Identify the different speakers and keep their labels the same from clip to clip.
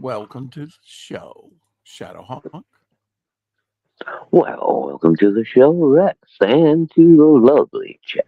Speaker 1: Welcome to the show, Shadowhawk.
Speaker 2: Well, welcome to the show, Rex, and to the lovely chat.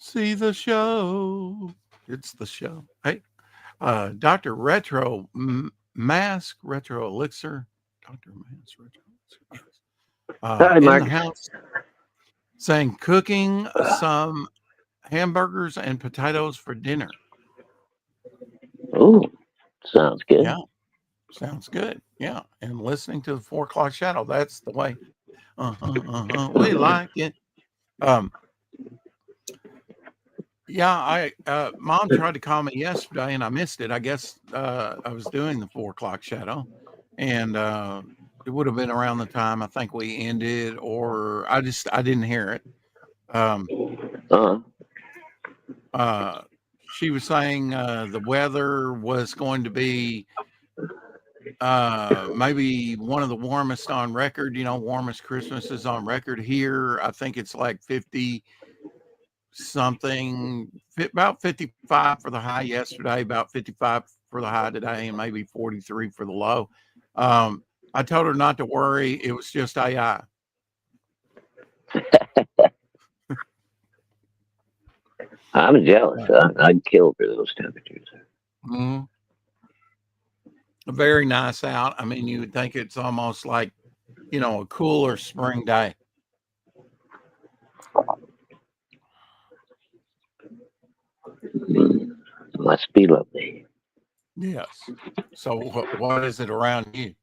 Speaker 1: See the show. It's the show. Hey, Dr. Retro Mask, Retro Elixir, Dr. Mask, Retro Elixir,
Speaker 2: Hi,
Speaker 1: in the
Speaker 2: Marcus.
Speaker 1: house saying cooking some hamburgers and potatoes for dinner.
Speaker 2: Oh, sounds good.
Speaker 1: Yeah, sounds good. Yeah, and listening to the 4 o'clock shadow. That's the way. We like it. Yeah, Mom tried to call me yesterday and I missed it. I guess I was doing the 4 o'clock shadow, and it would have been around the time I think we ended, or I didn't hear it. Um,
Speaker 2: Uh,
Speaker 1: she was saying the weather was going to be maybe one of the warmest on record. Warmest Christmases on record here. I think it's like 50 something, about 55 for the high yesterday, about 55 for the high today, and maybe 43 for the low. I told her not to worry. It was just AI.
Speaker 2: I'm jealous. I'd kill for those temperatures.
Speaker 1: Mm-hmm. Very nice out. I mean, you would think it's almost like, a cooler spring day.
Speaker 2: Must be lovely.
Speaker 1: Yes. So what is it around you?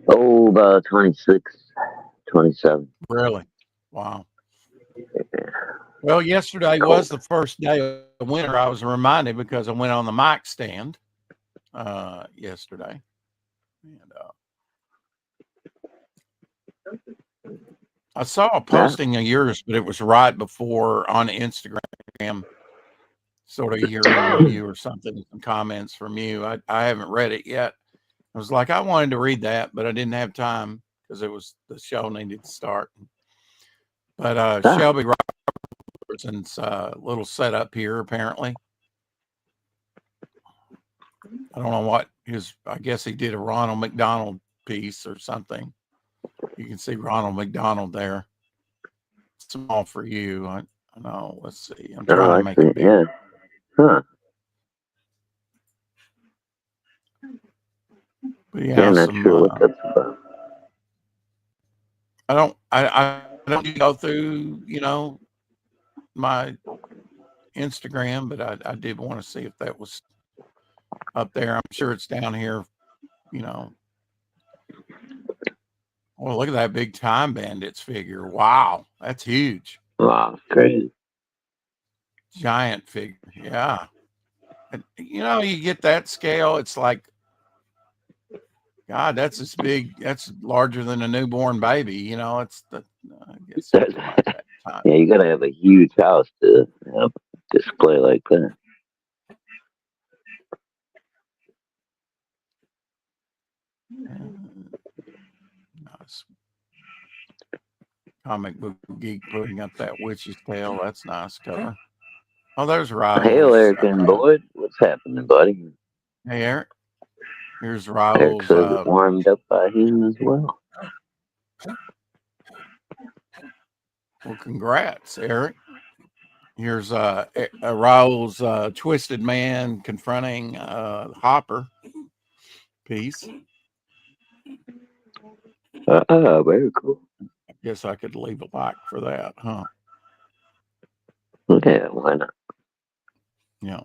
Speaker 2: Oh, about 26, 27.
Speaker 1: Really? Wow. Well, yesterday
Speaker 2: Cold.
Speaker 1: was the first day of winter. I was reminded because I went on the mic stand yesterday. And I saw a posting of yours, but it was right before on Instagram, sort of year in review or something, some comments from you. I haven't read it yet. I was like, I wanted to read that, but I didn't have time because the show needed to start. But Shelby Robertson's little setup here, apparently. I don't know what I guess he did a Ronald McDonald piece or something. You can see Ronald McDonald there. Small for you. I know. Let's see. I'm trying to make it big.
Speaker 2: Yeah. Huh.
Speaker 1: But yeah,
Speaker 2: I'm not sure what that's about.
Speaker 1: I don't go through, my Instagram, but I did want to see if that was up there. I'm sure it's down here, Well, look at that big Time Bandits figure. Wow, that's huge.
Speaker 2: Wow, crazy.
Speaker 1: Giant figure. Yeah. And, you get that scale, it's like, God, that's as big. That's larger than a newborn baby. It's the, I guess it's like that time.
Speaker 2: Yeah, you gotta have a huge house to have a display like that.
Speaker 1: Nice. Comic Book Geek putting up that Witch's Tale. That's nice cover. Oh, there's Rivals.
Speaker 2: Hey, Eric and Boyd. What's happening, buddy?
Speaker 1: Hey, Eric. Here's
Speaker 2: Eric
Speaker 1: Rivals.
Speaker 2: says it's warmed up by him as well.
Speaker 1: Well, congrats, Eric. Here's Raul's Twisted Man confronting Hopper piece.
Speaker 2: Very cool.
Speaker 1: I guess I could leave a like for that, huh?
Speaker 2: Yeah, why not?
Speaker 1: Yeah.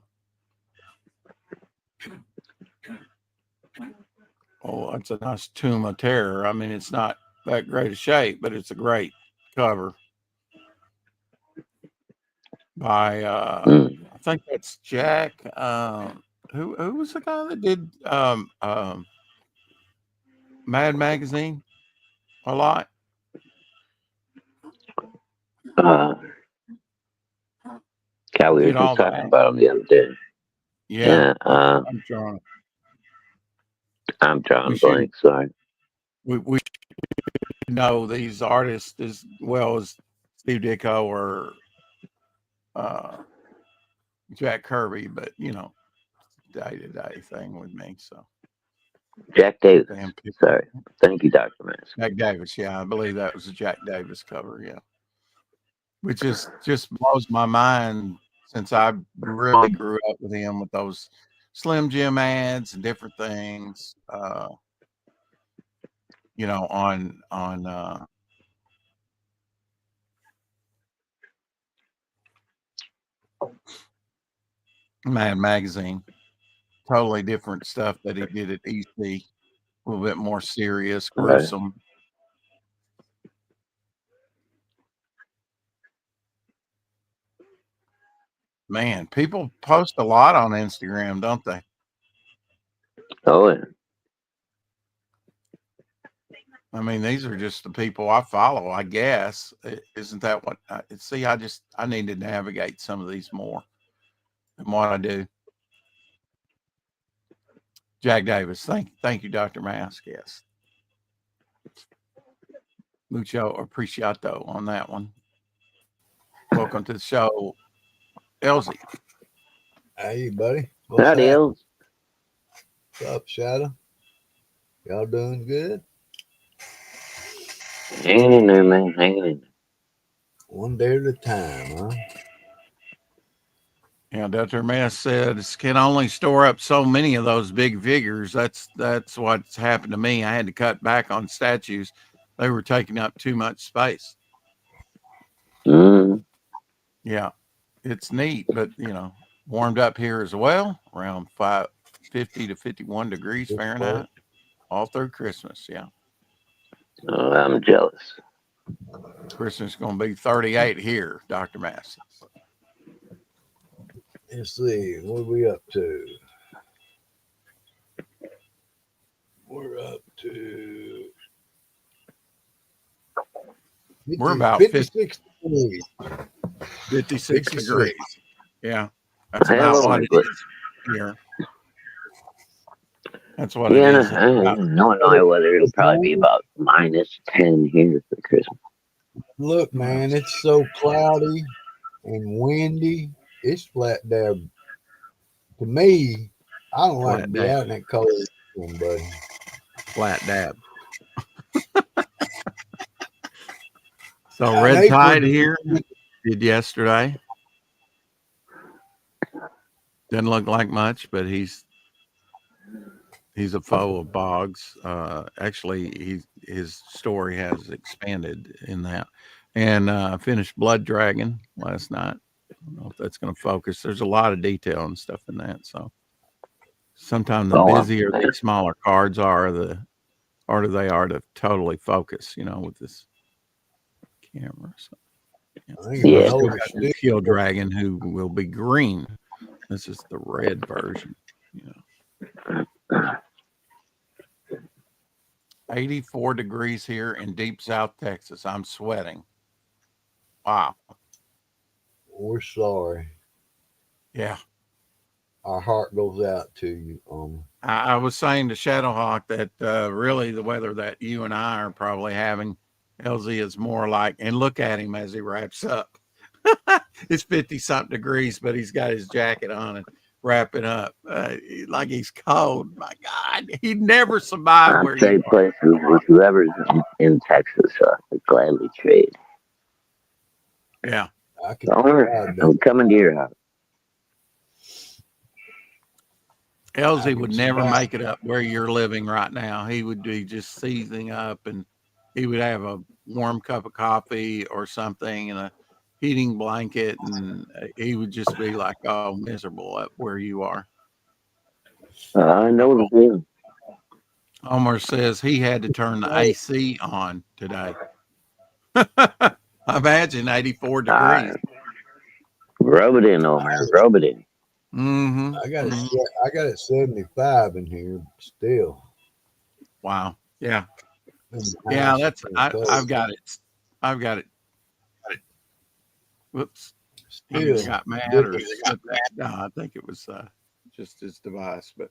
Speaker 1: Oh, it's a nice Tomb of Terror. I mean, it's not that great a shape, but it's a great cover by I think that's Jack. Who was the guy that did Mad Magazine a lot?
Speaker 2: Guy we were
Speaker 1: Did all
Speaker 2: just
Speaker 1: the
Speaker 2: talking about him the other day.
Speaker 1: yeah.
Speaker 2: Yeah.
Speaker 1: I'm drawing.
Speaker 2: I'm drawing
Speaker 1: We should
Speaker 2: blank. Sorry.
Speaker 1: we should know these artists as well as Steve Ditko or Jack Kirby, but you know, day to day thing with me. So
Speaker 2: Jack Davis.
Speaker 1: damn people.
Speaker 2: Sorry. Thank you, Dr. Mask.
Speaker 1: Jack Davis, yeah, I believe that was a Jack Davis cover, yeah. Which is just blows my mind since I really grew up with him with those Slim Jim ads and different things. You know, on Mad Magazine. Totally different stuff that he did at EC. A little bit more serious, gruesome. Right. Man, people post a lot on Instagram, don't they?
Speaker 2: Oh, yeah.
Speaker 1: I mean, these are just the people I follow, I guess. Isn't that what see? I need to navigate some of these more than what I do. Jack Davis, thank you, Dr. Mask. Yes. Mucho appreciato on that one. Welcome to the show, Elsie.
Speaker 3: Hey, buddy.
Speaker 2: Howdy, Els.
Speaker 3: What's up, Shadow? Y'all doing good?
Speaker 2: Hanging in there, man. Hanging in there.
Speaker 3: One day at a time, huh?
Speaker 1: Yeah, Dr. Mask said it can only store up so many of those big figures. That's what's happened to me. I had to cut back on statues. They were taking up too much space. Yeah, it's neat, but you know, warmed up here as well, around 50 to 51 degrees Fahrenheit, all through Christmas. Yeah.
Speaker 2: Oh, I'm jealous.
Speaker 1: Christmas is going to be 38 here, Dr. Mask.
Speaker 3: Let's see, what are we up to? We're up to.
Speaker 1: We're about
Speaker 3: 56 degrees.
Speaker 1: 56 degrees. Yeah. That's about what it is here. That's what it is.
Speaker 2: No weather. It'll probably be about -10 here for Christmas.
Speaker 3: Look, man, it's so cloudy and windy. It's flat dab. To me, I don't like to be out in that cold, buddy.
Speaker 1: Flat dab. So Red Tide here did yesterday. Didn't look like much, but he's a foe of Boggs. Actually, his story has expanded in that. And finished Blood Dragon last night. I don't know if that's going to focus. There's a lot of detail and stuff in that. So sometimes the busier the smaller cards are, the harder they are to totally focus, you know, with this camera. So, yeah. Kill Dragon, who will be green. This is the red version, you know. 84 degrees here in deep South Texas. I'm sweating. Wow.
Speaker 3: We're sorry.
Speaker 1: Yeah.
Speaker 3: Our heart goes out to you.
Speaker 1: I was saying to Shadowhawk that really the weather that you and I are probably having, LZ, is more like, and look at him as he wraps up. It's 50-something degrees, but he's got his jacket on and wrapping up like he's cold. My God, he'd never survive.
Speaker 2: I'll trade places with whoever's in Texas. I'd gladly trade.
Speaker 1: Yeah.
Speaker 3: I can
Speaker 2: Homer,
Speaker 3: provide that.
Speaker 2: I'm coming to your house.
Speaker 1: Elsie
Speaker 3: can
Speaker 1: would never
Speaker 3: supply-
Speaker 1: make it up where you're living right now. He would be just seething up, and he would have a warm cup of coffee or something and a heating blanket, and he would just be like, oh, miserable up where you are.
Speaker 2: I know the feeling.
Speaker 1: Homer says he had to turn the AC on today. Imagine 84 degrees.
Speaker 2: Rub it in, Homer. Rub it in.
Speaker 1: Mm-hmm.
Speaker 3: I got it. I got it 75 in here still.
Speaker 1: Wow. Yeah.
Speaker 3: In the
Speaker 1: Yeah,
Speaker 3: house,
Speaker 1: that's
Speaker 3: it's cold.
Speaker 1: I've got it. I've got it. Whoops. He
Speaker 3: Still
Speaker 1: either got mad or
Speaker 3: different.
Speaker 1: slipped that. No, I think it was just his device. But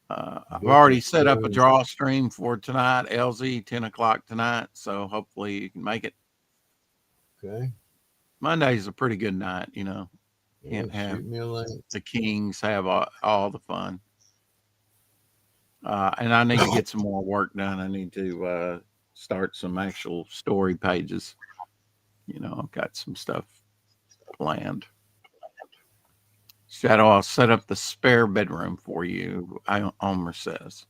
Speaker 1: I've already set up a draw stream for tonight, LZ, 10 o'clock tonight. So hopefully you can make it.
Speaker 3: Okay.
Speaker 1: Monday's a pretty good night, you know.
Speaker 3: Yeah,
Speaker 1: Can't have
Speaker 3: shoot me a link.
Speaker 1: the Kings have all the fun. And I need to get some more work done. I need to start some actual story pages. You know, I've got some stuff planned. Shadow, I'll set up the spare bedroom for you, Homer says.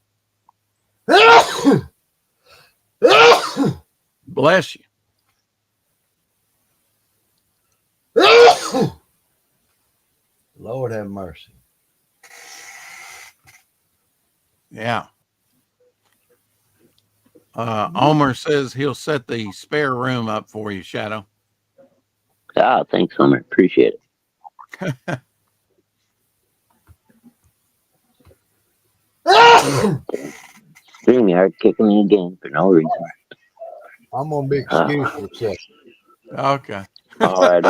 Speaker 1: Bless you.
Speaker 3: Lord have mercy.
Speaker 1: Yeah. Homer says he'll set the spare room up for you, Shadow.
Speaker 2: Ah, thanks, Homer. Appreciate it. StreamYard kicking me again for no reason.
Speaker 3: I'm gonna be excused for a second.
Speaker 1: Okay.
Speaker 2: All right.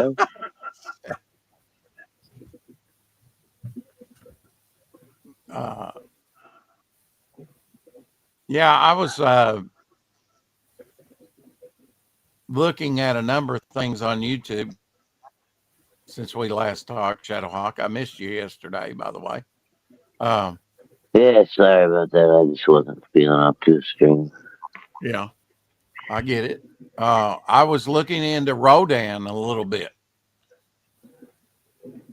Speaker 1: Yeah, I was looking at a number of things on YouTube since we last talked, Shadowhawk. I missed you yesterday, by the way.
Speaker 2: Yeah, sorry about that. I just wasn't feeling up to the stream.
Speaker 1: Yeah, I get it. I was looking into Rodan a little bit.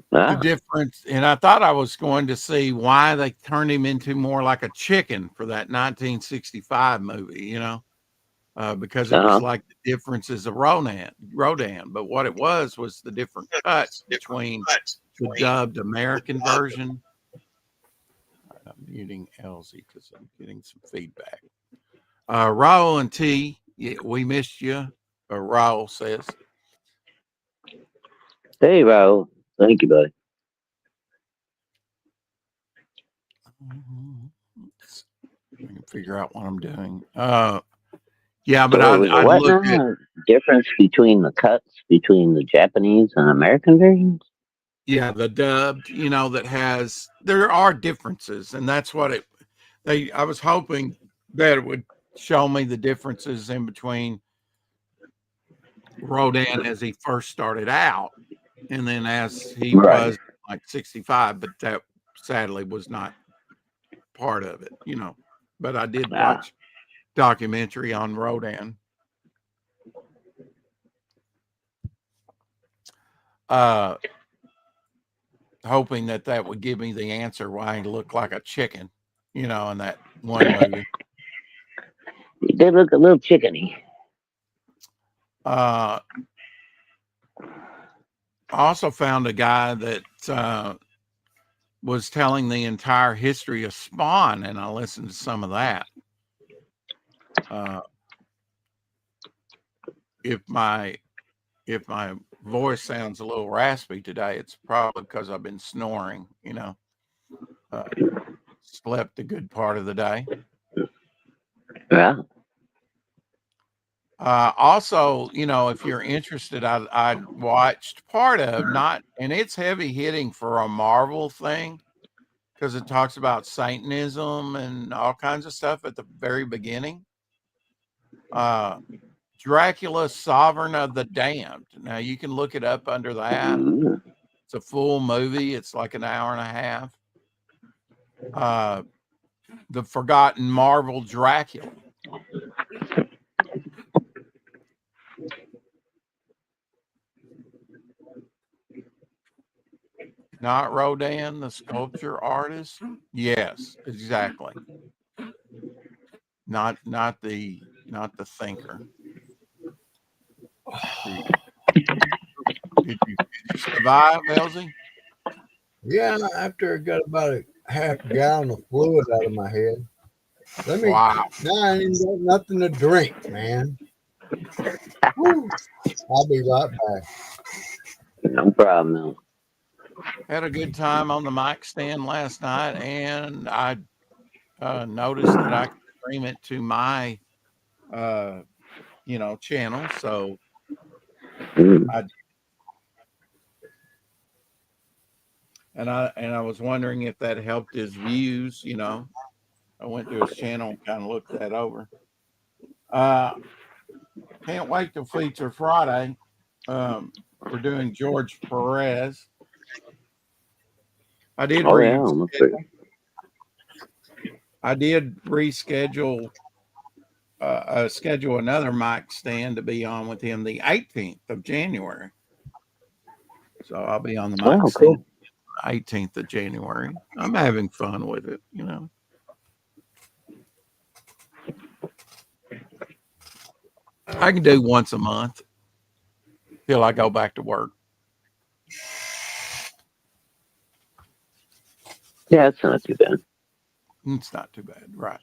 Speaker 1: The difference, and I thought I was going to see why they turned him into more like a chicken for that 1965 movie, you know, because it was like the differences of Rodan. But what it was the different cuts between the dubbed American version. I'm muting Elsie because I'm getting some feedback. Raul and T, yeah, we missed you. Raul says.
Speaker 2: Hey, Raul. Thank you, buddy.
Speaker 1: I can figure out what I'm doing. Yeah, but
Speaker 2: So
Speaker 1: I
Speaker 2: what
Speaker 1: looked
Speaker 2: now?
Speaker 1: at
Speaker 2: Difference between the cuts between the Japanese and American versions?
Speaker 1: the dubbed, you know, there are differences, and that's what I was hoping that it would show me the differences in between Rodan as he first started out, and then as he was like 65, but that sadly was not part of it, you know. But I did watch documentary on Rodan. Hoping that would give me the answer why he looked like a chicken, you know, in that one movie.
Speaker 2: He did look a little chickeny.
Speaker 1: I also found a guy that was telling the entire history of Spawn, and I listened to some of that. If my voice sounds a little raspy today, it's probably because I've been snoring, you know. Slept a good part of the day.
Speaker 2: Yeah.
Speaker 1: Also, you know, if you're interested, I watched part of and it's heavy hitting for a Marvel thing because it talks about Satanism and all kinds of stuff at the very beginning. Dracula, Sovereign of the Damned. Now you can look it up under that. It's a full movie. It's like an hour and a half. The Forgotten Marvel Dracula. Not Rodin, the sculpture artist. Yes, exactly. Not the thinker. Did you survive, Elsie?
Speaker 3: Yeah, after I got about a half gallon of fluid out of my head.
Speaker 1: Wow.
Speaker 3: Now I ain't got nothing to drink, man. Whew. I'll be right back.
Speaker 2: No problem, man.
Speaker 1: Had a good time on the mic stand last night, and I noticed that I could stream it to my, channel. So
Speaker 2: Mm.
Speaker 1: I was wondering if that helped his views. I went to his channel and kind of looked that over. Can't wait to feature Friday. We're doing George Perez. I did
Speaker 2: Oh, yeah. I'm
Speaker 1: I did reschedule schedule another mic stand to be on with him the 18th of January. So I'll be on the mic stand 18th of January. I'm having fun with it, I can do once a month till I go back to work.
Speaker 2: Yeah, it's not too bad.
Speaker 1: It's not too bad, right?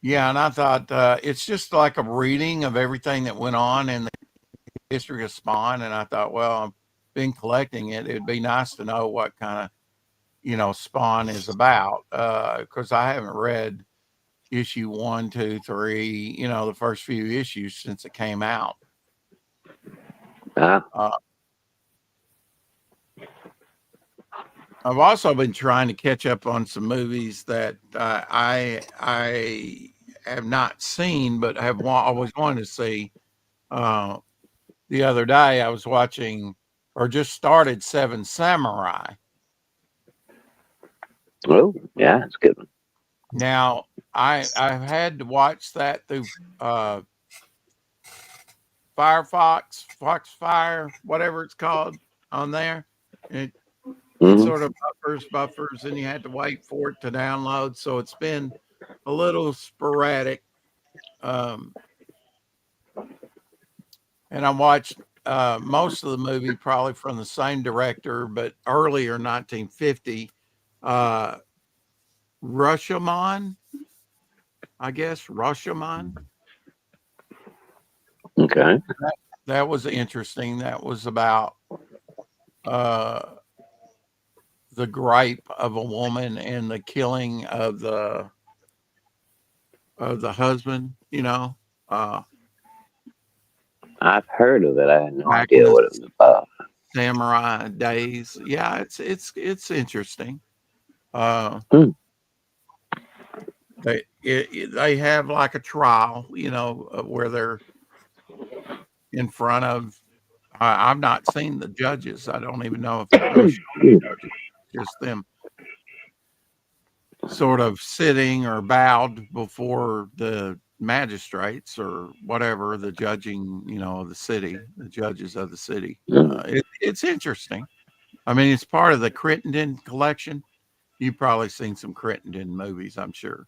Speaker 1: Yeah, and I thought it's just like a reading of everything that went on in the history of Spawn, and I thought, well, I've been collecting it. It'd be nice to know what kind of Spawn is about, because I haven't read issue 1, 2, 3, the first few issues since it came out. I've also been trying to catch up on some movies that I have not seen, but have always wanted to see. The other day I was watching, or just started, Seven Samurai.
Speaker 2: Oh, yeah, that's a good one.
Speaker 1: Now I've had to watch that through Firefox, Foxfire, whatever it's called on there. It sort of buffers, and you had to wait for it to download. So it's been a little sporadic. And I watched most of the movie probably from the same director, but earlier 1950. Rashomon, I guess. Rashomon.
Speaker 2: Okay.
Speaker 1: That was interesting. That was about the gripe of a woman and the killing of the husband.
Speaker 2: I've heard of it. I had no
Speaker 1: Back in
Speaker 2: idea
Speaker 1: the
Speaker 2: what it was about.
Speaker 1: samurai days. Yeah, it's interesting. They have like a trial, where they're in front of. I've not seen the judges. I don't even know if they're judges, just them sort of sitting or bowed before the magistrates or whatever, the judging, the city, the judges of the city. It's interesting. I mean, it's part of the Crittenden collection. You've probably seen some Crittenden movies, I'm sure.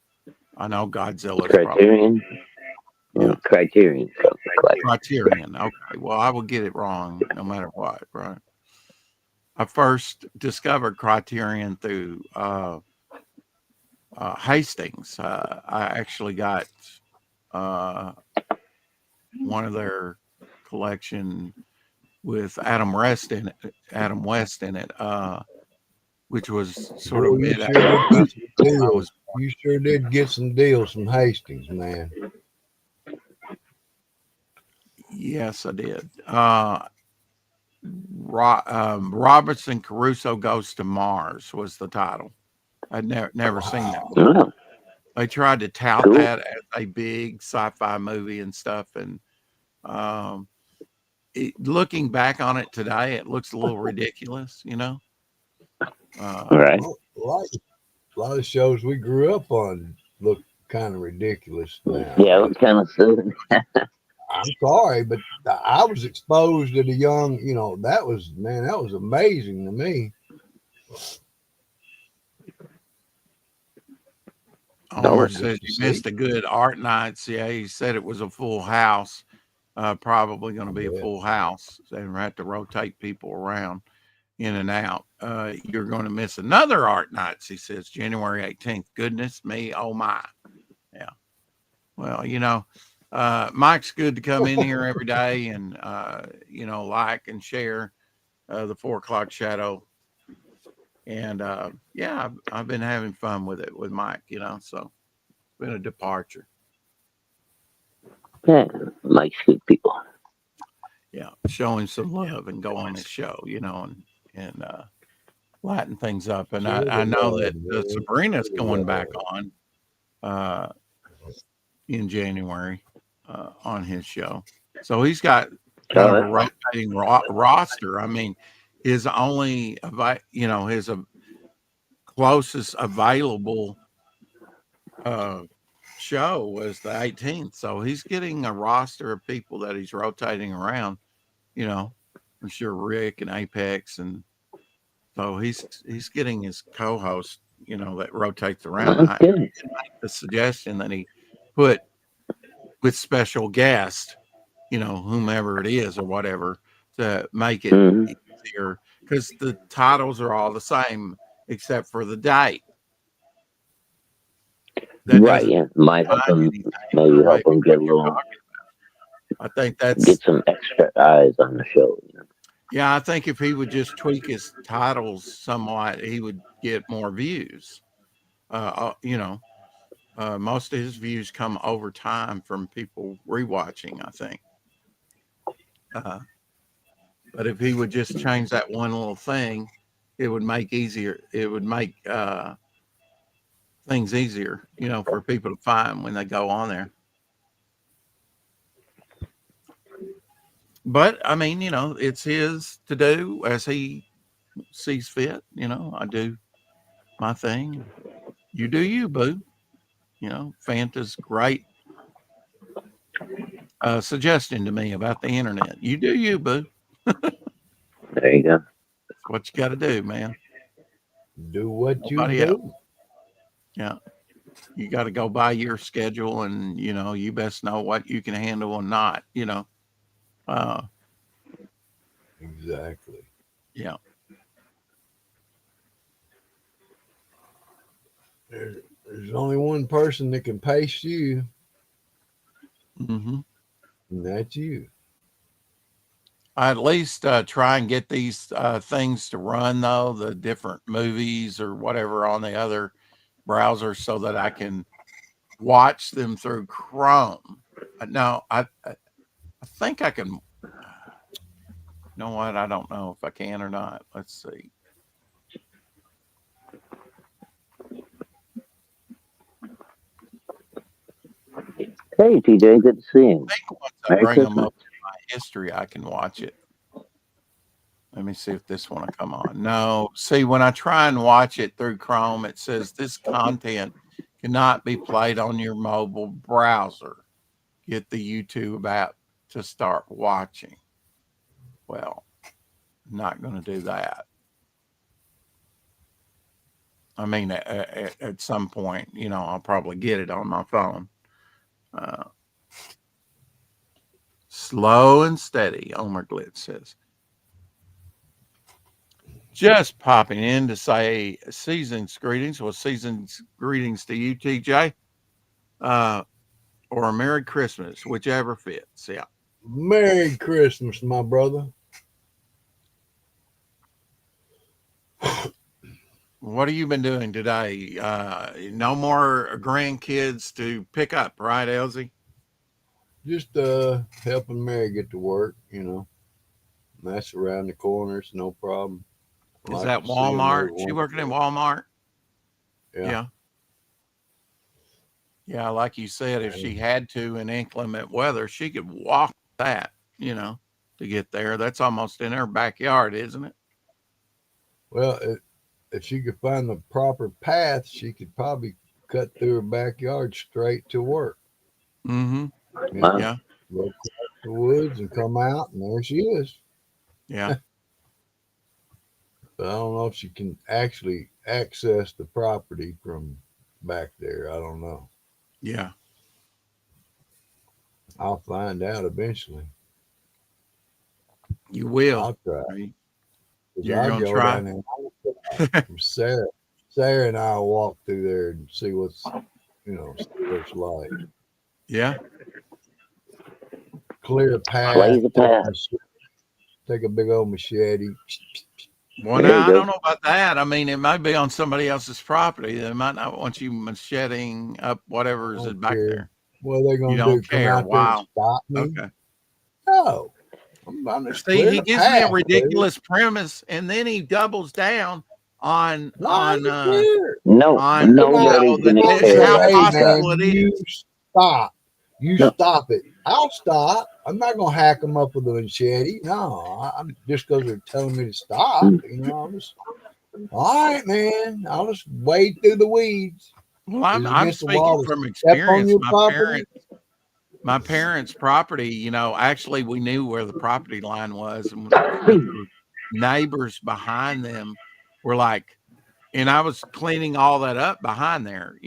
Speaker 1: I know Godzilla's
Speaker 2: Criterion.
Speaker 1: Yeah.
Speaker 2: Criterion.
Speaker 1: Criterion. Okay. Well, I will get it wrong no matter what, right? I first discovered Criterion through Hastings. I actually got one of their collection with Adam West in it, which was sort of mid.
Speaker 3: You sure did get some deals from Hastings, man.
Speaker 1: Yes, I did. Robinson Crusoe Goes to Mars was the title. I'd never seen that before. They tried to tout that as a big sci-fi movie and stuff, and looking back on it today, it looks a little ridiculous,
Speaker 2: Right.
Speaker 3: A lot of shows we grew up on look kind of ridiculous now.
Speaker 2: Yeah, it kind of silly.
Speaker 3: I'm sorry, but I was exposed at a young, that was amazing to me.
Speaker 1: Homer
Speaker 3: Good
Speaker 1: says
Speaker 3: to
Speaker 1: you
Speaker 3: see.
Speaker 1: missed a good art nights. Yeah, he said it was a full house. Probably going to be a
Speaker 3: Yeah.
Speaker 1: full house. So they have to rotate people around in and out. You're going to miss another art nights, he says, January 18th. Goodness me, oh my. Yeah. Well, Mike's good to come in here every day and, like and share the 4 o'clock shadow. And yeah, I've been having fun with it with Mike, so it's been a departure.
Speaker 2: Yeah, Mike's good people.
Speaker 1: Yeah, show him some love and go on his show, and lighten things up. And
Speaker 3: Share
Speaker 1: I
Speaker 3: the
Speaker 1: know
Speaker 3: love,
Speaker 1: that
Speaker 3: man.
Speaker 1: Sabrina's
Speaker 3: Share the
Speaker 1: going
Speaker 3: love.
Speaker 1: back on in January on his show. So he's got kind of a rotating roster. I mean, his only, his closest available show was the 18th. So he's getting a roster of people that he's rotating around. I'm sure Rick and Apex, and so he's getting his co-host, that rotates around.
Speaker 2: That's
Speaker 1: I
Speaker 2: good.
Speaker 1: make the suggestion that he put with special guest, whomever it is or whatever, to make it
Speaker 2: Mhm.
Speaker 1: easier because the titles are all the same except for the date. That
Speaker 2: Right,
Speaker 1: doesn't
Speaker 2: yeah. Might help
Speaker 1: find
Speaker 2: them,
Speaker 1: anything
Speaker 2: maybe
Speaker 1: or
Speaker 2: help
Speaker 1: maybe
Speaker 2: them get
Speaker 1: what
Speaker 2: a
Speaker 1: you're
Speaker 2: little,
Speaker 1: talking about. I think that's
Speaker 2: get some extra eyes on the show.
Speaker 1: yeah, I think if he would just tweak his titles somewhat, he would get more views. Most of his views come over time from people rewatching, I think. But if he would just change that one little thing, it would make things easier, for people to find when they go on there. But I mean, it's his to do as he sees fit. I do my thing. You do you, boo. Fanta's great suggestion to me about the internet. You do you, boo.
Speaker 2: There you go.
Speaker 1: That's what you got to do, man.
Speaker 3: Do what you
Speaker 1: Nobody else.
Speaker 3: do.
Speaker 1: Yeah. You got to go by your schedule and, you best know what you can handle and not, uh,
Speaker 3: Exactly.
Speaker 1: yeah.
Speaker 3: There's only one person that can pace you,
Speaker 1: Hmm.
Speaker 3: and that's you.
Speaker 1: I at least try and get these things to run, though, the different movies or whatever on the other browser so that I can watch them through Chrome. No, I think I can. You know what? I don't know if I can or not. Let's see.
Speaker 2: Hey, TJ, good to see you.
Speaker 1: I think once I
Speaker 2: Merry
Speaker 1: bring them
Speaker 2: Christmas.
Speaker 1: up in my history, I can watch it. Let me see if this one will come on. No, see, when I try and watch it through Chrome, it says this content cannot be played on your mobile browser. Get the YouTube app to start watching. Well, I'm not going to do that. I mean, at some point, I'll probably get it on my phone. Slow and steady, Omer Glitz says. Just popping in to say season's greetings. Well, season's greetings to you, TJ, or a Merry Christmas, whichever fits. Yeah.
Speaker 3: Merry Christmas, my brother.
Speaker 1: What have you been doing today? No more grandkids to pick up, right, Elsie?
Speaker 3: Just helping Mary get to work, That's around the corner, it's no problem.
Speaker 1: Is
Speaker 3: Like
Speaker 1: that
Speaker 3: to see 'em
Speaker 1: Walmart?
Speaker 3: every
Speaker 1: She
Speaker 3: once
Speaker 1: working
Speaker 3: in
Speaker 1: in
Speaker 3: a while.
Speaker 1: Walmart?
Speaker 3: Yeah.
Speaker 1: Yeah. Yeah, like you said, if she had to in inclement weather, she could walk that, to get there. That's almost in her backyard, isn't it?
Speaker 3: Well, if she could find the proper path, she could probably cut through her backyard straight to work.
Speaker 1: Mm-hmm.
Speaker 2: Wow.
Speaker 1: Yeah.
Speaker 3: Go across the woods and come out, and there she is.
Speaker 1: Yeah.
Speaker 3: but I don't know if she can actually access the property from back there. I don't know.
Speaker 1: Yeah.
Speaker 3: I'll find out eventually.
Speaker 1: You will.
Speaker 3: I'll try.
Speaker 1: Right?
Speaker 3: 'Cause
Speaker 1: You're
Speaker 3: I'll
Speaker 1: gonna
Speaker 3: go
Speaker 1: try.
Speaker 3: down there. From Sarah. Sarah and I'll walk through there and see what's, see what it's like.
Speaker 1: Yeah.
Speaker 3: Clear a path.
Speaker 2: Blaze a path.
Speaker 3: Take a big old machete.
Speaker 1: Well,
Speaker 2: There you
Speaker 1: now I
Speaker 2: go.
Speaker 1: don't know about that. I mean, it might be on somebody else's property. They might not want you macheting up whatever's
Speaker 3: Don't
Speaker 1: back
Speaker 3: care.
Speaker 1: there.
Speaker 3: What are they
Speaker 1: You
Speaker 3: gonna do?
Speaker 1: don't
Speaker 3: Come
Speaker 1: care.
Speaker 3: out there and
Speaker 1: Wow.
Speaker 3: stop me?
Speaker 1: Okay.
Speaker 3: No. I'm just
Speaker 1: See,
Speaker 3: clearing
Speaker 1: he
Speaker 3: the
Speaker 1: gives me a
Speaker 3: path,
Speaker 1: ridiculous premise, and then he doubles down on
Speaker 3: dude. Why do you care?
Speaker 2: No,
Speaker 1: on
Speaker 2: nobody's
Speaker 1: that
Speaker 2: gonna
Speaker 1: it's
Speaker 2: care
Speaker 1: how
Speaker 2: about
Speaker 3: Hey
Speaker 2: the stuff.
Speaker 1: possible
Speaker 3: man,
Speaker 1: it
Speaker 3: you
Speaker 1: is.
Speaker 3: stop. You
Speaker 2: No.
Speaker 3: stop it. I'll stop. I'm not gonna hack them up with a machete. No, I'm just because they're telling me to stop. I'm just all right, man. I'll just wade through the weeds.
Speaker 1: Well,
Speaker 3: Is it
Speaker 1: I'm
Speaker 3: against the
Speaker 1: speaking
Speaker 3: law to
Speaker 1: from
Speaker 3: step on
Speaker 1: experience.
Speaker 3: your property?
Speaker 1: My parents' property, actually we knew where the property line was, and the neighbors behind them were like, and I was cleaning all that up behind there,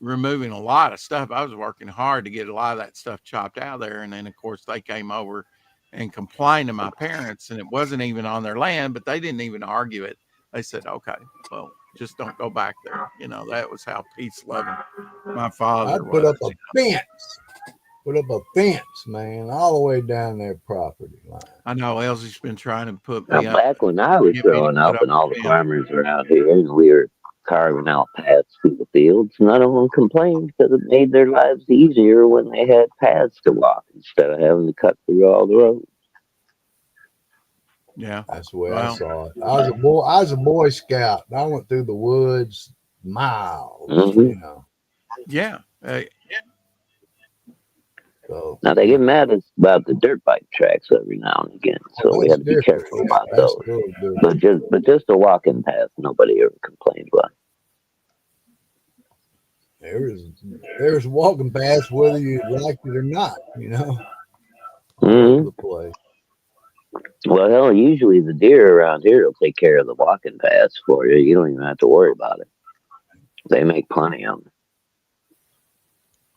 Speaker 1: removing a lot of stuff. I was working hard to get a lot of that stuff chopped out of there. And then of course they came over and complained to my parents, and it wasn't even on their land, but they didn't even argue it. They said, okay, well, just don't go back there. That was how peace loving my father
Speaker 3: I'd put
Speaker 1: was.
Speaker 3: up a fence. Put up a fence, man, all the way down their property line.
Speaker 1: I know Elsie's been trying to put
Speaker 2: Now,
Speaker 1: me up,
Speaker 2: back when I was
Speaker 1: get me to
Speaker 2: growing
Speaker 1: put
Speaker 2: up
Speaker 1: up
Speaker 2: and all
Speaker 1: a
Speaker 2: the
Speaker 1: fence.
Speaker 2: farmers were out here and we were carving out paths through the fields, none of them complained because it made their lives easier when they had paths to walk instead of having to cut through all the roads.
Speaker 1: Yeah.
Speaker 3: That's the way I
Speaker 1: Well,
Speaker 3: saw it. I was a Boy Scout. I went through the woods miles,
Speaker 2: Hmm
Speaker 1: yeah.
Speaker 3: So
Speaker 2: Now they get mad about the dirt bike tracks every now and again, so we
Speaker 3: that's
Speaker 2: had to be
Speaker 3: different.
Speaker 2: careful about
Speaker 3: That's
Speaker 2: those.
Speaker 3: a little different.
Speaker 2: But just a walking path, nobody ever complained about.
Speaker 3: There's walking paths whether you like it or not, all
Speaker 2: Hmm
Speaker 3: over the place.
Speaker 2: Well, hell, usually the deer around here will take care of the walking paths for you. You don't even have to worry about it. They make plenty of them.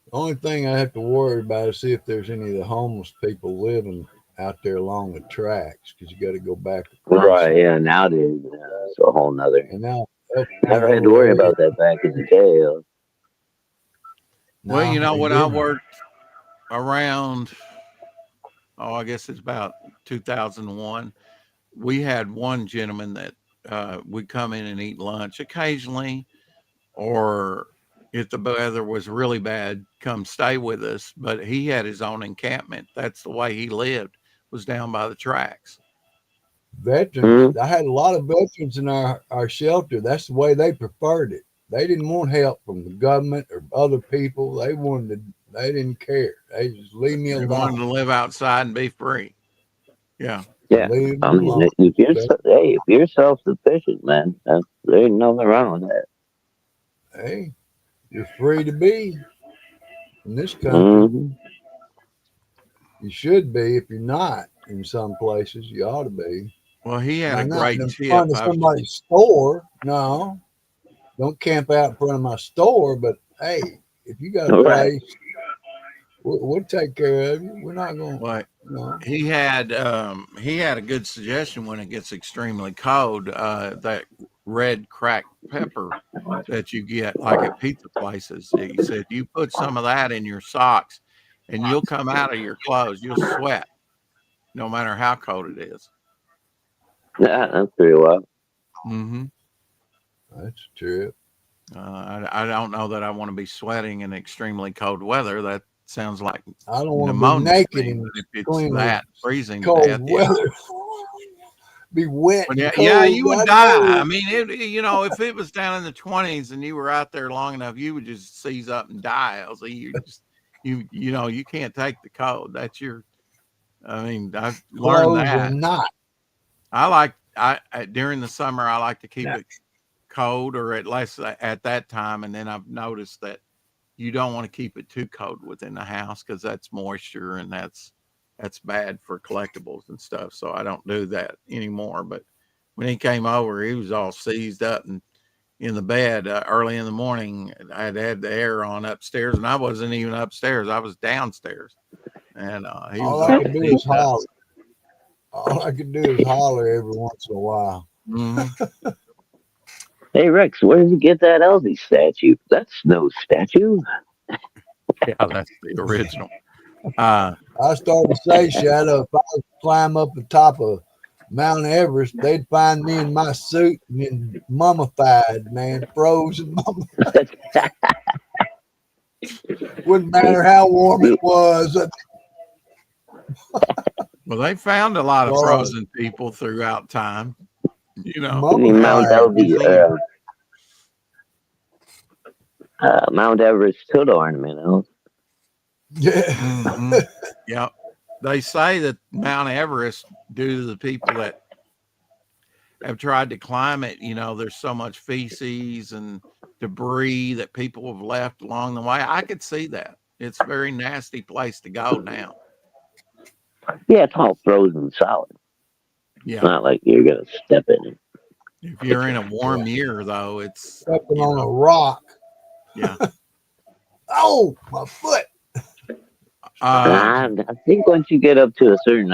Speaker 3: The only thing I have to worry about is see if there's any of the homeless people living out there along the tracks because you got to go back across.
Speaker 2: Right, yeah, nowadays, it's a whole nother.
Speaker 3: And now up
Speaker 2: Never
Speaker 3: that
Speaker 2: had to
Speaker 3: whole
Speaker 2: worry
Speaker 3: area.
Speaker 2: about that back in the day.
Speaker 1: Well, you know
Speaker 3: they
Speaker 1: what? I
Speaker 3: didn't.
Speaker 1: worked around, I guess it's about 2001. We had one gentleman that would come in and eat lunch occasionally, or if the weather was really bad, come stay with us. But he had his own encampment. That's the way he lived, was down by the tracks.
Speaker 3: Veterans. I had a lot of veterans in our shelter. That's the way they preferred it. They didn't want help from the government or other people. They didn't care. They just leave me
Speaker 1: They wanted to
Speaker 3: alone.
Speaker 1: live outside and be free. Yeah.
Speaker 2: Yeah,
Speaker 3: Leave me
Speaker 2: I mean,
Speaker 3: alone.
Speaker 2: if you're self-sufficient, man, there ain't nothing wrong with that.
Speaker 3: Hey, you're free to be in this country.
Speaker 2: Hmm
Speaker 3: You should be. If you're not in some places, you ought to be.
Speaker 1: Well, he had
Speaker 3: Now,
Speaker 1: a
Speaker 3: not
Speaker 1: great
Speaker 3: in
Speaker 1: tip.
Speaker 3: front of somebody's store. No, don't camp out in front of my store. But hey, if you got a
Speaker 2: Right.
Speaker 3: place, we'll take care of you. We're not going.
Speaker 1: Well,
Speaker 3: No.
Speaker 1: he had a good suggestion when it gets extremely cold. That red cracked pepper that you get like at pizza places. He said you put some of that in your socks, and you'll come out of your clothes. You'll sweat, no matter how cold it is.
Speaker 2: Yeah, that's pretty well.
Speaker 1: Mm-hmm.
Speaker 3: That's true.
Speaker 1: I don't know that I want to be sweating in extremely cold weather. That sounds like
Speaker 3: I don't want to be
Speaker 1: pneumonia to
Speaker 3: naked
Speaker 1: me.
Speaker 3: in
Speaker 1: But if it's
Speaker 3: extremely
Speaker 1: that freezing to
Speaker 3: cold
Speaker 1: death, yeah.
Speaker 3: weather. Be wet
Speaker 1: Well,
Speaker 3: and
Speaker 1: yeah,
Speaker 3: cold.
Speaker 1: yeah, you would
Speaker 3: I
Speaker 1: die.
Speaker 3: know.
Speaker 1: I mean, if it was down in the 20s and you were out there long enough, you would just seize up and die. You can't take the cold. I mean, I've learned
Speaker 3: Clothes or
Speaker 1: that.
Speaker 3: not.
Speaker 1: During the summer, I like to keep it cold, or at least at that time. And then I've noticed that you don't want to keep it too cold within the house because that's moisture, and that's bad for collectibles and stuff. So I don't do that anymore. But when he came over, he was all seized up and in the bed early in the morning. I had the air on upstairs, and I wasn't even upstairs. I was downstairs, and he was
Speaker 3: All I could do is
Speaker 1: seized up.
Speaker 3: holler. All I could do is holler every once in a while.
Speaker 1: Mm-hmm.
Speaker 2: Hey Rex, where did you get that Elsie statue? That's no statue.
Speaker 1: Yeah, that's the original.
Speaker 3: I started to say, Shadow, if I was to climb up the top of Mount Everest, they'd find me in my suit and mummified, man, frozen, mummified. Wouldn't matter how warm it was.
Speaker 1: Well, they found a lot of
Speaker 3: Lord.
Speaker 1: frozen people throughout time. You know,
Speaker 2: I mean, Mount
Speaker 3: Mummified.
Speaker 2: Mount Everest hood ornament. Huh?
Speaker 3: Yeah.
Speaker 1: Mhm. Yeah. They say that Mount Everest, due to the people that have tried to climb it, you know, there's so much feces and debris that people have left along the way. I could see that. It's a very nasty place to go now.
Speaker 2: Yeah, it's all frozen solid. It's
Speaker 1: Yeah.
Speaker 2: not like you're gonna step in it.
Speaker 1: If you're in a warm year, though, it's
Speaker 3: Stepping
Speaker 1: you
Speaker 3: on a
Speaker 1: know,
Speaker 3: rock.
Speaker 1: yeah.
Speaker 3: Oh, my foot.
Speaker 2: I think once you get up to a certain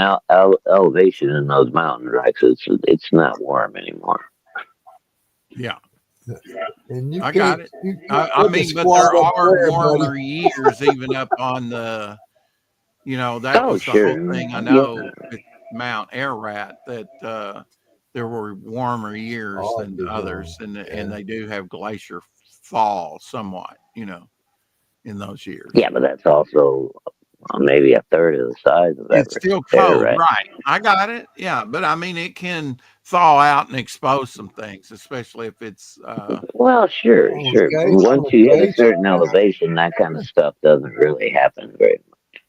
Speaker 2: elevation in those mountain tracks, it's not warm anymore.
Speaker 1: Yeah.
Speaker 3: And you
Speaker 1: I
Speaker 3: can't,
Speaker 1: got it.
Speaker 3: you can't
Speaker 1: I
Speaker 3: put the
Speaker 1: mean, but
Speaker 3: squat
Speaker 1: there
Speaker 3: up
Speaker 1: are
Speaker 3: there,
Speaker 1: warmer
Speaker 3: buddy.
Speaker 1: years, even up on the, you know, that
Speaker 2: Oh,
Speaker 1: was the
Speaker 2: sure.
Speaker 1: whole thing. I
Speaker 2: Yeah.
Speaker 1: know with Mount Ararat that there were warmer years
Speaker 3: Oh,
Speaker 1: than
Speaker 3: good
Speaker 1: others,
Speaker 3: one.
Speaker 1: and they do have glacier fall somewhat, you know, in those years.
Speaker 2: Yeah, but that's also maybe a third of the size of
Speaker 1: It's
Speaker 2: Everest.
Speaker 1: still cold,
Speaker 2: Right?
Speaker 1: right? I got it. Yeah, but I mean, it can thaw out and expose some things, especially if it's
Speaker 2: Well, sure.
Speaker 3: On a
Speaker 2: But
Speaker 3: scale,
Speaker 2: once
Speaker 3: on a
Speaker 2: you hit a
Speaker 3: scale,
Speaker 2: certain elevation, that kind of stuff doesn't really happen very much.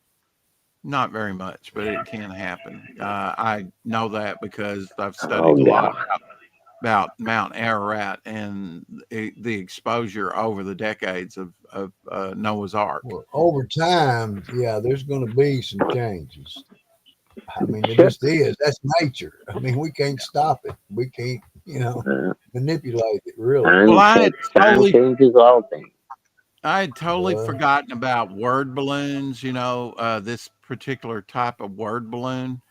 Speaker 1: not very much, but it can happen. I know that because I've
Speaker 2: Oh,
Speaker 1: studied a lot
Speaker 2: yeah.
Speaker 1: about Mount Ararat and the exposure over the decades of Noah's Ark.
Speaker 3: well, over time, yeah, there's going to be some changes. I mean, it
Speaker 2: Sure.
Speaker 3: just is. That's nature. I mean, we can't stop it. We can't,
Speaker 2: Uh,
Speaker 3: manipulate it, really.
Speaker 2: time,
Speaker 1: Well, I had
Speaker 2: time
Speaker 1: totally
Speaker 2: changes all things.
Speaker 1: forgotten about word balloons. You know, this particular type of word balloon.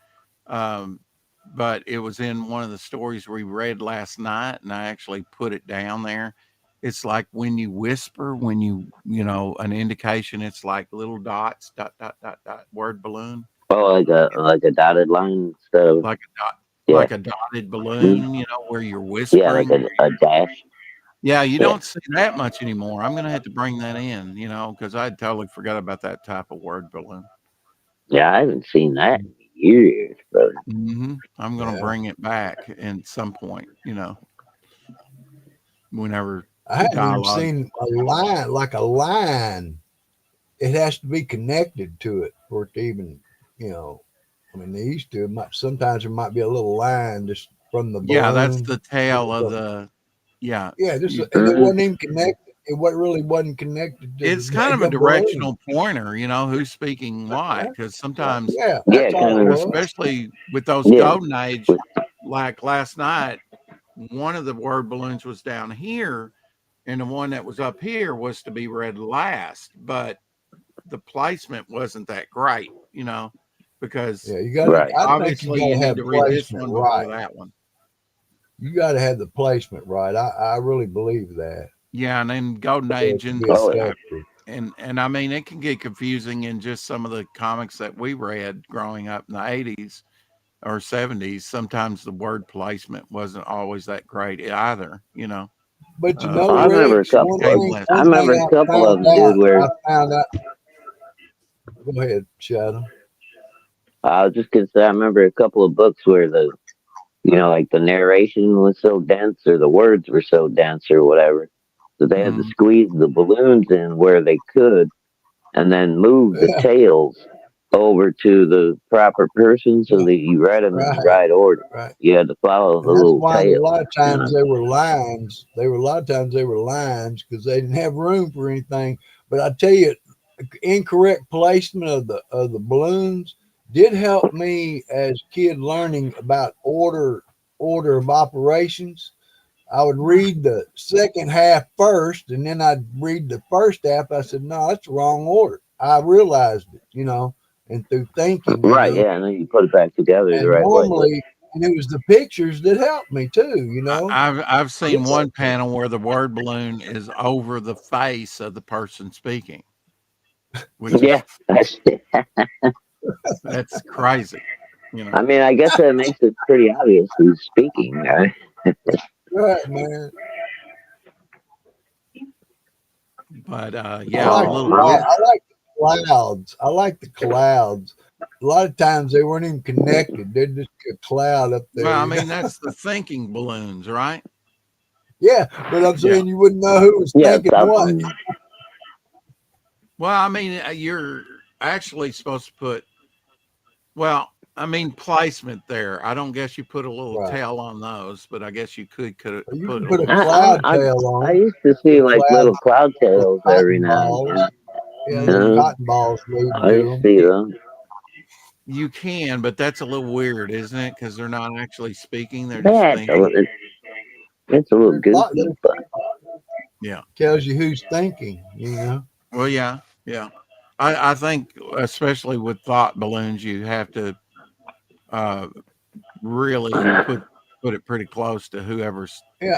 Speaker 1: But it was in one of the stories we read last night, and I actually put it down there. It's like when you whisper, when you know, an indication. It's like little dots, dot dot dot dot, word balloon,
Speaker 2: Oh, like a dotted line instead of
Speaker 1: like a dot,
Speaker 2: yeah,
Speaker 1: like a dotted balloon. You know, where you're
Speaker 2: yeah, like
Speaker 1: whispering.
Speaker 2: a dash.
Speaker 1: Yeah, you
Speaker 2: Yeah,
Speaker 1: don't see that much anymore. I'm gonna have to bring that in, you know, because I totally forgot about that type of word balloon.
Speaker 2: yeah. I haven't seen that in years, brother.
Speaker 1: I'm gonna
Speaker 3: Yeah.
Speaker 1: bring it back at some point, you know, whenever
Speaker 3: I hadn't even
Speaker 1: dialogue.
Speaker 3: seen a line, like a line. It has to be connected to it for it to even, I mean, they used to. Sometimes there might be a little line just from the balloon.
Speaker 1: Yeah, that's the tail of the. Yeah,
Speaker 3: Yeah, just
Speaker 1: you-
Speaker 3: and it wasn't even connected. Really wasn't connected to
Speaker 1: it's
Speaker 3: the
Speaker 1: kind of a
Speaker 3: damn balloon.
Speaker 1: directional pointer, you know, who's speaking what, because sometimes,
Speaker 3: Yeah,
Speaker 2: Yeah,
Speaker 3: that's all
Speaker 2: kind
Speaker 3: it
Speaker 2: of.
Speaker 3: was.
Speaker 1: especially with those
Speaker 2: Yeah,
Speaker 1: golden age, like last night, one of the word balloons was down here, and the one that was up here was to be read last, but the placement wasn't that great, you know, because
Speaker 3: Yeah, you got.
Speaker 2: right.
Speaker 3: I think you
Speaker 1: obviously
Speaker 3: got
Speaker 1: you
Speaker 3: to
Speaker 1: need
Speaker 3: have
Speaker 1: to read this
Speaker 3: placement
Speaker 1: one before
Speaker 3: right.
Speaker 1: that one.
Speaker 3: You got to have the placement right. I really believe that.
Speaker 1: Yeah, and then golden age
Speaker 3: To
Speaker 1: and
Speaker 3: be
Speaker 2: Oh, yeah.
Speaker 3: effective.
Speaker 1: and I mean it can get confusing in just some of the comics that we read growing up in the 80s or 70s. Sometimes the word placement wasn't always that great either, you know.
Speaker 3: But you
Speaker 1: Uh,
Speaker 3: know,
Speaker 2: I remember a
Speaker 3: Rex,
Speaker 2: couple.
Speaker 1: became
Speaker 3: one
Speaker 1: less.
Speaker 2: I
Speaker 3: thing
Speaker 2: remember a
Speaker 3: I
Speaker 2: couple of
Speaker 3: found
Speaker 2: them, dude.
Speaker 3: out.
Speaker 2: Where
Speaker 3: I found out. Go ahead, Shadow.
Speaker 2: I was just gonna say, I remember a couple of books where like the narration was so dense, or the words were so dense, or whatever, so they had to
Speaker 1: Mhm.
Speaker 2: squeeze the balloons in where they could, and then move the
Speaker 3: Yeah,
Speaker 2: tails over to the proper person so that you read them in the
Speaker 3: right,
Speaker 2: right order.
Speaker 3: right.
Speaker 2: You had to follow the
Speaker 3: And that's
Speaker 2: little
Speaker 3: why a
Speaker 2: tails.
Speaker 3: lot of
Speaker 2: You
Speaker 3: times
Speaker 2: know?
Speaker 3: they were lines. A lot of times they were lines because they didn't have room for anything. But I tell you, incorrect placement of the balloons did help me as a kid learning about order order of operations. I would read the second half first, and then I'd read the first half. I said, no, that's the wrong order. I realized it, and through thinking,
Speaker 2: Right, yeah, and then you put it back together the
Speaker 3: and
Speaker 2: right way.
Speaker 3: normally, and it was the pictures that helped me too,
Speaker 1: I've seen
Speaker 3: Yes.
Speaker 1: one panel where the word balloon is over the face of the person speaking, which
Speaker 2: Yeah,
Speaker 1: that's crazy.
Speaker 2: I mean, I guess that makes it pretty obvious who's speaking, right?
Speaker 3: Right, man.
Speaker 1: But
Speaker 3: I
Speaker 1: yeah, a
Speaker 3: like,
Speaker 1: little
Speaker 3: I
Speaker 1: weird.
Speaker 3: like the clouds. I like the clouds. A lot of times they weren't even connected. They're just a cloud up there.
Speaker 1: Well, I mean, that's the thinking balloons, right?
Speaker 3: Yeah, but I'm saying you wouldn't know who was
Speaker 2: Yeah,
Speaker 3: thinking
Speaker 2: South
Speaker 3: what.
Speaker 1: Well, I mean, you're actually supposed to put, well, I mean, placement there. I don't guess you put a little
Speaker 3: Right.
Speaker 1: tail on those, but I guess you could
Speaker 3: You
Speaker 1: put
Speaker 3: can
Speaker 1: a
Speaker 3: put a
Speaker 1: little.
Speaker 3: cloud tail on.
Speaker 2: I used to see like
Speaker 3: cloud-
Speaker 2: little cloud tails every
Speaker 3: cotton
Speaker 2: now and
Speaker 3: balls.
Speaker 2: then.
Speaker 3: Yeah,
Speaker 1: Mhm.
Speaker 3: little cotton balls leading
Speaker 2: I
Speaker 3: to
Speaker 2: used to
Speaker 3: them.
Speaker 2: see them.
Speaker 1: You can, but that's a little weird, isn't it? Because they're not actually speaking; they're just
Speaker 2: Bad.
Speaker 1: thinking.
Speaker 2: It's a little
Speaker 3: There's a lot
Speaker 2: goofy,
Speaker 3: that
Speaker 2: but
Speaker 1: Yeah.
Speaker 3: tells you who's thinking,
Speaker 1: Well, yeah, yeah. I think, especially with thought balloons, you have to really put it pretty close to whoever's
Speaker 3: Yeah,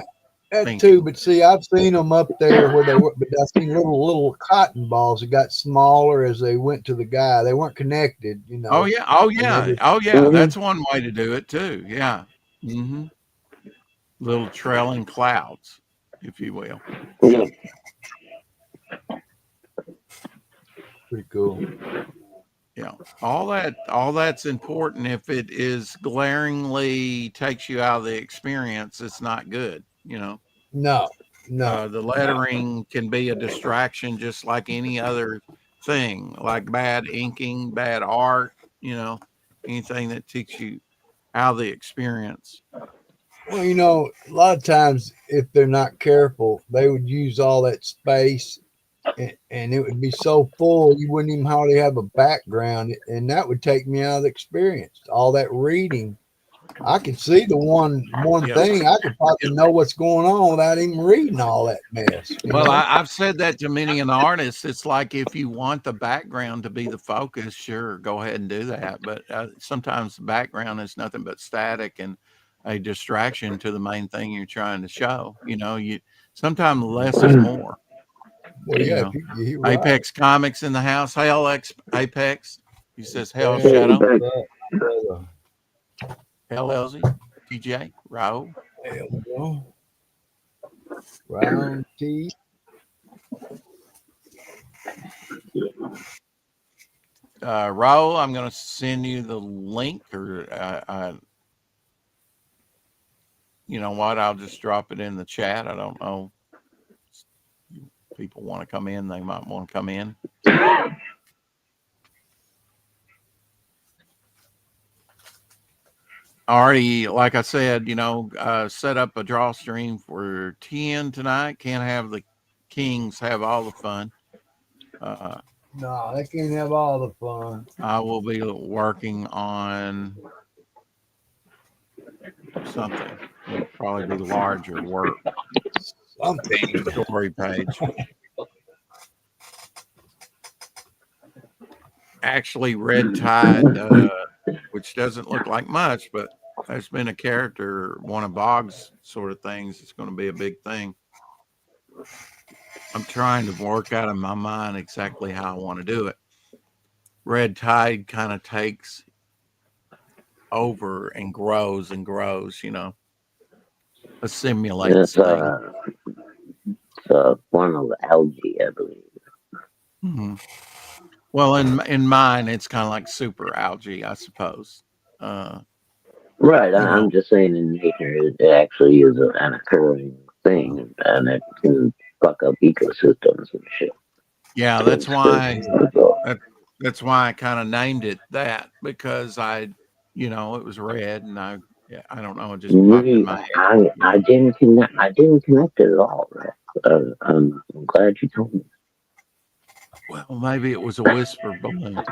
Speaker 3: that
Speaker 1: thinking.
Speaker 3: too. But see, I've seen them up there where they were, but I've seen little cotton balls that got smaller as they went to the guy. They weren't connected,
Speaker 1: Oh yeah, oh
Speaker 3: And they
Speaker 1: yeah,
Speaker 3: just-
Speaker 1: oh yeah.
Speaker 2: Mhm.
Speaker 1: That's one way to do it too. Yeah. Mm-hmm. Little trailing clouds, if you will.
Speaker 2: Yeah.
Speaker 3: Pretty cool.
Speaker 1: Yeah. All that's important. If it is glaringly takes you out of the experience, it's not good.
Speaker 3: No.
Speaker 1: The lettering can be a distraction, just like any other thing, like bad inking, bad art. Anything that takes you out of the experience.
Speaker 3: Well, a lot of times if they're not careful, they would use all that space and it would be so full you wouldn't even hardly have a background, and that would take me out of the experience. All that reading, I could see the one
Speaker 1: Yeah.
Speaker 3: thing. I could probably know what's going on without even reading all that mess.
Speaker 1: Well, I've said that to many an artist. It's like if you want the background to be the focus, sure, go ahead and do that. But sometimes the background is nothing but static and a distraction to the main thing you're trying to show. Sometimes less is more.
Speaker 3: Well, yeah, you're right.
Speaker 1: Apex Comics in the house. Hell, Apex. He says, "Hell,
Speaker 3: Yeah,
Speaker 1: Shadow."
Speaker 3: brother.
Speaker 1: Hell, Elsie. TJ. Raul.
Speaker 3: There we go. Round teeth.
Speaker 1: Raul, I'm going to send you the link, or you know what? I'll just drop it in the chat. I don't know. People want to come in, they might want to come in. Already, like I said, set up a draw stream for 10 tonight. Can't have the Kings have all the fun.
Speaker 3: No, they can't have all the fun.
Speaker 1: I will be working on something. It'll probably be larger work.
Speaker 3: Something.
Speaker 1: Story page. Actually, Red Tide, which doesn't look like much, but there's been a character, one of Boggs sort of things. It's going to be a big thing. I'm trying to work out in my mind exactly how I want to do it. Red Tide kind of takes over and grows, assimilates things.
Speaker 2: It's a form of algae, I believe.
Speaker 1: Mm-hmm. Well, in mine, it's kind of like super algae, I suppose.
Speaker 2: Right. I'm just saying in nature, it actually is an occurring thing, and it can fuck up ecosystems and shit.
Speaker 1: Yeah, that's why I kind of named it that, because it was red, and I don't know, it just popped in my head.
Speaker 2: I didn't connect it at all. Right? I'm glad you told me.
Speaker 1: Well, maybe it was a whisper balloon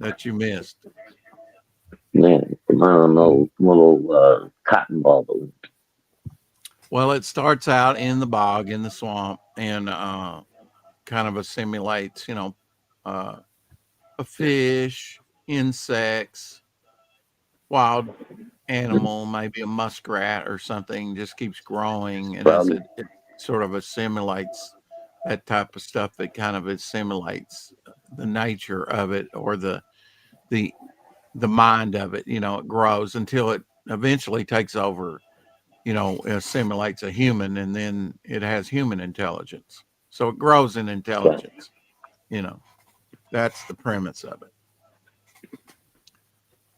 Speaker 1: that you missed.
Speaker 2: Yeah, One of them little cotton ball balloons.
Speaker 1: Well, it starts out in the bog, in the swamp, and kind of assimilates, a fish, insects, wild animal, maybe a muskrat or something, just keeps growing. And as
Speaker 2: Well,
Speaker 1: it sort of assimilates that type of stuff, it kind of assimilates the nature of it or the mind of it. It grows until it eventually takes over, assimilates a human, and then it has human intelligence. So it grows in intelligence. That's the premise of it.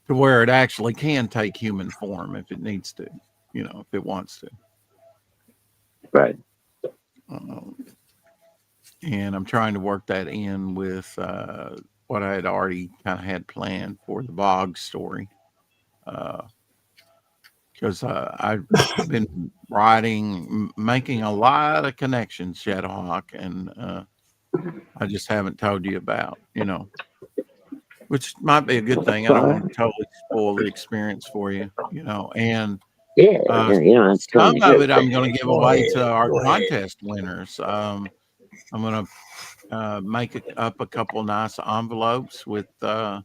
Speaker 1: To where it actually can take human form if it needs to, if it wants to.
Speaker 2: right.
Speaker 1: And I'm trying to work that in with what I had already kind of had planned for the bog story. Because I've been writing, making a lot of connections, Shadowhawk, and I just haven't told you about, which might be a good thing. I don't want to totally spoil the experience for you, and
Speaker 2: Yeah,
Speaker 1: some
Speaker 2: totally
Speaker 1: of
Speaker 2: good.
Speaker 1: it I'm going to give
Speaker 3: Go
Speaker 1: away
Speaker 3: ahead,
Speaker 1: to our
Speaker 3: go ahead.
Speaker 1: contest winners. I'm going to make up a couple nice envelopes with a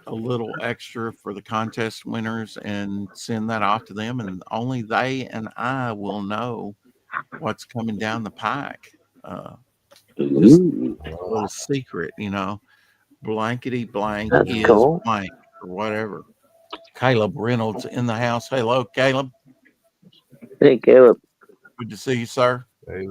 Speaker 1: little extra for the contest winners and send that off to them. And only they and I will know what's coming down the pike. Just
Speaker 2: Ooh,
Speaker 1: a little secret, blankety blank
Speaker 2: that's
Speaker 1: is
Speaker 2: cool.
Speaker 1: blank or whatever. Caleb Reynolds in the house. Hello, Caleb.
Speaker 2: Hey, Caleb.
Speaker 1: Good to see you, sir.
Speaker 3: Hey,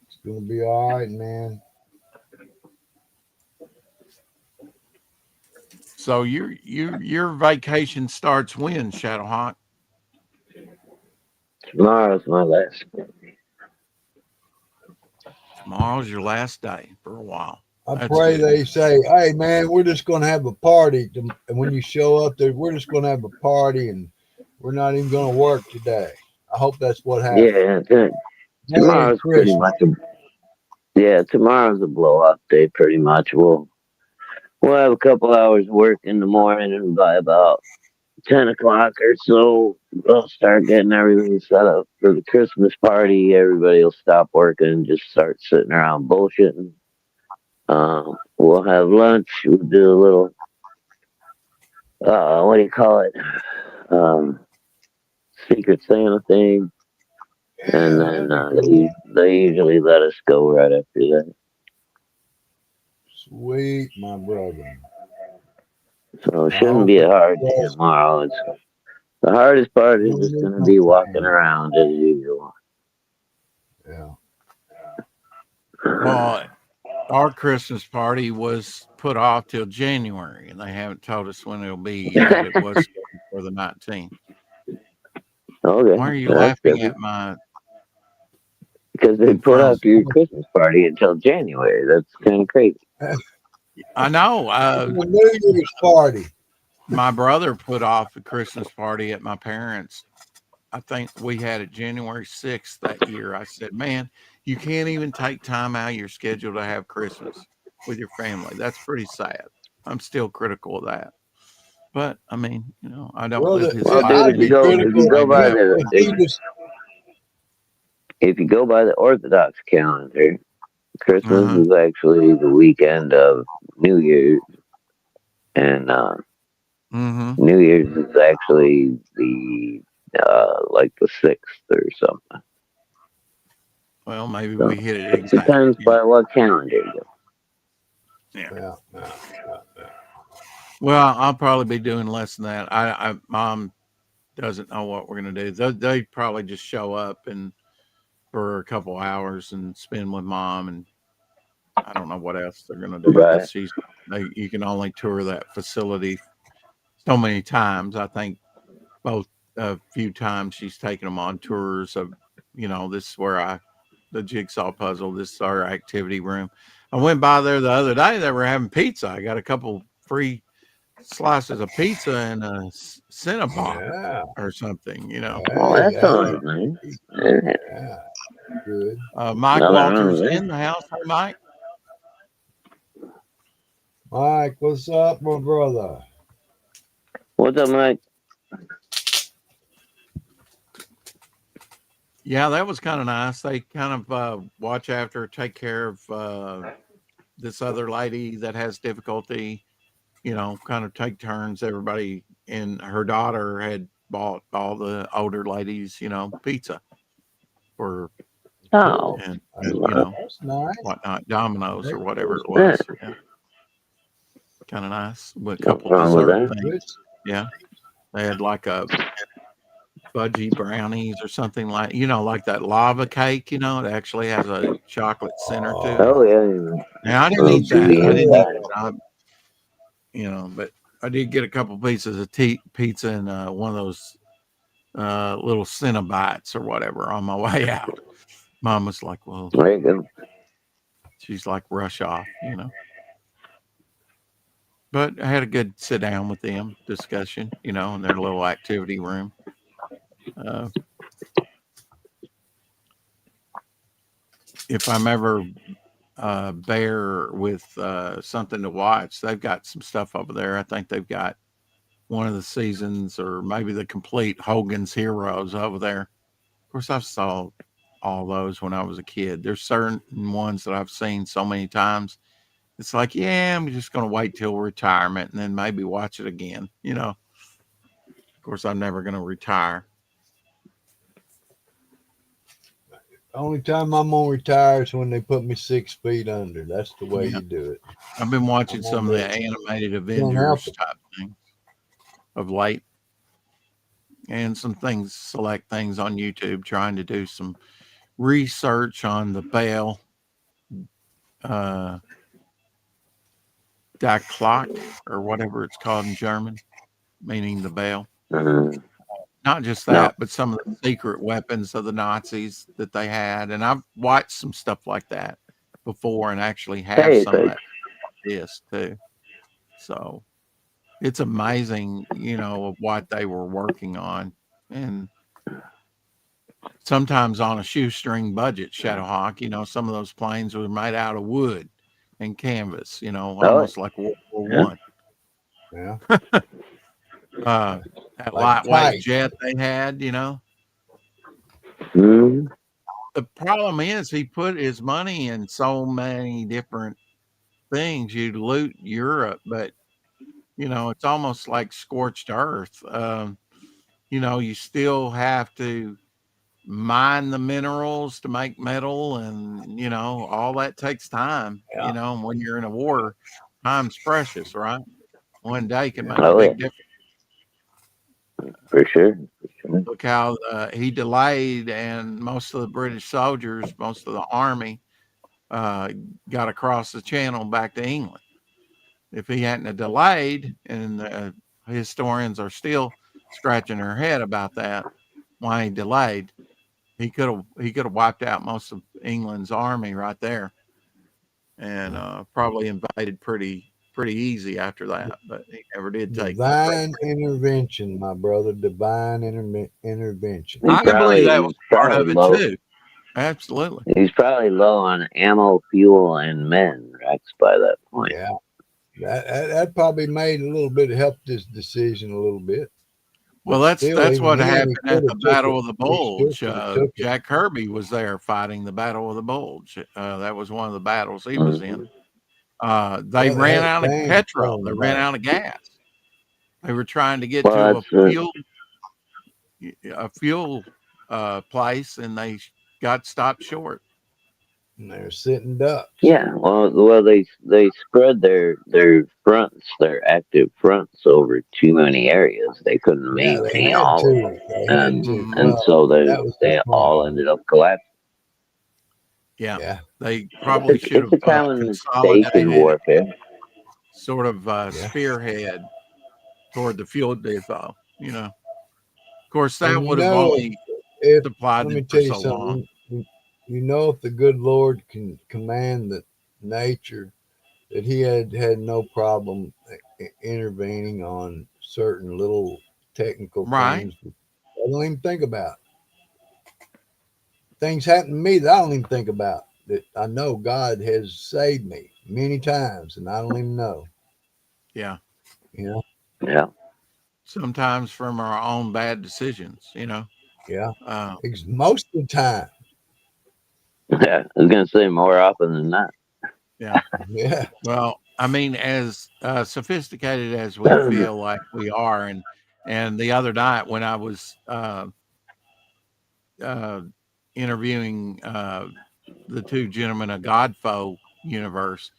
Speaker 3: it's gonna be all right, man.
Speaker 1: So your vacation starts when, Shadowhawk?
Speaker 2: Tomorrow's my last.
Speaker 1: Tomorrow's your last day for a while.
Speaker 3: I
Speaker 1: That's
Speaker 3: pray
Speaker 1: good.
Speaker 3: they say, "Hey, man, we're just gonna have a party," and when you show up there, we're just gonna have a party, and we're not even gonna work today. I hope that's what happens.
Speaker 2: Yeah,
Speaker 3: Merry
Speaker 2: tomorrow's pretty
Speaker 3: Christmas.
Speaker 2: much tomorrow's a blow off day pretty much. We'll have a couple hours work in the morning, and by about 10 o'clock or so we'll start getting everything set up for the Christmas party. Everybody will stop working and just start sitting around bullshitting. We'll have lunch. We'll do a little what do you call it? Secret Santa thing. And
Speaker 3: Yeah,
Speaker 2: then
Speaker 3: that'd be cool.
Speaker 2: they usually let us go right after that.
Speaker 3: Sweet, my brother.
Speaker 2: So it
Speaker 3: I
Speaker 2: shouldn't
Speaker 3: hope
Speaker 2: be a
Speaker 3: it
Speaker 2: hard day
Speaker 3: does.
Speaker 2: tomorrow. The hardest part is just
Speaker 3: Really
Speaker 2: going to
Speaker 3: my
Speaker 2: be walking
Speaker 3: thing.
Speaker 2: around as usual.
Speaker 3: Yeah.
Speaker 1: Well, our Christmas party was put off till January, and they haven't told us when it'll be yet. It was scheduled for the 19th.
Speaker 2: Okay,
Speaker 1: Why are you
Speaker 2: that's
Speaker 1: laughing
Speaker 2: different.
Speaker 1: at my
Speaker 2: Because they
Speaker 1: in
Speaker 2: put
Speaker 1: front of?
Speaker 2: off your Christmas party until January. That's kind of crazy.
Speaker 1: I know.
Speaker 3: The New Year's party.
Speaker 1: My brother put off a Christmas party at my parents'. I think we had it January 6th that year. I said, man, you can't even take time out of your schedule to have Christmas with your family. That's pretty sad. I'm still critical of that. But I mean, I don't
Speaker 3: Well,
Speaker 1: live his
Speaker 2: Well,
Speaker 1: life.
Speaker 2: dude,
Speaker 3: I'd
Speaker 2: if you
Speaker 3: be
Speaker 1: Maybe
Speaker 2: go
Speaker 1: he
Speaker 2: if
Speaker 1: does.
Speaker 2: you
Speaker 3: critical.
Speaker 2: go
Speaker 1: Maybe he
Speaker 2: by
Speaker 3: Yeah,
Speaker 1: does.
Speaker 3: if he was,
Speaker 2: if you go by the Orthodox calendar, Christmas
Speaker 1: Uh-huh.
Speaker 2: is actually the weekend of New Year's, and
Speaker 1: Mm-hmm.
Speaker 2: New Year's is actually the like the 6th or something.
Speaker 1: Well, maybe
Speaker 2: So
Speaker 1: we hit it exact.
Speaker 2: depends by what calendar you go.
Speaker 1: Yeah.
Speaker 3: yeah.
Speaker 1: Well, I'll probably be doing less than that. Mom doesn't know what we're gonna do. They probably just show up and for a couple hours and spend with mom, and I don't know what else they're gonna do
Speaker 2: Right.
Speaker 1: because you can only tour that facility so many times. I think both a few times she's taken them on tours of, this is where the jigsaw puzzle. This is our activity room. I went by there the other day. They were having pizza. I got a couple free slices of pizza and a Cinnabon
Speaker 3: Yeah.
Speaker 1: or something.
Speaker 2: Oh,
Speaker 3: Hey,
Speaker 2: that
Speaker 3: hey,
Speaker 2: sounds nice. Yeah.
Speaker 3: yeah. good.
Speaker 1: Mike
Speaker 2: Nothing wrong
Speaker 1: Walters
Speaker 2: with that.
Speaker 1: in the house. Hey, Mike.
Speaker 3: Mike, what's up, my brother?
Speaker 2: What's up, Mike?
Speaker 1: Yeah, that was kind of nice. They kind of watch after, take care of this other lady that has difficulty, kind of take turns. Everybody, and her daughter had bought all the older ladies, pizza for,
Speaker 2: Oh,
Speaker 1: and,
Speaker 3: That's nice.
Speaker 1: whatnot, Domino's or whatever it
Speaker 2: yeah,
Speaker 1: was. Yeah, kind of nice. With a couple
Speaker 2: nothing wrong with
Speaker 1: dessert
Speaker 2: that.
Speaker 1: things. Yeah, they had like a fudgy brownies or something like that lava cake. It actually has a chocolate center to it.
Speaker 2: Oh, yeah.
Speaker 1: Now I didn't
Speaker 2: Little
Speaker 1: eat that.
Speaker 2: chewy
Speaker 1: I didn't eat
Speaker 2: inside.
Speaker 1: that. But I did get a couple pieces of pizza and one of those little Cinnabites or whatever on my way out. Mom was like, "Well,"
Speaker 2: There you go.
Speaker 1: she's like, "Rush off," But I had a good sit down with them discussion, in their little activity room. If I'm ever Bear with something to watch, they've got some stuff over there. I think they've got one of the seasons or maybe the complete Hogan's Heroes over there. Of course, I saw all those when I was a kid. There's certain ones that I've seen so many times. It's like, yeah, I'm just going to wait till retirement and then maybe watch it again. Of course, I'm never going to retire.
Speaker 3: Only time I'm gonna retire is when they put me 6 feet under. That's the way
Speaker 1: Yeah.
Speaker 3: you do it.
Speaker 1: I've been watching
Speaker 3: I'm
Speaker 1: some
Speaker 3: on
Speaker 1: of the
Speaker 3: the-
Speaker 1: animated
Speaker 3: help
Speaker 1: Avengers
Speaker 3: it.
Speaker 1: type things of late, and some select things on YouTube, trying to do some research on the Bell Die Clock or whatever it's called in German, meaning the bell.
Speaker 2: Mhm.
Speaker 1: Not just
Speaker 2: No.
Speaker 1: that, but some of the secret weapons of the Nazis that they had. And I've watched some stuff like that before and actually have
Speaker 2: Hey,
Speaker 1: some of
Speaker 2: good.
Speaker 1: that disc too. So it's amazing, what they were working on. And sometimes on a shoestring budget, Shadowhawk, some of those planes were made out of wood and canvas, almost like World War
Speaker 2: Yeah.
Speaker 1: One.
Speaker 3: Yeah.
Speaker 1: That
Speaker 3: Like
Speaker 1: lightweight
Speaker 3: tight.
Speaker 1: jet they had,
Speaker 2: Mhm.
Speaker 1: The problem is he put his money in so many different things. You loot Europe, but it's almost like scorched earth. You still have to mine the minerals to make metal, and all that takes time.
Speaker 3: Yeah.
Speaker 1: And when you're in a war, time's precious, right? One day can make a
Speaker 2: Oh, yeah.
Speaker 1: big difference.
Speaker 2: For sure.
Speaker 1: Look how he delayed, and most of the British soldiers, most of the army, got across the channel back to England. If he hadn't have delayed, and historians are still scratching their head about that, why he delayed, he could have wiped out most of England's army right there, and probably invaded pretty easy after that. But he never did take the
Speaker 3: Divine intervention, my brother. Divine intervention.
Speaker 2: He's
Speaker 1: I believe that was part of it
Speaker 2: low.
Speaker 1: too. Absolutely.
Speaker 2: He's probably low on ammo, fuel, and men, Rex, by that point.
Speaker 3: Yeah. That probably made a little bit, helped his decision a little bit.
Speaker 1: Well,
Speaker 3: But
Speaker 1: that's
Speaker 3: still,
Speaker 1: that's
Speaker 3: even
Speaker 1: what
Speaker 3: then, he
Speaker 1: happened at
Speaker 3: coulda
Speaker 1: the
Speaker 3: took
Speaker 1: Battle
Speaker 3: it.
Speaker 1: of the
Speaker 3: He still
Speaker 1: Bulge.
Speaker 3: coulda took it.
Speaker 1: Jack Kirby was there fighting the Battle of the Bulge. That was one of the battles he
Speaker 2: Mm-hmm.
Speaker 1: was in. They
Speaker 3: Well,
Speaker 1: ran
Speaker 3: had
Speaker 1: out of
Speaker 3: tanks
Speaker 1: petrol.
Speaker 3: on
Speaker 1: They
Speaker 3: the
Speaker 1: ran
Speaker 3: back.
Speaker 1: out of gas. They were trying to get
Speaker 2: Well,
Speaker 1: to a fuel place, and they got stopped short.
Speaker 3: And they're sitting ducks.
Speaker 2: yeah. Well, they spread their fronts, their active fronts, over too many areas. They couldn't
Speaker 3: Yeah, they
Speaker 2: maintain
Speaker 3: had
Speaker 2: all of
Speaker 3: to.
Speaker 2: them,
Speaker 3: They had
Speaker 2: and
Speaker 3: to.
Speaker 1: Mhm.
Speaker 2: and
Speaker 3: Well,
Speaker 2: so
Speaker 3: that was the
Speaker 2: they all
Speaker 3: point.
Speaker 2: ended up collapsing.
Speaker 1: Yeah,
Speaker 3: Yeah.
Speaker 1: they probably should
Speaker 2: It's a
Speaker 1: have
Speaker 2: common mistake in
Speaker 1: consolidated,
Speaker 2: warfare.
Speaker 1: sort of
Speaker 3: Yeah.
Speaker 1: spearhead toward the fuel depot. Of course,
Speaker 3: And
Speaker 1: that
Speaker 3: you
Speaker 1: would have
Speaker 3: know,
Speaker 1: only
Speaker 3: if
Speaker 1: supplied
Speaker 3: let
Speaker 1: them
Speaker 3: me
Speaker 1: for
Speaker 3: tell you
Speaker 1: so long.
Speaker 3: something, you know, if the good Lord can command the nature, that He had no problem intervening on certain little technical
Speaker 1: Right.
Speaker 3: things. I don't even think about. things happen to me that I don't even think about. That I know God has saved me many times, and I don't even know.
Speaker 1: Yeah.
Speaker 3: You know?
Speaker 2: Yeah.
Speaker 1: Sometimes from our own bad decisions,
Speaker 3: Yeah.
Speaker 1: Uh,
Speaker 3: It's most of the time.
Speaker 2: Yeah. I was gonna say more often than not.
Speaker 1: yeah.
Speaker 3: Yeah.
Speaker 1: Well, I mean, as sophisticated as we feel like we are, and the other night when I was uh, interviewing the two gentlemen of Godfoe universe,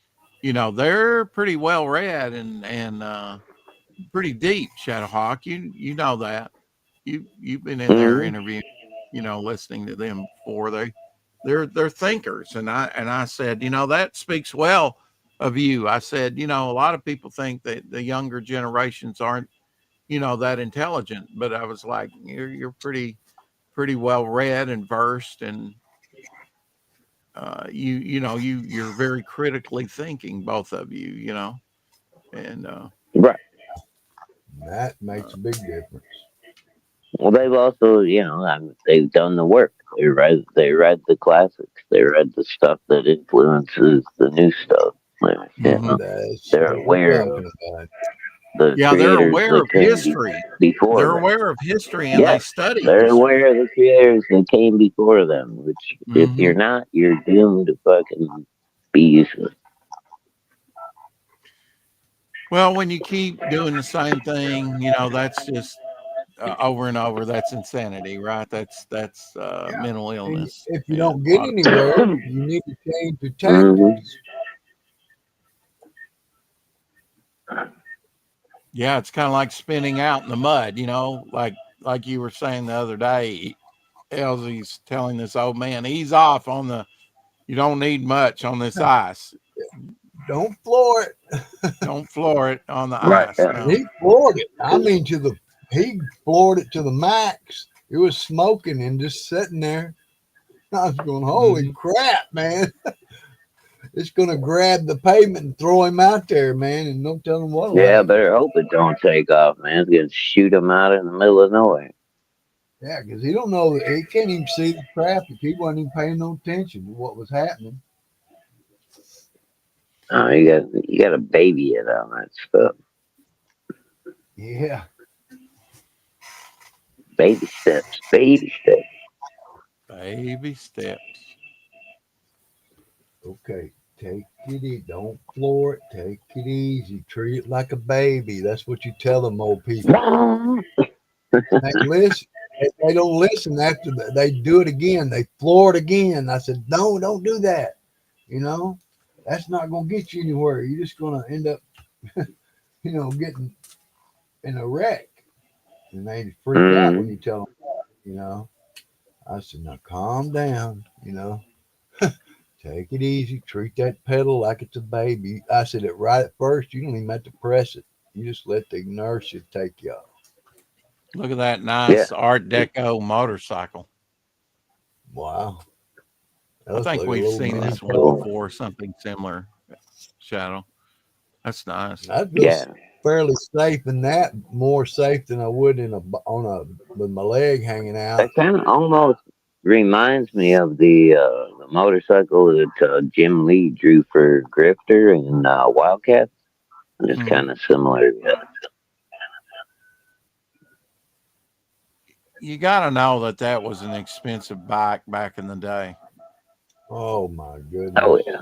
Speaker 1: they're pretty well read and pretty deep. Shadowhawk, you know that you've been in there
Speaker 2: Hmm.
Speaker 1: interviewing, listening to them before. They're thinkers, and I said, that speaks well of you. I said, a lot of people think that the younger generations aren't, that intelligent, but I was like, you're pretty well read and versed, and you're very critically thinking, both of you, and
Speaker 2: Right.
Speaker 3: That makes
Speaker 1: uh,
Speaker 3: a big difference.
Speaker 2: Well, they've also, they've done the work. They read the classics. They read the stuff that influences the new stuff.
Speaker 1: mhm.
Speaker 3: That's
Speaker 2: They're
Speaker 3: what we're
Speaker 2: aware of
Speaker 3: talking about.
Speaker 2: the
Speaker 1: Yeah, they're
Speaker 2: creators
Speaker 1: aware
Speaker 2: that
Speaker 1: of
Speaker 2: came
Speaker 1: history.
Speaker 2: before
Speaker 1: They're
Speaker 2: them.
Speaker 1: aware of history, and they
Speaker 2: Yes,
Speaker 1: study
Speaker 2: they're
Speaker 1: history.
Speaker 2: aware of the creators that came before them. Which, if
Speaker 1: Hmm.
Speaker 2: you're not, you're doomed to fucking be useless.
Speaker 1: Well, when you keep doing the same thing, that's just over and over. That's insanity, right? That's
Speaker 3: Yeah.
Speaker 1: mental
Speaker 3: And
Speaker 1: illness,
Speaker 3: if you
Speaker 1: and
Speaker 3: don't
Speaker 1: a
Speaker 3: get
Speaker 1: lot of
Speaker 3: anywhere, you need to change your
Speaker 2: Hmm.
Speaker 3: tactics.
Speaker 1: yeah, it's kind of like spinning out in the mud, like you were saying the other day. Elsie's telling this old man, ease off on the. You don't need much on this ice.
Speaker 3: Don't floor it.
Speaker 1: Don't floor it on the
Speaker 2: Right.
Speaker 1: ice.
Speaker 2: Yeah.
Speaker 3: And
Speaker 1: No.
Speaker 3: he floored it. I mean, he floored it to the max. It was smoking and just sitting there. I was going, holy
Speaker 1: Hmm.
Speaker 3: crap, man. It's going to grab the pavement and throw him out there, man, and no telling what'll
Speaker 2: Yeah.
Speaker 3: happen.
Speaker 2: Better hope it don't take off, man. It's gonna shoot them out in the middle of nowhere.
Speaker 3: Yeah, because he don't know that he can't even see the traffic. He wasn't even paying no attention to what was happening.
Speaker 2: Oh, you got to baby it on that stuff.
Speaker 3: Yeah.
Speaker 2: Baby steps. Baby steps.
Speaker 1: Baby steps.
Speaker 3: Okay. Take it easy. Don't floor it. Take it easy. Treat it like a baby. That's what you tell them old people. They listen. If they don't listen after they do it again. They floor it again. I said, no, don't do that. You know, that's not going to get you anywhere. You're just going to end up, getting in a wreck. And they freak out when
Speaker 2: Mm.
Speaker 3: you tell them, you know. I said, now calm down, take it easy. Treat that pedal like it's a baby. I said it right at first. You don't even have to press it. You just let the inertia take you off.
Speaker 1: Look at that
Speaker 2: Yeah.
Speaker 1: nice Art Deco motorcycle.
Speaker 3: Wow. That
Speaker 1: I
Speaker 3: looks
Speaker 1: think
Speaker 3: like a
Speaker 1: we've
Speaker 3: little
Speaker 1: seen
Speaker 3: mini
Speaker 1: this one
Speaker 3: car.
Speaker 2: Cool.
Speaker 1: before, something similar. Shadow. That's nice.
Speaker 3: I feel
Speaker 2: Yeah.
Speaker 3: fairly safe in that, more safe than I would with my leg hanging out.
Speaker 2: That kind of almost reminds me of the motorcycle that Jim Lee drew for Grifter and Wildcats. It's
Speaker 1: Hmm.
Speaker 2: kind of similar. Yeah.
Speaker 1: You got to know that was an expensive bike back in the day.
Speaker 3: Oh my
Speaker 2: Oh
Speaker 3: goodness.
Speaker 2: yeah.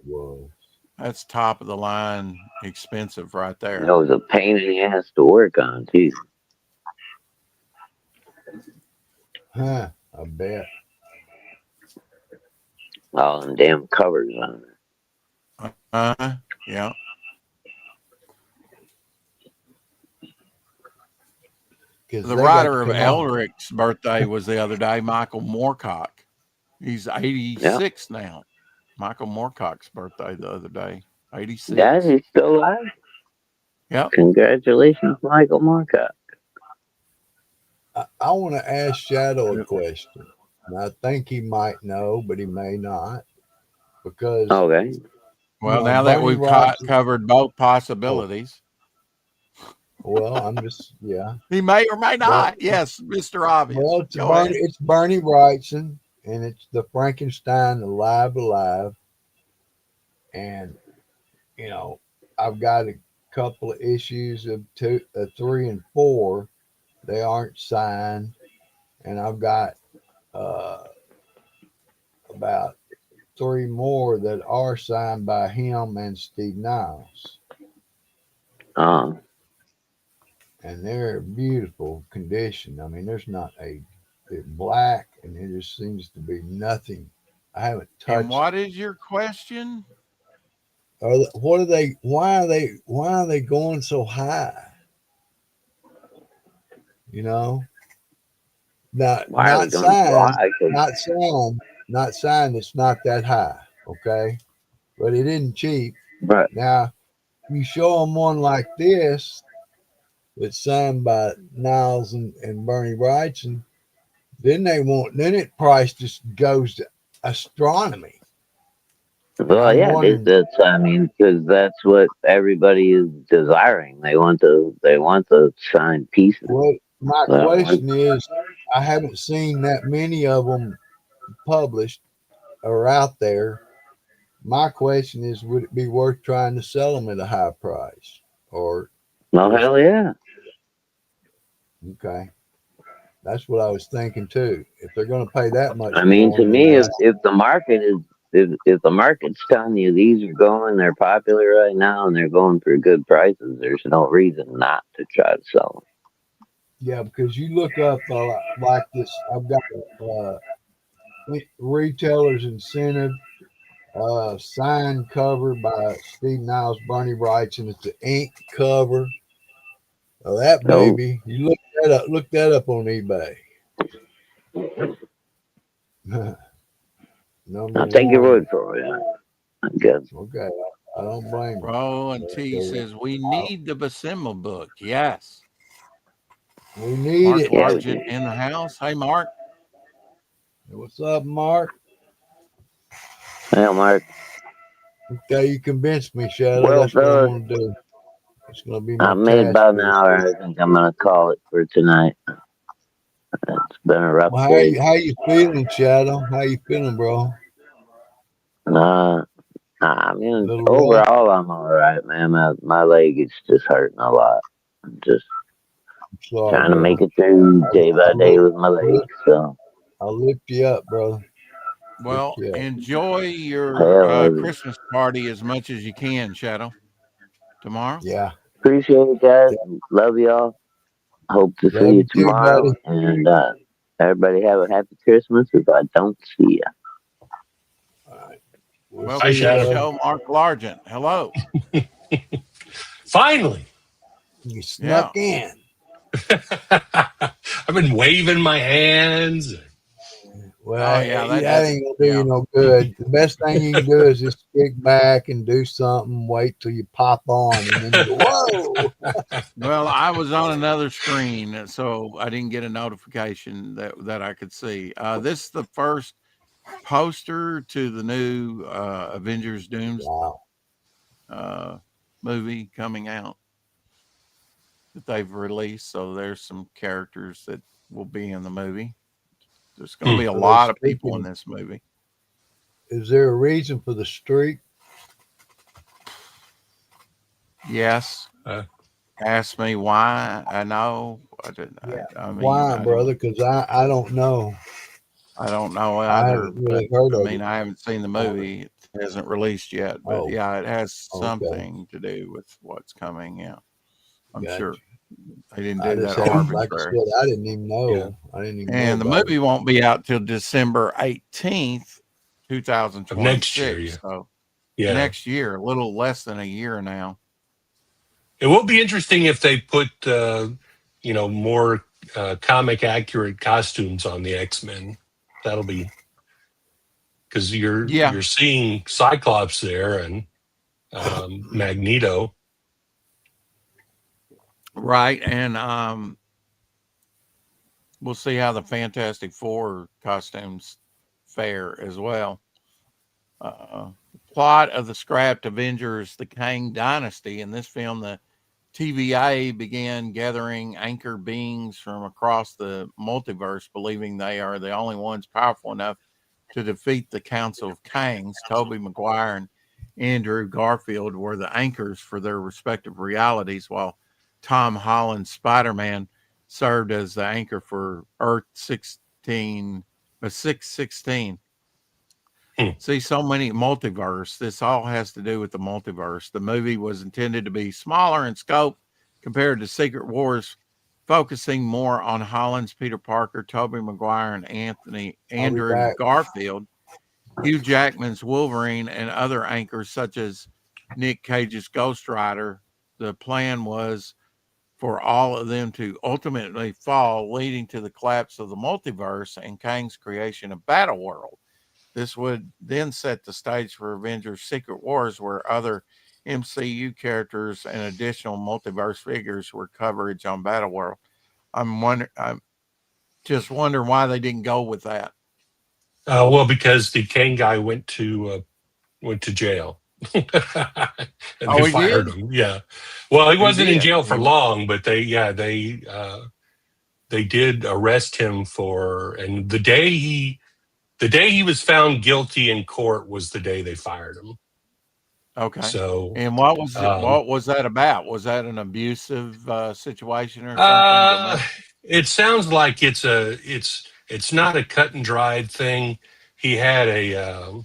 Speaker 3: Whoa.
Speaker 1: That's top of the line expensive right
Speaker 2: It
Speaker 1: there.
Speaker 2: was a pain in the ass to work on too.
Speaker 3: Huh. I bet.
Speaker 2: All them damn covers on
Speaker 1: Yeah.
Speaker 3: Because
Speaker 1: The
Speaker 3: they got to
Speaker 1: writer of
Speaker 3: come on.
Speaker 1: Elric's birthday was the other day, Michael Moorcock. He's
Speaker 2: it. Yeah.
Speaker 1: 86 now. Michael Moorcock's birthday the other day.
Speaker 2: Guys,
Speaker 1: 86.
Speaker 2: he's still alive.
Speaker 1: Yep.
Speaker 2: Congratulations, Michael Marcotte.
Speaker 3: I want to ask Shadow a
Speaker 1: Yep.
Speaker 3: question. And I think he might know, but he may not. Because,
Speaker 2: Okay.
Speaker 1: Well, now that
Speaker 3: Bernie
Speaker 1: we've
Speaker 3: Rossi.
Speaker 1: covered both
Speaker 3: Oh,
Speaker 1: possibilities.
Speaker 3: Well, I'm just yeah.
Speaker 1: He may or may
Speaker 3: But
Speaker 1: not. Yes, Mr. Obvious.
Speaker 3: well,
Speaker 1: Go ahead.
Speaker 3: It's Bernie Wrightson, and it's the Frankenstein Alive, and you know, I've got a couple of issues of 3, and 4. They aren't signed, and I've got uh, about 3 more that are signed by him and Steve Niles,
Speaker 2: Uh,
Speaker 3: and they're in beautiful condition. I mean, there's not they're black, and there just seems to be nothing. I haven't
Speaker 1: And
Speaker 3: touched.
Speaker 1: what is your question?
Speaker 3: What are they? Why are they going so high? You know,
Speaker 2: why are they
Speaker 3: not
Speaker 2: going so
Speaker 3: signed,
Speaker 2: high? 'Cause-
Speaker 3: not signed, not signed. It's not that high, okay? But it isn't cheap.
Speaker 2: Right.
Speaker 3: Now, you show them one like this that's signed by Niles and Bernie Wrightson, then it price just goes to astronomy. And
Speaker 2: Well,
Speaker 3: I'm
Speaker 2: yeah,
Speaker 3: wondering,
Speaker 2: I mean, because that's what everybody is desiring. They want the signed pieces.
Speaker 3: what my
Speaker 2: Well,
Speaker 3: question is, I haven't seen that many of them published or out there. My question is, would it be worth trying to sell them at a high price? Or
Speaker 2: no,
Speaker 3: just,
Speaker 2: hell yeah.
Speaker 3: okay, that's what I was thinking too. If they're going to pay that much
Speaker 2: I mean,
Speaker 3: for
Speaker 2: to
Speaker 3: them, then
Speaker 2: me, if the market is if the market's telling you these are going, they're popular right now, and they're going for good prices, there's no reason not to try to sell
Speaker 3: yeah, because you look up like this, I've got retailers incentive signed cover by Steve Niles, Bernie Wrightson. It's an ink cover. That
Speaker 2: them. Oh,
Speaker 3: baby, you look that up. Look that up on eBay. Number
Speaker 2: I'll take your
Speaker 3: one.
Speaker 2: word for it. I guess.
Speaker 3: Okay, I don't blame you.
Speaker 1: Bro, and T says we need the Buscema book. Yes.
Speaker 3: We need
Speaker 1: Mark
Speaker 3: it.
Speaker 2: Yeah, we
Speaker 1: Largent in the house. Hey, Mark.
Speaker 3: What's up, Mark?
Speaker 2: Well, Mark.
Speaker 3: Okay, you convinced me, Shadow.
Speaker 2: Well,
Speaker 3: That's what I'm
Speaker 2: fellas,
Speaker 3: going to do. It's going to be my
Speaker 2: I've made
Speaker 3: task
Speaker 2: about
Speaker 3: for
Speaker 2: an
Speaker 3: this
Speaker 2: hour.
Speaker 3: week.
Speaker 2: I think I'm gonna call it for tonight. It's been a rough
Speaker 3: Well,
Speaker 2: day.
Speaker 3: how you feeling, Shadow? How you feeling, bro?
Speaker 2: I mean,
Speaker 3: Little rough?
Speaker 2: overall, I'm all right, man. My leg is just hurting a lot. I'm just
Speaker 3: Sorry,
Speaker 2: trying to make
Speaker 3: brother.
Speaker 2: it through day by
Speaker 3: I'll
Speaker 2: day
Speaker 3: lift,
Speaker 2: with my leg. So,
Speaker 3: I'll lift you up, brother. Lift
Speaker 1: Well,
Speaker 3: you up.
Speaker 1: enjoy your
Speaker 2: hell,
Speaker 1: Christmas party as much as you can, Shadow. Tomorrow.
Speaker 3: Yeah.
Speaker 2: appreciate it, guys. Love y'all. Hope to see
Speaker 3: Love
Speaker 2: you
Speaker 3: you too,
Speaker 2: tomorrow.
Speaker 3: buddy.
Speaker 2: And everybody have a happy Christmas if I don't see you.
Speaker 3: All right. We'll
Speaker 1: Welcome
Speaker 4: Hi,
Speaker 3: see
Speaker 1: to
Speaker 3: you,
Speaker 1: the
Speaker 4: Shadow.
Speaker 3: brother.
Speaker 1: show, Mark Largent. Hello.
Speaker 4: Finally.
Speaker 3: You
Speaker 1: Yeah.
Speaker 3: snuck in.
Speaker 4: I've been waving my hands.
Speaker 3: Well,
Speaker 1: Oh yeah,
Speaker 3: that ain't gonna do
Speaker 1: yeah.
Speaker 3: you no good. The best thing you can do is just kick back and do something. Wait till you pop on, and then you go, "Whoa!"
Speaker 1: Well, I was on another screen, so I didn't get a notification that I could see. This is the first poster to the new Avengers Dooms
Speaker 3: Wow.
Speaker 1: movie coming out that they've released. So there's some characters that will be in the movie. There's going to be a
Speaker 3: Are they
Speaker 1: lot of people in
Speaker 3: streaking?
Speaker 1: this movie.
Speaker 3: Is there a reason for the streak?
Speaker 1: Yes.
Speaker 4: Uh,
Speaker 1: Ask me why. I know. I didn't.
Speaker 3: Yeah.
Speaker 1: I mean,
Speaker 3: Why, brother? Because I don't know.
Speaker 1: I don't know
Speaker 3: I
Speaker 1: either.
Speaker 3: haven't
Speaker 1: But
Speaker 3: really heard
Speaker 1: I
Speaker 3: of
Speaker 1: mean,
Speaker 3: it.
Speaker 1: I haven't seen the movie. It hasn't released yet. But
Speaker 3: Oh,
Speaker 1: yeah, it has
Speaker 3: okay.
Speaker 1: something to do with what's coming. Yeah, I'm
Speaker 3: Gotcha.
Speaker 1: sure they didn't
Speaker 3: I
Speaker 1: do
Speaker 3: just
Speaker 1: that
Speaker 3: hadn't, like I
Speaker 1: arbitrary.
Speaker 3: said, I didn't even
Speaker 4: yeah.
Speaker 3: know. I didn't even know
Speaker 1: And the
Speaker 3: about it.
Speaker 1: movie won't be out till December 18th,
Speaker 4: Of next year,
Speaker 1: 2026.
Speaker 4: yeah.
Speaker 1: So
Speaker 4: Yeah.
Speaker 1: next year, a little less than a year now.
Speaker 4: It will be interesting if they put, more comic accurate costumes on the X-Men. That'll be because
Speaker 1: Yeah,
Speaker 4: you're seeing Cyclops there and Magneto.
Speaker 1: right. And we'll see how the Fantastic Four costumes fare as well. The plot of the scrapped Avengers, the Kang Dynasty. In this film, the TVA began gathering anchor beings from across the multiverse, believing they are the only ones powerful enough to defeat the Council of Kangs. Tobey Maguire and Andrew Garfield were the anchors for their respective realities, while Tom Holland's Spider-Man served as the anchor for Earth 616. See, so many multiverse. This all has to do with the multiverse. The movie was intended to be smaller in scope compared to Secret Wars, focusing more on Holland's Peter Parker, Tobey Maguire, and Andrew Garfield, Hugh Jackman's Wolverine, and other anchors such as Nick Cage's Ghost Rider. The plan was for all of them to ultimately fall, leading to the collapse of the multiverse and Kang's creation of Battleworld. This would then set the stage for Avengers Secret Wars, where other MCU characters and additional multiverse figures were coverage on Battleworld. I'm just wondering why they didn't go with that.
Speaker 4: Well, because the Kang guy went to jail. And they fired him. Yeah. Well, he wasn't in jail for long, but they did arrest him and the day he was found guilty in court was the day they fired him.
Speaker 1: Okay.
Speaker 4: So,
Speaker 1: and what was that about? Was that an abusive situation or something?
Speaker 4: It sounds like it's not a cut and dried thing. He had a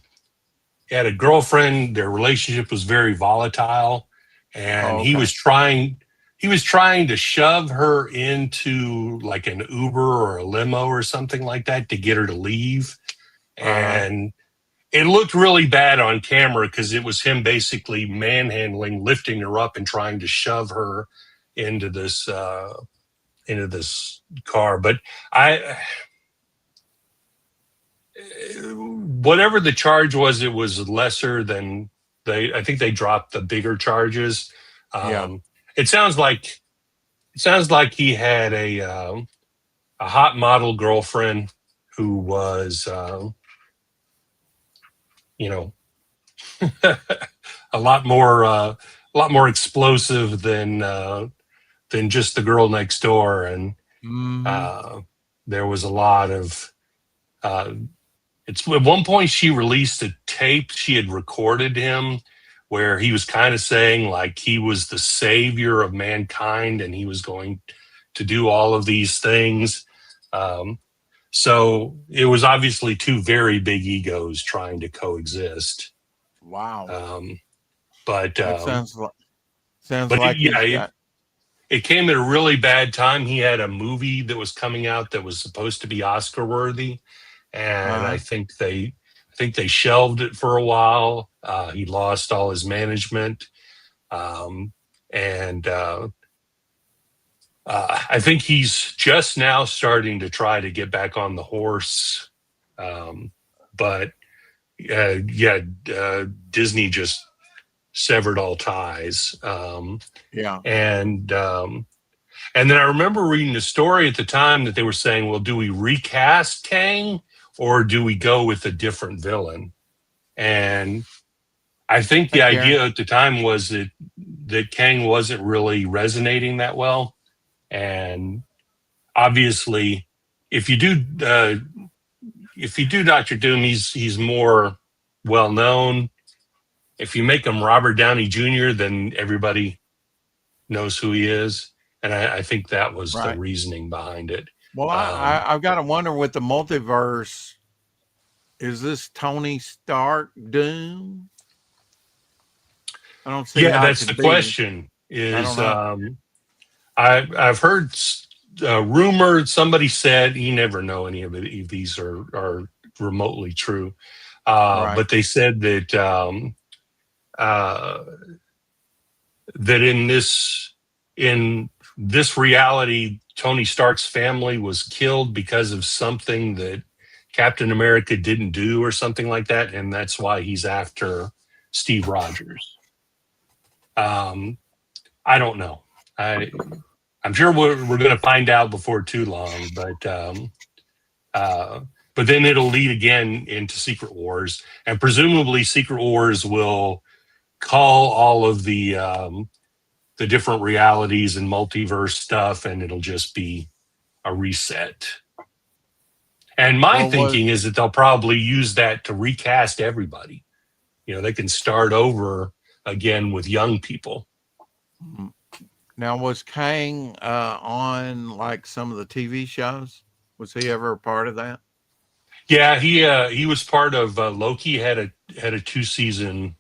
Speaker 4: girlfriend. Their relationship was very volatile, and he was trying to shove her into like an Uber or a limo or something like that to get her to leave. And it looked really bad on camera because it was him basically manhandling, lifting her up and trying to shove her into this car. But whatever the charge was, it was lesser than I think they dropped the bigger charges. It sounds like he had a hot model girlfriend who was, a lot more explosive than just the girl next door. And there was a lot of, at one point she released a tape. She had recorded him where he was kind of saying like he was the savior of mankind and he was going to do all of these things. So it was obviously two very big egos trying to coexist.
Speaker 1: Wow.
Speaker 4: But
Speaker 1: sounds like
Speaker 4: it came at a really bad time. He had a movie that was coming out that was supposed to be Oscar worthy, and I think they shelved it for a while. He lost all his management, and I think he's just now starting to try to get back on the horse. But Disney just severed all ties. And then I remember reading a story at the time that they were saying, well, do we recast Kang or do we go with a different villain? And I think the idea at the time was that Kang wasn't really resonating that well. And obviously, if you do Dr. Doom, he's more well known. If you make him Robert Downey Jr., then everybody knows who he is, and I think that was the reasoning behind it.
Speaker 1: Well, I've got to wonder with the multiverse, is this Tony Stark Doom? I don't see.
Speaker 4: Yeah, that's the question. I've heard rumored. Somebody said, you never know any of these are remotely true, but they said that that in this reality, Tony Stark's family was killed because of something that Captain America didn't do or something like that, and that's why he's after Steve Rogers. I don't know. I'm sure we're going to find out before too long, but then it'll lead again into Secret Wars, and presumably Secret Wars will call all of the the different realities and multiverse stuff, and it'll just be a reset. And my
Speaker 1: Well,
Speaker 4: thinking is that they'll probably use that to recast everybody. They can start over again with young people.
Speaker 1: Now, was Kang on like some of the TV shows? Was he ever a part of that?
Speaker 4: Yeah, he was part of Loki. Had a 2-season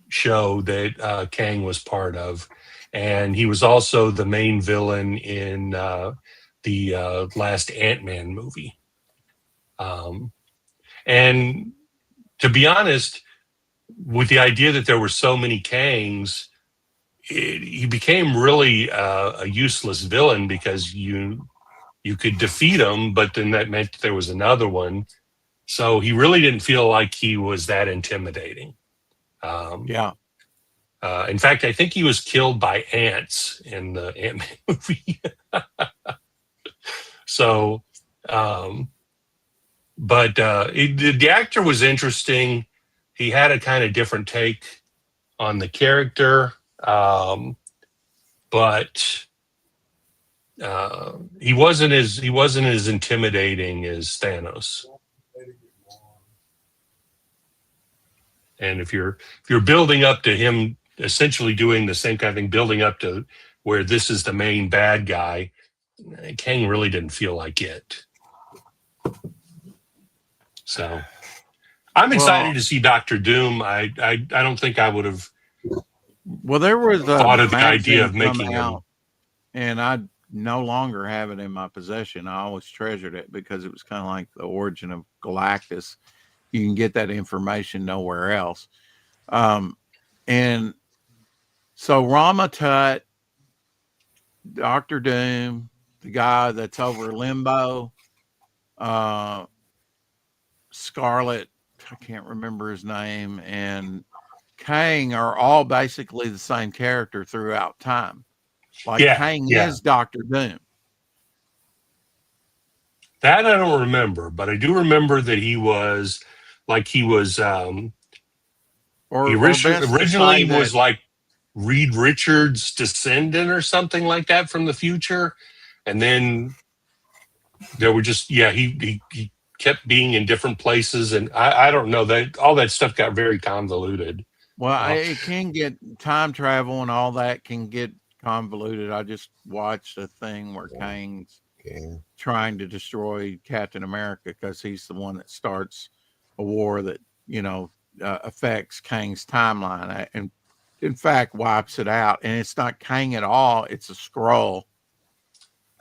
Speaker 4: show that Kang was part of, and he was also the main villain in the last Ant-Man movie. And to be honest, with the idea that there were so many Kangs, he became really a useless villain, because you could defeat him, but then that meant there was another one. So he really didn't feel like he was that intimidating.
Speaker 1: Yeah.
Speaker 4: In fact, I think he was killed by ants in the Ant-Man movie. So, but the actor was interesting. He had a kind of different take on the character, but he wasn't as intimidating as Thanos. And if you're building up to him essentially doing the same kind of thing, building up to where this is the main bad guy, Kang really didn't feel like it. So I'm excited to see Doctor Doom. I don't think I would have
Speaker 1: there was
Speaker 4: thought of the idea of making him.
Speaker 1: And I no longer have it in my possession. I always treasured it because it was kind of like the origin of Galactus. You can get that information nowhere else. And so Rama Tut, Dr. Doom, the guy that's over Limbo, Scarlet, I can't remember his name, and Kang are all basically the same character throughout time. Like Kang is Dr. Doom.
Speaker 4: That I don't remember, but I do remember that he was originally was like Reed Richards' descendant or something like that from the future. And then there were just, he kept being in different places. And I don't know, that all that stuff got very convoluted.
Speaker 1: Well, it can get time travel and all that can get convoluted. I just watched a thing where Kang's trying to destroy Captain America because he's the one that starts a war that, affects Kang's timeline and in fact wipes it out. And it's not Kang at all. It's a Skrull.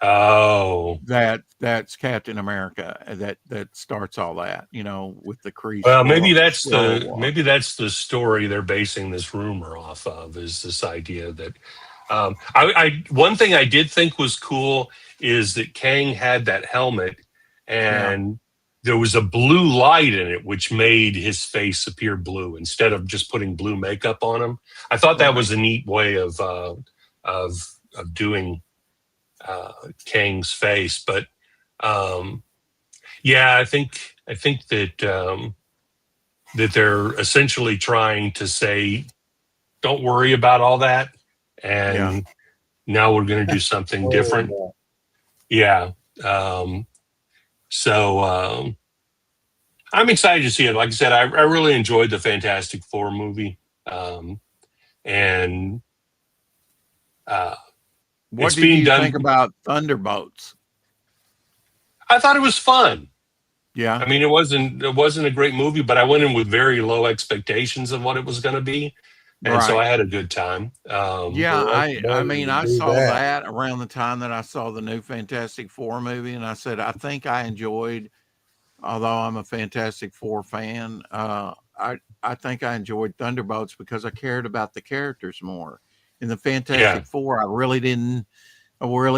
Speaker 4: Oh,
Speaker 1: that's Captain America that starts all that, with the Kree.
Speaker 4: Well, maybe that's the story they're basing this rumor off of, is this idea that one thing I did think was cool is that Kang had that helmet and there was a blue light in it, which made his face appear blue instead of just putting blue makeup on him. I thought that was a neat way of doing Kang's face. But I think that that they're essentially trying to say, don't worry about all that, and now we're going to do something different. So I'm excited to see it. Like I said, I really enjoyed the Fantastic Four movie. And
Speaker 1: what do you think about Thunderbolts?
Speaker 4: I thought it was fun.
Speaker 1: Yeah.
Speaker 4: I mean, it wasn't a great movie, but I went in with very low expectations of what it was going to be. And so I had a good time.
Speaker 1: I mean, I saw that around the time that I saw the new Fantastic Four movie, and I said, I think I enjoyed, although I'm a Fantastic Four fan, I think I enjoyed Thunderbolts because I cared about the characters more. In the Fantastic Four, I really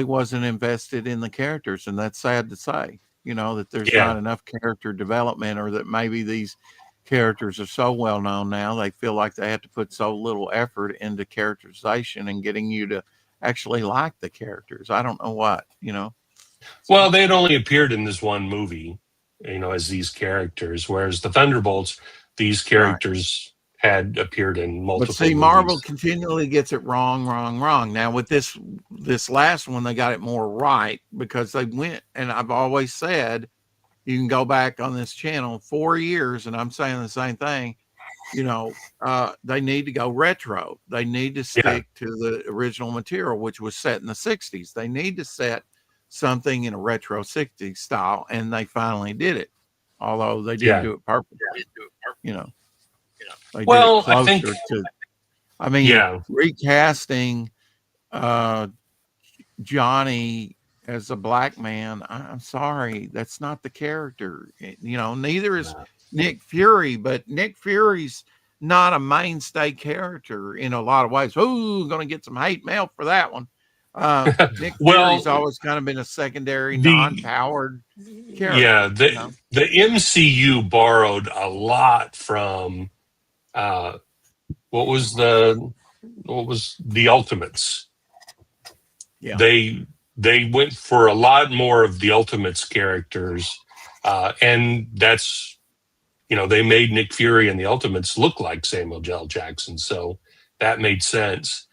Speaker 1: wasn't invested in the characters, and that's sad to say, that there's not enough character development, or that maybe these characters are so well known now they feel like they have to put so little effort into characterization and getting you to actually like the characters. I don't know what,
Speaker 4: Well, they had only appeared in this one movie, as these characters, whereas the Thunderbolts, these characters had appeared in multiple
Speaker 1: But see,
Speaker 4: movies.
Speaker 1: Marvel continually gets it wrong. Now with this last one, they got it more right because they went, and I've always said, you can go back on this channel 4 years, and I'm saying the same thing. They need to go retro. They need to stick to the original material, which was set in the 60s. They need to set something in a retro 60s style, and they finally did it. Although they didn't do it perfectly. They did it closer to. I mean, recasting Johnny as a black man. I'm sorry, that's not the character. Neither is Nick Fury, but Nick Fury's not a mainstay character in a lot of ways. Ooh, going to get some hate mail for that one. Nick Fury's always kind of been a secondary, non-powered character.
Speaker 4: Yeah, the MCU borrowed a lot from what was the Ultimates.
Speaker 1: Yeah,
Speaker 4: they went for a lot more of the Ultimates characters, and that's they made Nick Fury and the Ultimates look like Samuel L. Jackson, so that made sense.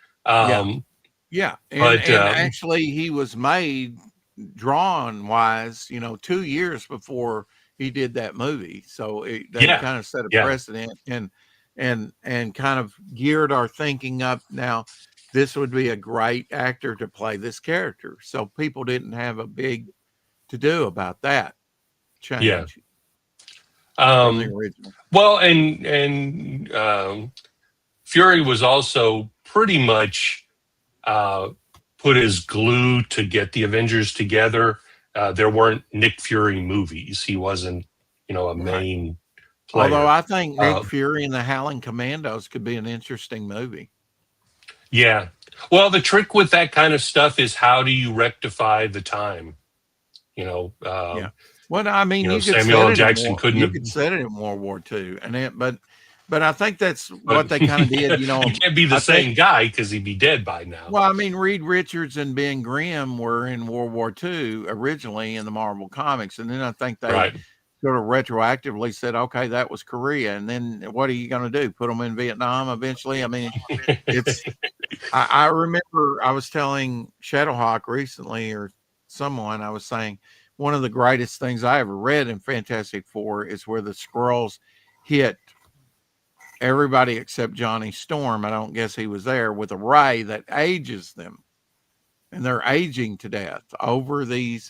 Speaker 1: Yeah, and actually, he was made drawn wise, 2 years before he did that movie. So they kind of set a precedent and kind of geared our thinking up. Now, this would be a great actor to play this character. So people didn't have a big to do about that change.
Speaker 4: Yeah.
Speaker 1: From the original.
Speaker 4: Well, and Fury was also pretty much put as glue to get the Avengers together. There weren't Nick Fury movies. He wasn't, a main player.
Speaker 1: Although I think Nick Fury and the Howling Commandos could be an interesting movie.
Speaker 4: Yeah. Well, the trick with that kind of stuff is how do you rectify the time?
Speaker 1: Well, I mean, you could
Speaker 4: Samuel L. Jackson
Speaker 1: could set it in World War II, but I think that's what they kind of did.
Speaker 4: You can't be the same guy because he'd be dead by now.
Speaker 1: Well, I mean, Reed Richards and Ben Grimm were in World War II originally in the Marvel Comics, and then I think they sort of retroactively said, "Okay, that was Korea," and then what are you going to do? Put them in Vietnam eventually? I mean, it's. I remember I was telling Shadowhawk recently, or someone, I was saying one of the greatest things I ever read in Fantastic Four is where the Skrulls hit everybody except Johnny Storm. I don't guess he was there, with a ray that ages them, and they're aging to death over the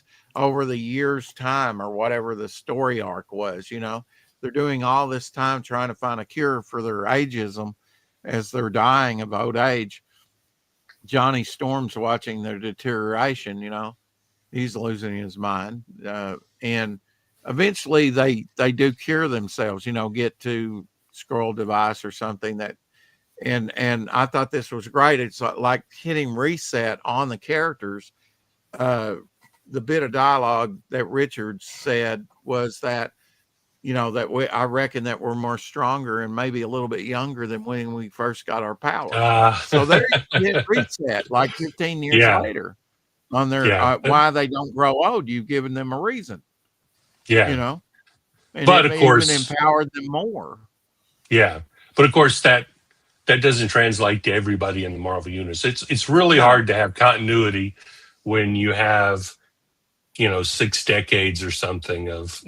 Speaker 1: years' time, or whatever the story arc was. They're doing all this time trying to find a cure for their ageism as they're dying of old age. Johnny Storm's watching their deterioration. He's losing his mind, and eventually they do cure themselves. Get to Skrull device or something that, and I thought this was great. It's like hitting reset on the characters. The bit of dialogue that Richards said was that, I reckon that we're more stronger and maybe a little bit younger than when we first got our powers. So they hit reset like 15 years later on their why they don't grow old. You've given them a reason. And
Speaker 4: but of course,
Speaker 1: even empowered them more.
Speaker 4: Yeah, but of course that doesn't translate to everybody in the Marvel universe. It's really hard to have continuity when you have 6 decades or something of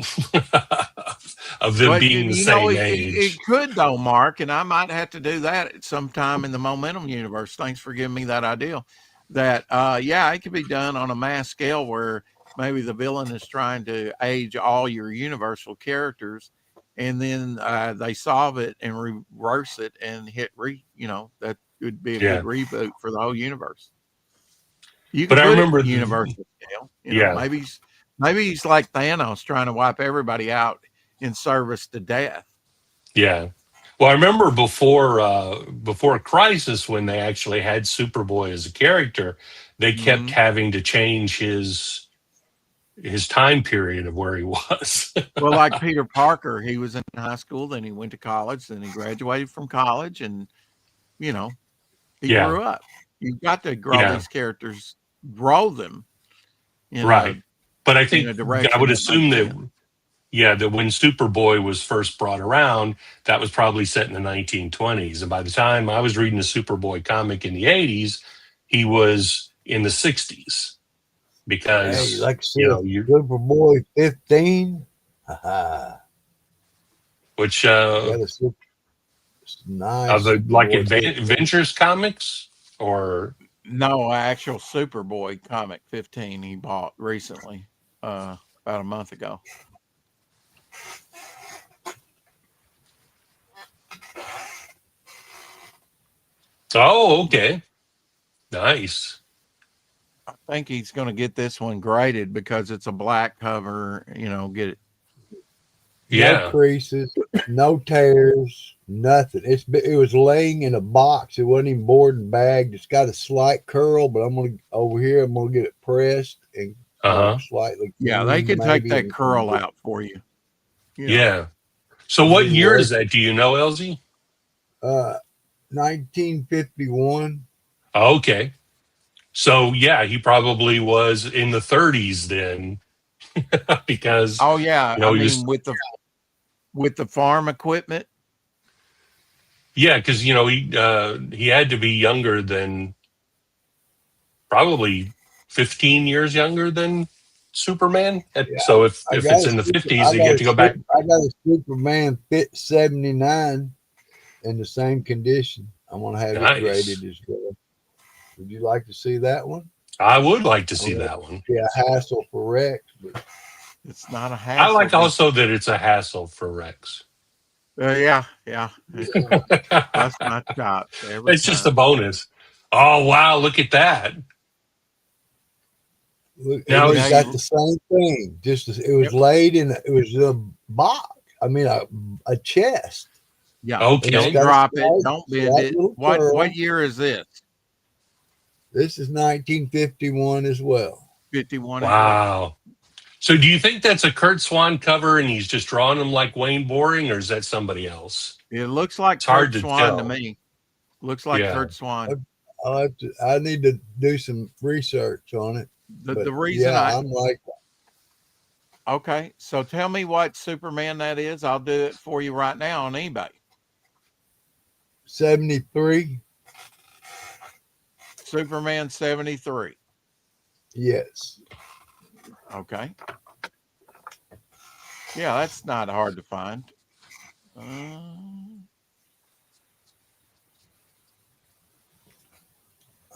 Speaker 4: them being the same age.
Speaker 1: It could though, Mark, and I might have to do that sometime in the Momentum universe. Thanks for giving me that idea. That it could be done on a mass scale where maybe the villain is trying to age all your Universal characters, and then they solve it and reverse it and hit that would be a good reboot for the whole universe. You can put it Universal scale. Maybe he's like Thanos trying to wipe everybody out in service to death.
Speaker 4: Yeah. Well, I remember before Crisis, when they actually had Superboy as a character, they kept having to change his time period of where he was.
Speaker 1: Well, like Peter Parker, he was in high school, then he went to college, then he graduated from college, and he grew up. You've got to grow these characters, grow them.
Speaker 4: Right. But I think I would assume that Yeah, that when Superboy was first brought around, that was probably set in the 1920s. And by the time I was reading the Superboy comic in the 80s, he was in the 60s
Speaker 3: Hey,
Speaker 4: because,
Speaker 3: like I
Speaker 4: you
Speaker 3: said,
Speaker 4: know, you,
Speaker 3: Superboy 15. Haha.
Speaker 4: which,
Speaker 3: Got a super nice
Speaker 4: like
Speaker 3: Superboy 15.
Speaker 4: Adventures comics or,
Speaker 1: No, actual Superboy comic 15 he bought recently, about a month ago.
Speaker 4: oh, okay. Nice.
Speaker 1: I think he's going to get this one graded because it's a black cover. Get it.
Speaker 3: No
Speaker 4: Yeah.
Speaker 3: creases, no tears, nothing. It was laying in a box. It wasn't even board and bagged. It's got a slight curl, but I'm gonna get it pressed and
Speaker 4: Uh-huh.
Speaker 3: slightly.
Speaker 1: Yeah, they can take
Speaker 3: maybe,
Speaker 1: that curl out for you.
Speaker 4: Yeah. So
Speaker 3: It'll
Speaker 4: what
Speaker 3: be
Speaker 4: year
Speaker 3: worth
Speaker 4: is that? Do you know, LZ?
Speaker 3: 1951.
Speaker 4: Okay. So yeah, he probably was in the 30s then, because
Speaker 1: Oh yeah,
Speaker 4: you know
Speaker 1: I
Speaker 4: he
Speaker 1: mean
Speaker 4: was
Speaker 1: with the farm equipment.
Speaker 4: yeah, because you know he had to be younger than probably 15 years younger than Superman.
Speaker 3: Yeah,
Speaker 4: So if
Speaker 3: I
Speaker 4: if
Speaker 3: got
Speaker 4: it's
Speaker 3: a
Speaker 4: in the
Speaker 3: super,
Speaker 4: 50s, you get to go back.
Speaker 3: I got a Superman Fit 79 in the same condition. I'm gonna have it graded
Speaker 4: Nice.
Speaker 3: as well. Would you like to see that one?
Speaker 4: I would like to
Speaker 3: I
Speaker 4: see
Speaker 3: don't know if
Speaker 4: that one.
Speaker 3: it'd be a hassle for Rex, but
Speaker 1: It's not a
Speaker 4: I
Speaker 1: hassle.
Speaker 4: like also that it's a hassle for Rex.
Speaker 1: Yeah. That's
Speaker 4: It's
Speaker 1: my shot every
Speaker 4: just a
Speaker 1: time.
Speaker 4: bonus. Oh wow, look at that.
Speaker 3: look,
Speaker 4: Now
Speaker 3: and
Speaker 1: Now
Speaker 3: it's got
Speaker 1: you,
Speaker 3: the same thing. It was
Speaker 1: yep,
Speaker 3: laid in. It was a box. I mean, a chest.
Speaker 1: yeah.
Speaker 3: And it's
Speaker 1: Don't
Speaker 4: Okay.
Speaker 3: got a
Speaker 1: drop it. Don't bend
Speaker 3: slight
Speaker 1: it.
Speaker 3: little
Speaker 1: What
Speaker 3: curl.
Speaker 1: year is this?
Speaker 3: This is 1951 as well.
Speaker 1: 51 as well.
Speaker 4: Wow. So do you think that's a Kurt Swan cover and he's just drawing them like Wayne Boring, or is that somebody else?
Speaker 1: It looks like
Speaker 4: It's hard
Speaker 1: Kurt
Speaker 4: to
Speaker 1: Swan to
Speaker 4: tell.
Speaker 1: me. Looks like
Speaker 4: Yeah.
Speaker 1: Kurt Swan.
Speaker 3: I need to do some research on it.
Speaker 1: The reason
Speaker 3: Yeah, I'm like,
Speaker 1: okay, so tell me what Superman that is. I'll do it for you right now on eBay.
Speaker 3: 73.
Speaker 1: Superman 73.
Speaker 3: Yes.
Speaker 1: Okay. Yeah, that's not hard to find.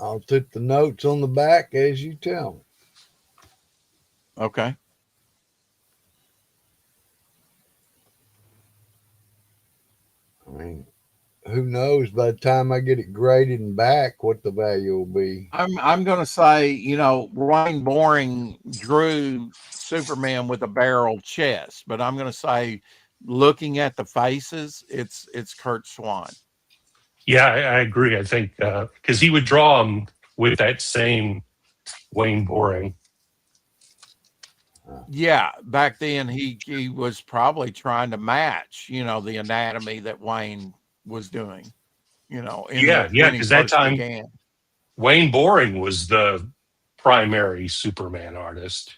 Speaker 3: I'll put the notes on the back as you tell me.
Speaker 1: Okay.
Speaker 3: I mean, who knows by the time I get it graded and back what the value will be.
Speaker 1: I'm gonna say, Wayne Boring drew Superman with a barrel chest, but I'm gonna say, looking at the faces, it's Kurt Swan.
Speaker 4: Yeah, I agree. I think because he would draw them with that same Wayne Boring.
Speaker 1: Yeah, back then he was probably trying to match, the anatomy that Wayne was doing,
Speaker 4: Yeah,
Speaker 1: when he
Speaker 4: because that
Speaker 1: first
Speaker 4: time
Speaker 1: began.
Speaker 4: Wayne Boring was the primary Superman artist.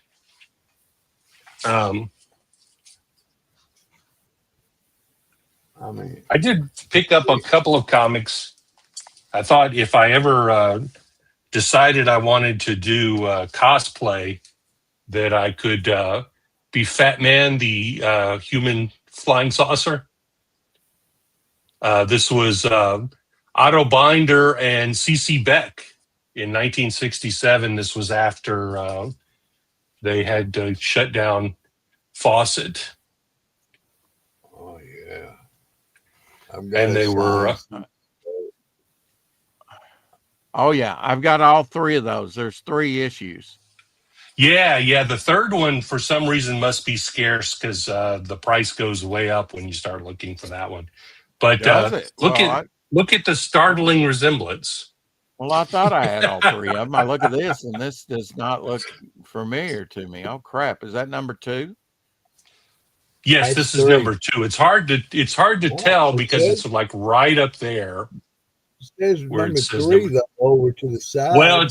Speaker 3: I mean,
Speaker 4: I did pick up a couple of comics. I thought if I ever decided I wanted to do cosplay, that I could be Fat Man, the human flying saucer. This was Otto Binder and C.C. Beck in 1967. This was after they had to shut down Fawcett.
Speaker 3: oh yeah. I've got
Speaker 4: And they were
Speaker 1: Oh yeah, I've got all three of those. There's 3 issues.
Speaker 4: yeah. The third one, for some reason, must be scarce because the price goes way up when you start looking for that one. But
Speaker 1: Does it?
Speaker 4: look at the startling resemblance.
Speaker 1: I thought I had all 3 of them. I look at this, and this does not look familiar to me. Oh crap! Is that number 2?
Speaker 4: Yes,
Speaker 3: That's
Speaker 4: this is
Speaker 3: 3.
Speaker 4: number 2. It's hard to tell because it's like right up there.
Speaker 3: It says
Speaker 4: Where it
Speaker 3: number
Speaker 4: says
Speaker 3: 3
Speaker 4: number-
Speaker 3: though, over to the side.
Speaker 4: Well,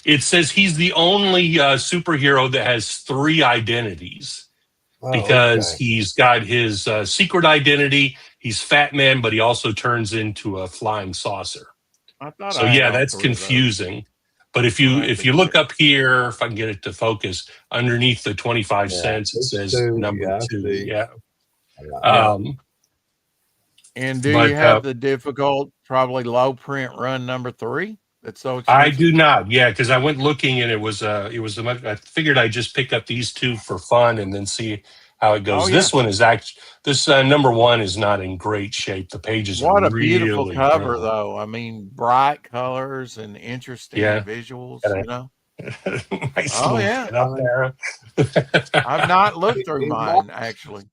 Speaker 4: it says he's the only superhero that has 3 identities. because
Speaker 3: okay.
Speaker 4: he's got his secret identity. He's Fat Man, but he also turns into a flying saucer.
Speaker 1: I thought
Speaker 4: So
Speaker 1: I had
Speaker 4: yeah,
Speaker 1: all
Speaker 4: that's
Speaker 1: 3 of those.
Speaker 4: confusing. But if
Speaker 1: I'll
Speaker 4: you
Speaker 1: have to
Speaker 4: look
Speaker 1: check.
Speaker 4: up here, if I can get it to focus, underneath the 25
Speaker 3: Yeah,
Speaker 4: cents, it
Speaker 3: it's
Speaker 4: says
Speaker 3: 2.
Speaker 4: number
Speaker 3: Yeah, I
Speaker 4: 2.
Speaker 3: see.
Speaker 4: Yeah.
Speaker 1: Yeah.
Speaker 4: Um,
Speaker 1: And do you
Speaker 4: but
Speaker 1: have the difficult, probably low print run number 3? That's so
Speaker 4: I
Speaker 1: expensive.
Speaker 4: do not. Yeah, because I went looking and it was a much. I figured I'd just pick up these 2 for fun and then see how it goes.
Speaker 1: Oh,
Speaker 4: This
Speaker 1: yeah.
Speaker 4: one is actually this number 1 is not in great shape. The pages are
Speaker 1: What a beautiful
Speaker 4: really
Speaker 1: cover,
Speaker 4: grown.
Speaker 1: though. I mean, bright colors and interesting
Speaker 4: Yeah.
Speaker 1: visuals,
Speaker 4: Got
Speaker 1: you know?
Speaker 4: a nice
Speaker 1: Oh,
Speaker 4: little
Speaker 1: yeah.
Speaker 4: pin up there.
Speaker 1: I've not looked
Speaker 3: It,
Speaker 1: through
Speaker 3: it
Speaker 1: mine, actually.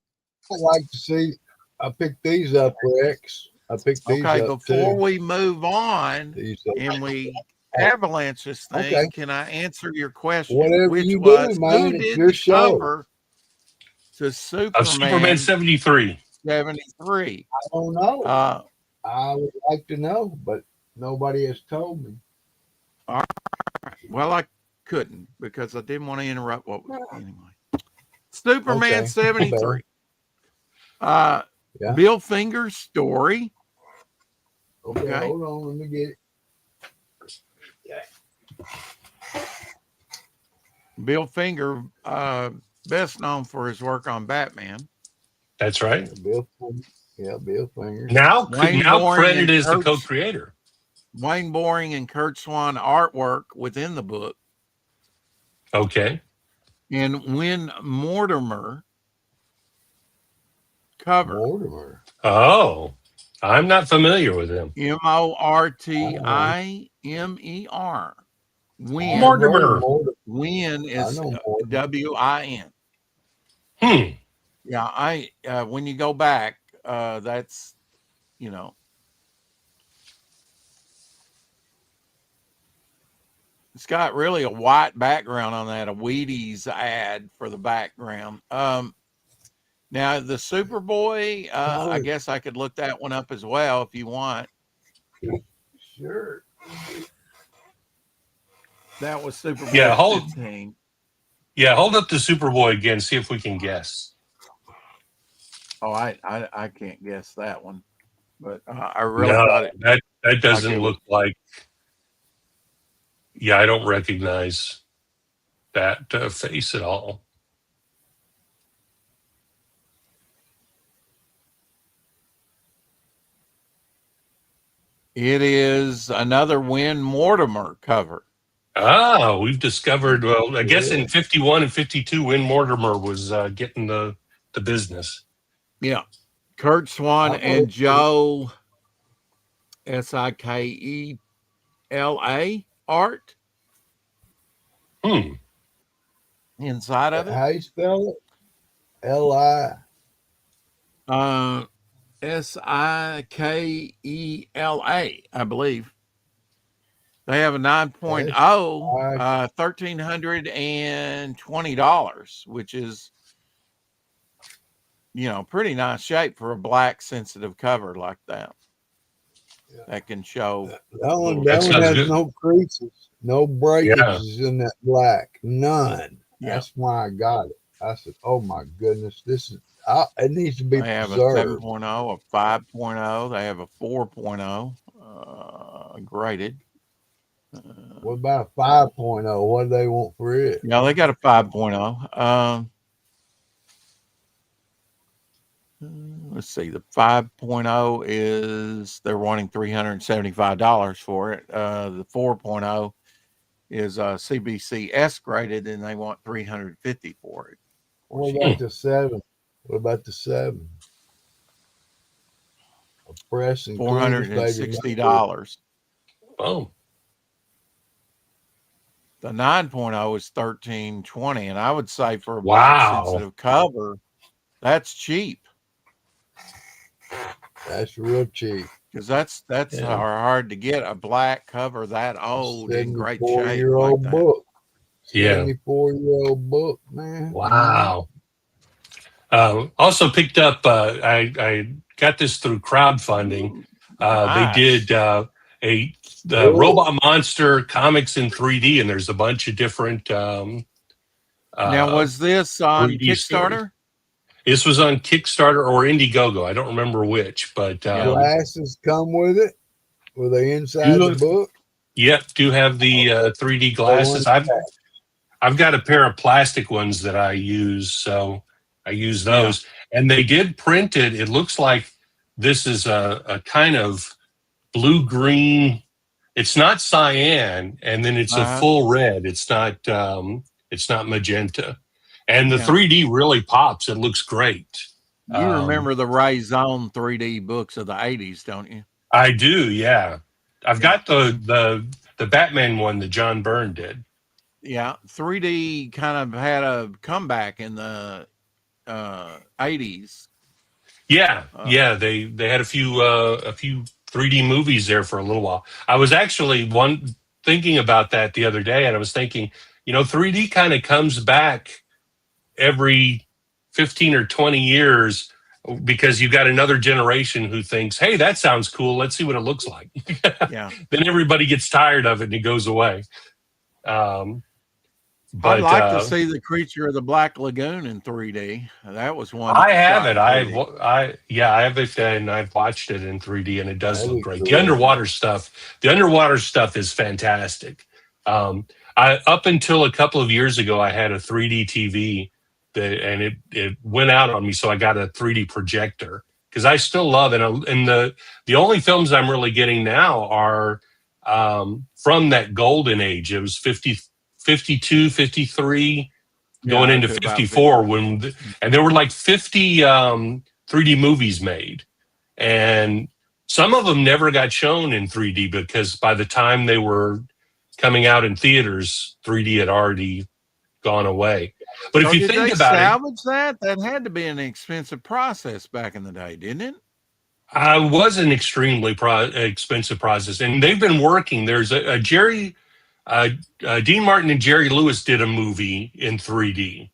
Speaker 3: might like to see. I picked these up, Rex. I picked these
Speaker 1: Okay,
Speaker 3: up
Speaker 1: before
Speaker 3: too.
Speaker 1: we move on
Speaker 3: These
Speaker 1: and we avalanche this thing,
Speaker 3: Okay.
Speaker 1: can I answer your question?
Speaker 3: Whatever
Speaker 1: Which
Speaker 3: you
Speaker 1: was,
Speaker 3: do, man,
Speaker 1: who
Speaker 3: it's
Speaker 1: did
Speaker 3: your
Speaker 1: the
Speaker 3: show.
Speaker 1: cover to
Speaker 4: Superman
Speaker 1: Superman
Speaker 4: 73.
Speaker 1: 73?
Speaker 3: I don't know.
Speaker 1: Uh,
Speaker 3: I would like to know, but nobody has told me.
Speaker 1: well, I couldn't because I didn't want to interrupt what was anyway. Superman
Speaker 3: Okay.
Speaker 1: 73.
Speaker 3: Yeah.
Speaker 1: Bill Finger's story.
Speaker 3: Okay,
Speaker 1: Okay.
Speaker 3: hold on. Let me get it.
Speaker 1: Bill Finger, best known for his work on Batman.
Speaker 4: That's right.
Speaker 3: Bill Finger.
Speaker 4: Now
Speaker 1: Wayne Boring
Speaker 4: credited
Speaker 1: and
Speaker 4: as the
Speaker 1: Kurt-
Speaker 4: co-creator.
Speaker 1: Wayne Boring and Kurt Swan artwork within the book.
Speaker 4: Okay.
Speaker 1: And Win Mortimer cover.
Speaker 3: Mortimer.
Speaker 4: Oh, I'm not familiar with him.
Speaker 1: Mortimer. Win.
Speaker 4: Mortimer.
Speaker 1: Win is
Speaker 3: I know Mortimer.
Speaker 1: WIN. Yeah, when you go back, that's, you know, it's got really a white background on that, a Wheaties ad for the background. Now the Superboy, I guess I could look that one up as well if you want.
Speaker 3: Sure.
Speaker 1: That was Superboy
Speaker 4: Yeah,
Speaker 1: 15.
Speaker 4: Yeah, hold up the Superboy again. See if we can guess.
Speaker 1: Oh, I can't guess that one, but I really thought it.
Speaker 4: That doesn't
Speaker 1: it
Speaker 4: look like. Yeah, I don't recognize that face at all.
Speaker 1: It is another Win Mortimer cover.
Speaker 4: Ah, we've discovered. Well, I guess in 51 and 52, Win Mortimer was getting the business.
Speaker 1: Yeah, Kurt Swan and Joe Sikela art. Inside of it.
Speaker 3: How you spell it? L-I.
Speaker 1: Sikela, I believe. They have a 9.0, $1,320, which is, you know, pretty nice shape for a black sensitive cover like that. Yeah. That can show.
Speaker 3: That one has good. No creases, no breakages in that black, none. Yeah. That's why I got it. I said, "Oh my goodness, this is it needs to be
Speaker 1: They have
Speaker 3: preserved."
Speaker 1: a 7.0, a 5.0. They have a 4.0 graded.
Speaker 3: What about a 5.0? What do they want for it?
Speaker 1: Yeah, they got a 5.0. Let's see. The 5.0 is they're wanting $375 for it. The 4.0 is CBC S graded, and they want $350 for it.
Speaker 3: What about the 7? What about the 7? A press and
Speaker 1: $460.
Speaker 4: Oh.
Speaker 1: The 9.0 is $1,320, and I would say for a black sensitive cover, that's cheap.
Speaker 3: That's real cheap.
Speaker 1: Because that's hard to get a black cover that old in great shape.
Speaker 3: 74-year-old book.
Speaker 4: Yeah.
Speaker 3: 74-year-old book, man.
Speaker 4: Wow. Also picked up. I got this through crowdfunding. Nice. They did the Robot Monster comics in 3D, and there's a bunch of different.
Speaker 1: Now, was this on Kickstarter?
Speaker 4: This was on Kickstarter or Indiegogo. I don't remember which, but
Speaker 3: Glasses come with it. Were they inside
Speaker 4: Do-
Speaker 3: the book?
Speaker 4: yep, do have the 3D glasses. I've got a pair of plastic ones that I use, so I use those. And they did print it. It looks like this is a kind of blue-green. It's not cyan, and then it's a full red. It's not magenta. And the 3D really pops. It looks great.
Speaker 1: You remember the Ray Zone 3D books of the 80s, don't you?
Speaker 4: I do, yeah. I've got the Batman one that John Byrne did.
Speaker 1: Yeah, 3D kind of had a comeback in the 80s.
Speaker 4: Yeah, they had a few 3D movies there for a little while. I was actually thinking about that the other day, and I was thinking, 3D kind of comes back every 15 or 20 years because you've got another generation who thinks, hey, that sounds cool. Let's see what it looks like.
Speaker 1: Yeah.
Speaker 4: Then everybody gets tired of it and it goes away.
Speaker 1: But I'd like to see the Creature of the Black Lagoon in 3D. That was one.
Speaker 4: I have it. I have it, and I've watched it in 3D, and it does look great. Cool. The underwater stuff is fantastic. Up until a couple of years ago, I had a 3D TV and it went out on me, so I got a 3D projector because I still love it. And the only films I'm really getting now are from that golden age. It was 52, 53, going into 54 and there were like 50 3D movies made, and some of them never got shown in 3D because by the time they were coming out in theaters, 3D had already gone away. But if you think about
Speaker 1: it, that had to be an expensive process back in the day, didn't it?
Speaker 4: It was an extremely expensive process, and they've been working. There's a Jerry. Dean Martin and Jerry Lewis did a movie in 3D.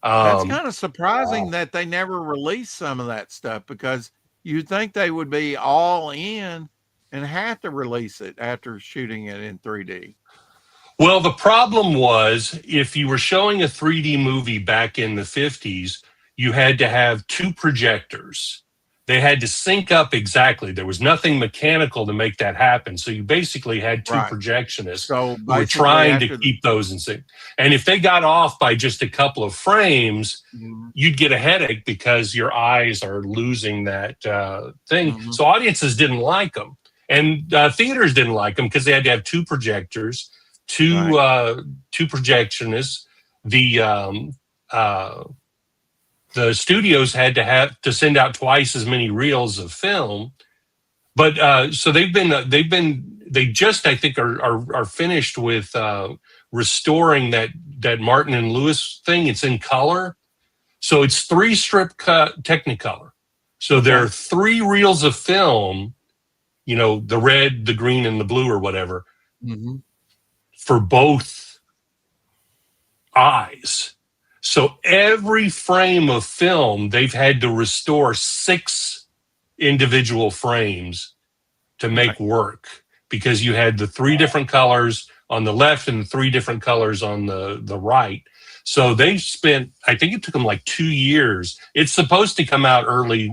Speaker 1: That's kind of surprising that they never released some of that stuff, because you'd think they would be all in and have to release it after shooting it in 3D.
Speaker 4: Well, the problem was if you were showing a 3D movie back in the 50s, you had to have two projectors. They had to sync up exactly. There was nothing mechanical to make that happen. So you basically had two projectionists who were trying to keep those in sync. And if they got off by just a couple of frames, you'd get a headache because your eyes are losing that thing. So audiences didn't like them. And theaters didn't like them because they had to have two projectors, two projectionists. The studios had to send out twice as many reels of film, but so they just, I think, are finished with restoring that Martin and Lewis thing. It's in color, so it's 3 strip cut Technicolor. So there are 3 reels of film, the red, the green, and the blue, or whatever, for both eyes. So every frame of film, they've had to restore 6 individual frames to make work, because you had the 3 different colors on the left and the 3 different colors on the right. So they spent, I think it took them like 2 years. It's supposed to come out early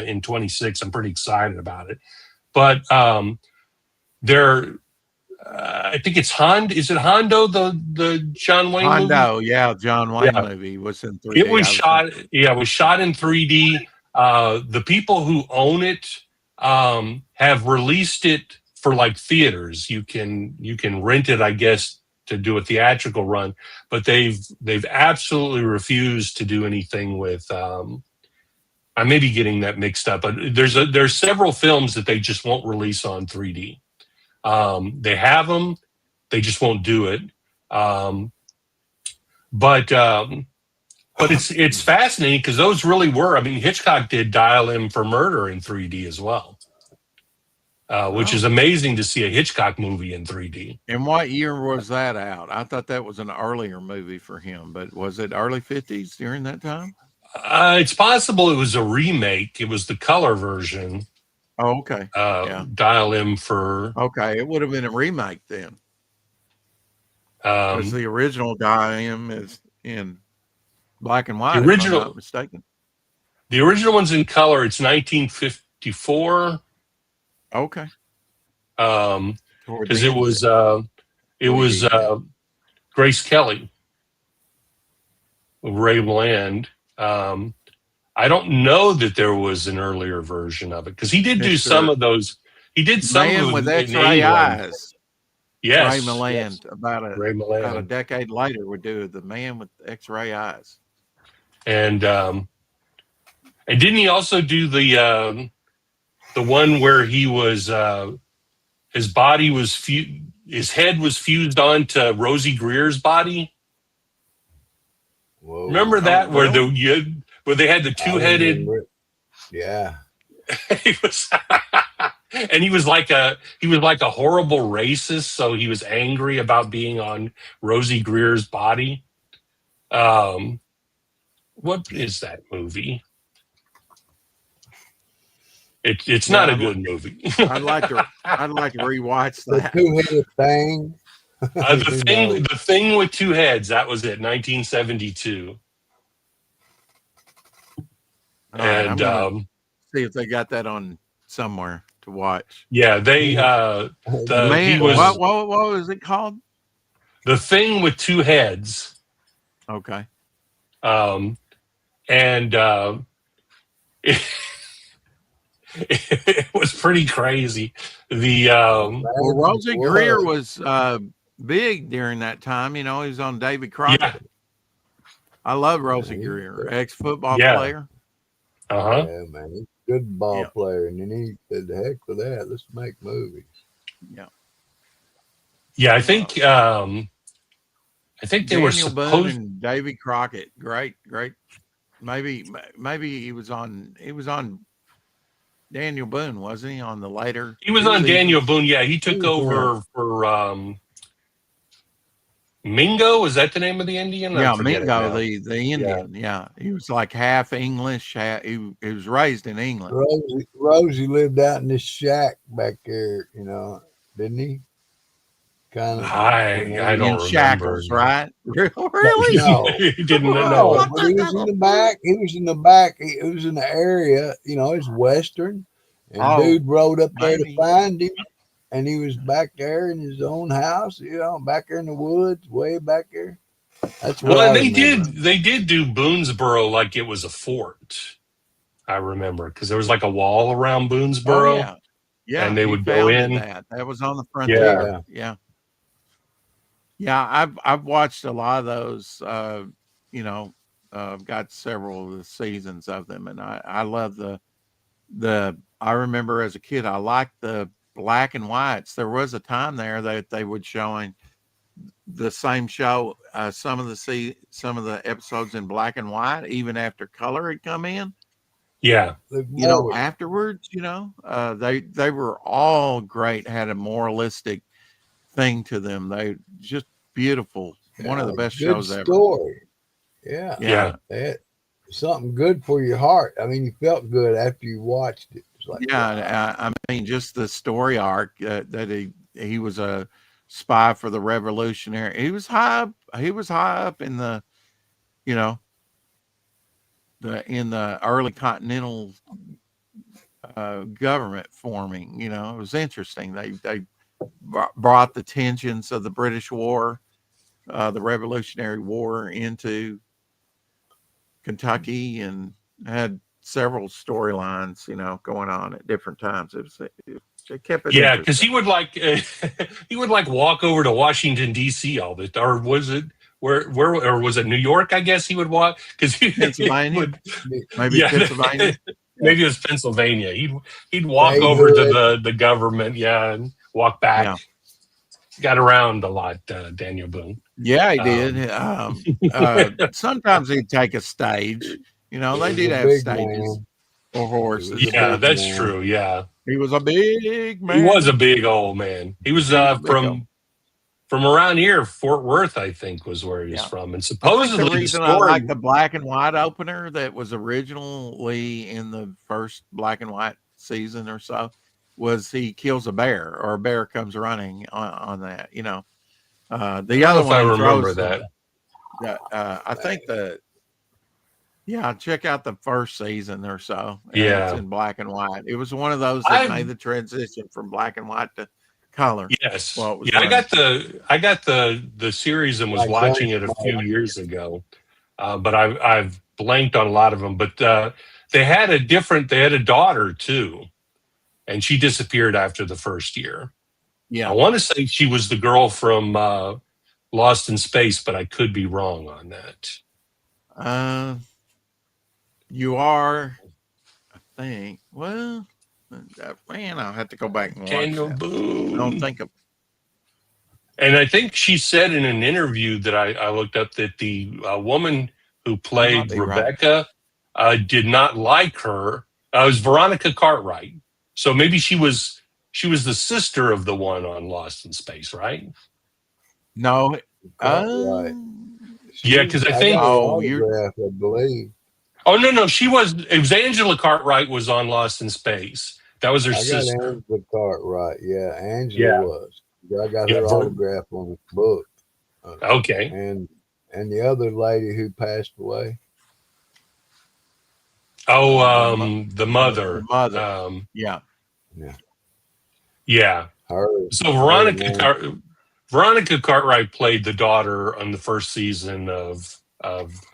Speaker 4: in 26. I'm pretty excited about it. But I think it's Hondo. Is it Hondo, the John Wayne movie?
Speaker 1: Hondo, yeah, John Wayne movie was in 3D.
Speaker 4: It was shot in 3D. The people who own it have released it for like theaters. You can rent it, I guess, to do a theatrical run, but they've absolutely refused to do anything with. I may be getting that mixed up, but there's several films that they just won't release on 3D. They have them, they just won't do it. But it's fascinating because those really were. I mean, Hitchcock did Dial M for Murder in 3D as well, which is amazing to see a Hitchcock movie in 3D.
Speaker 1: And what year was that out? I thought that was an earlier movie for him, but was it early 50s during that time?
Speaker 4: It's possible it was a remake. It was the color version.
Speaker 1: Oh, okay.
Speaker 4: Dial M for...
Speaker 1: Okay, it would have been a remake then. Because the original Dial M is in black and white, if I'm not mistaken.
Speaker 4: The original one's in color. It's 1954.
Speaker 1: Okay. Toward
Speaker 4: Because
Speaker 1: the
Speaker 4: it
Speaker 1: end
Speaker 4: was
Speaker 1: of
Speaker 4: it was
Speaker 1: yeah.
Speaker 4: Grace Kelly, Ray Milland. I don't know that there was an earlier version of it because he did do some
Speaker 1: Mr.
Speaker 4: of those. He did some
Speaker 1: Man
Speaker 4: of
Speaker 1: with
Speaker 4: in
Speaker 1: X-ray
Speaker 4: England.
Speaker 1: eyes. Ray
Speaker 4: Yes,
Speaker 1: Milland.
Speaker 4: yes,
Speaker 1: About
Speaker 4: Ray
Speaker 1: a
Speaker 4: Milland.
Speaker 1: decade later would do The Man with X-ray eyes.
Speaker 4: And didn't he also do the one where he was his body was his head was fused onto Rosie Greer's body?
Speaker 3: Whoa.
Speaker 4: Remember that
Speaker 1: Oh, really?
Speaker 4: where they had the
Speaker 3: I
Speaker 4: two-headed?
Speaker 3: remember it. Yeah.
Speaker 4: He was, and he was like a horrible racist. So he was angry about being on Rosie Greer's body. What is that movie? It's not a good movie.
Speaker 1: I'd like to rewatch
Speaker 3: The
Speaker 1: that.
Speaker 3: two-headed thing.
Speaker 4: The thing with two heads. That was it. 1972.
Speaker 1: All right, I'm
Speaker 4: And
Speaker 1: gonna see if they got that on somewhere to watch.
Speaker 4: yeah, they
Speaker 1: Man,
Speaker 4: he was
Speaker 1: what was it called?
Speaker 4: The Thing with Two Heads.
Speaker 1: Okay.
Speaker 4: And it was pretty crazy. The
Speaker 1: Well, Rosie Greer was big during that time. You know, he was on David Crockett.
Speaker 4: Yeah.
Speaker 1: I love Rosie Greer, ex-football
Speaker 4: Yeah.
Speaker 1: player.
Speaker 4: uh-huh.
Speaker 3: Yeah, man. He's a good ball player. And then he said, the heck with that. Let's make movies.
Speaker 4: Yeah, I think they
Speaker 1: Daniel
Speaker 4: were
Speaker 1: Boone
Speaker 4: supposed.
Speaker 1: and David Crockett. Great. Maybe he was on Daniel Boone, wasn't he? On the later.
Speaker 4: He was on Daniel Boone. Yeah, he took over for Mingo. Was that the name of the Indian?
Speaker 1: Yeah, Mingo, the Indian. Yeah, he was like half English. He was raised in England.
Speaker 3: Rosie lived out in this shack back there, you know, didn't he? Kind of.
Speaker 4: I don't remember.
Speaker 1: Shackles, right? Really?
Speaker 3: No.
Speaker 4: He didn't
Speaker 3: No,
Speaker 4: know.
Speaker 3: but he was in the back. He was in the back. He was in the area, you know, it's Western. And dude rode up there to find him. And he was back there in his own house, you know, back there in the woods, way back there. That's what
Speaker 4: Well,
Speaker 3: I
Speaker 4: they
Speaker 3: remember.
Speaker 4: did do Boonesboro like it was a fort. I remember because there was like a wall around Boonesboro.
Speaker 1: Oh, yeah.
Speaker 4: And they would go in.
Speaker 1: That was on the frontier.
Speaker 3: Yeah.
Speaker 1: Yeah, I've watched a lot of those. You know, got several of the seasons of them, and I love the. I remember as a kid, I liked the black and whites. There was a time there that they would showing the same show. Some of the episodes in black and white, even after color had come in.
Speaker 4: Yeah,
Speaker 1: You know, afterwards, you know, they were all great. Had a moralistic thing to them. They just beautiful. One of the best shows ever.
Speaker 3: Story. Yeah. Something good for your heart. I mean, you felt good after you watched it. Like,
Speaker 1: I mean, just the story arc that he was a spy for the Revolutionary. He was high up in the, you know, in the early Continental government forming. You know, it was interesting. They brought the tensions of the British War, the Revolutionary War, into Kentucky, and had several storylines, you know, going on at different times. It kept it.
Speaker 4: Yeah, because he would like walk over to Washington D.C. all the time, or was it where or was it New York? I guess he would walk because
Speaker 1: Pennsylvania, Pennsylvania.
Speaker 4: Maybe it was Pennsylvania. He'd walk over to the government, and walk back. Yeah. Got around a lot, Daniel Boone.
Speaker 1: Yeah, he did. Sometimes he'd take a stage. You know, they did have stages for horses.
Speaker 4: Yeah, that's true. Yeah,
Speaker 1: he was a big man.
Speaker 4: He was a big old man. He was from around here, Fort Worth, I think, was where he was from. And supposedly,
Speaker 1: the reason I like the black and white opener that was originally in the first black and white season or so was he kills a bear, or a bear comes running on that. You know, the other one.
Speaker 4: I remember that.
Speaker 1: I think Yeah, check out the first season or so. It's
Speaker 4: Yeah.
Speaker 1: in black and white. It was one of those that made the transition from black and white to color
Speaker 4: Yes.
Speaker 1: while it was
Speaker 4: Yeah,
Speaker 1: running.
Speaker 4: I got the series and was
Speaker 3: Like
Speaker 4: watching it
Speaker 3: Dungeon
Speaker 4: a few
Speaker 3: Master.
Speaker 4: years ago. But I've blanked on a lot of them. But they had a daughter too, and she disappeared after the first year. I
Speaker 1: Yeah.
Speaker 4: want to say she was the girl from Lost in Space, but I could be wrong on that.
Speaker 1: You are, I think. Well, man, I'll have to go back and watch
Speaker 4: Daniel
Speaker 1: that. I don't
Speaker 4: Boone.
Speaker 1: think of.
Speaker 4: And I think she said in an interview that I looked up that the woman who
Speaker 1: You might
Speaker 4: played
Speaker 1: be right.
Speaker 4: Rebecca did not like her. It was Veronica Cartwright. So maybe she was the sister of the one on Lost in Space, right?
Speaker 1: No.
Speaker 3: Right.
Speaker 4: Yeah, because I
Speaker 3: got
Speaker 4: think.
Speaker 3: her
Speaker 1: Oh, you.
Speaker 3: autograph, I believe.
Speaker 4: Oh no, she was. It was Angela Cartwright was on Lost in Space. That was her
Speaker 3: I got
Speaker 4: sister.
Speaker 3: Angela Cartwright. Yeah, Angela
Speaker 4: Yeah.
Speaker 3: was. I got
Speaker 4: Yeah,
Speaker 3: her autograph on the book.
Speaker 4: Okay.
Speaker 3: And the other lady who passed away.
Speaker 4: Oh, the mother.
Speaker 1: The mother. Yeah.
Speaker 4: Yeah.
Speaker 3: Her.
Speaker 4: So
Speaker 3: her
Speaker 4: Veronica Cartwright played the daughter on the first season of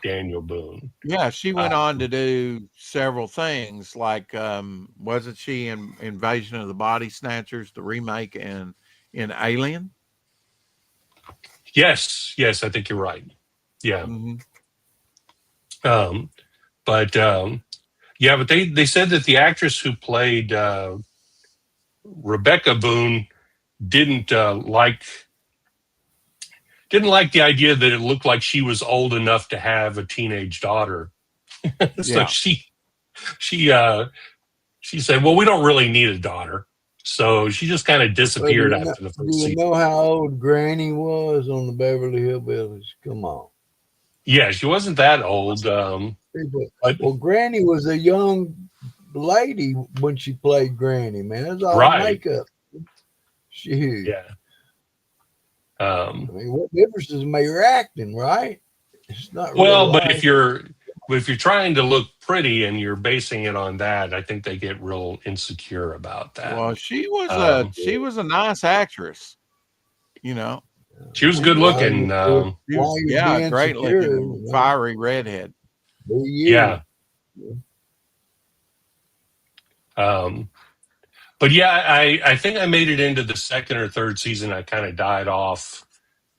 Speaker 4: Daniel Boone.
Speaker 1: Yeah, she went on to do several things, like wasn't she in Invasion of the Body Snatchers, the remake, and in Alien?
Speaker 4: Yes, I think you're right. Yeah.
Speaker 1: Mm-hmm.
Speaker 4: But they said that the actress who played Rebecca Boone didn't like the idea that it looked like she was old enough to have a teenage daughter. So
Speaker 1: Yeah.
Speaker 4: she said, well, we don't really need a daughter. So she just kind of disappeared after the first
Speaker 3: season. Do you know how old Granny was on the Beverly Hillbillies? Come on.
Speaker 4: Yeah, she wasn't that old.
Speaker 3: Well, Granny was a young lady when she played Granny, man. It was all
Speaker 4: right.
Speaker 3: makeup. Shoot.
Speaker 4: Yeah.
Speaker 3: I mean, what difference does it make her acting, right? It's not
Speaker 4: well,
Speaker 3: real
Speaker 4: but
Speaker 3: life.
Speaker 4: if you're trying to look pretty and you're basing it on that, I think they get real insecure about that.
Speaker 1: Well, she was a nice actress, you know.
Speaker 4: She was good looking.
Speaker 1: Yeah, great looking, fiery redhead.
Speaker 4: Yeah. But yeah, I think I made it into the second or third season. I kind of died off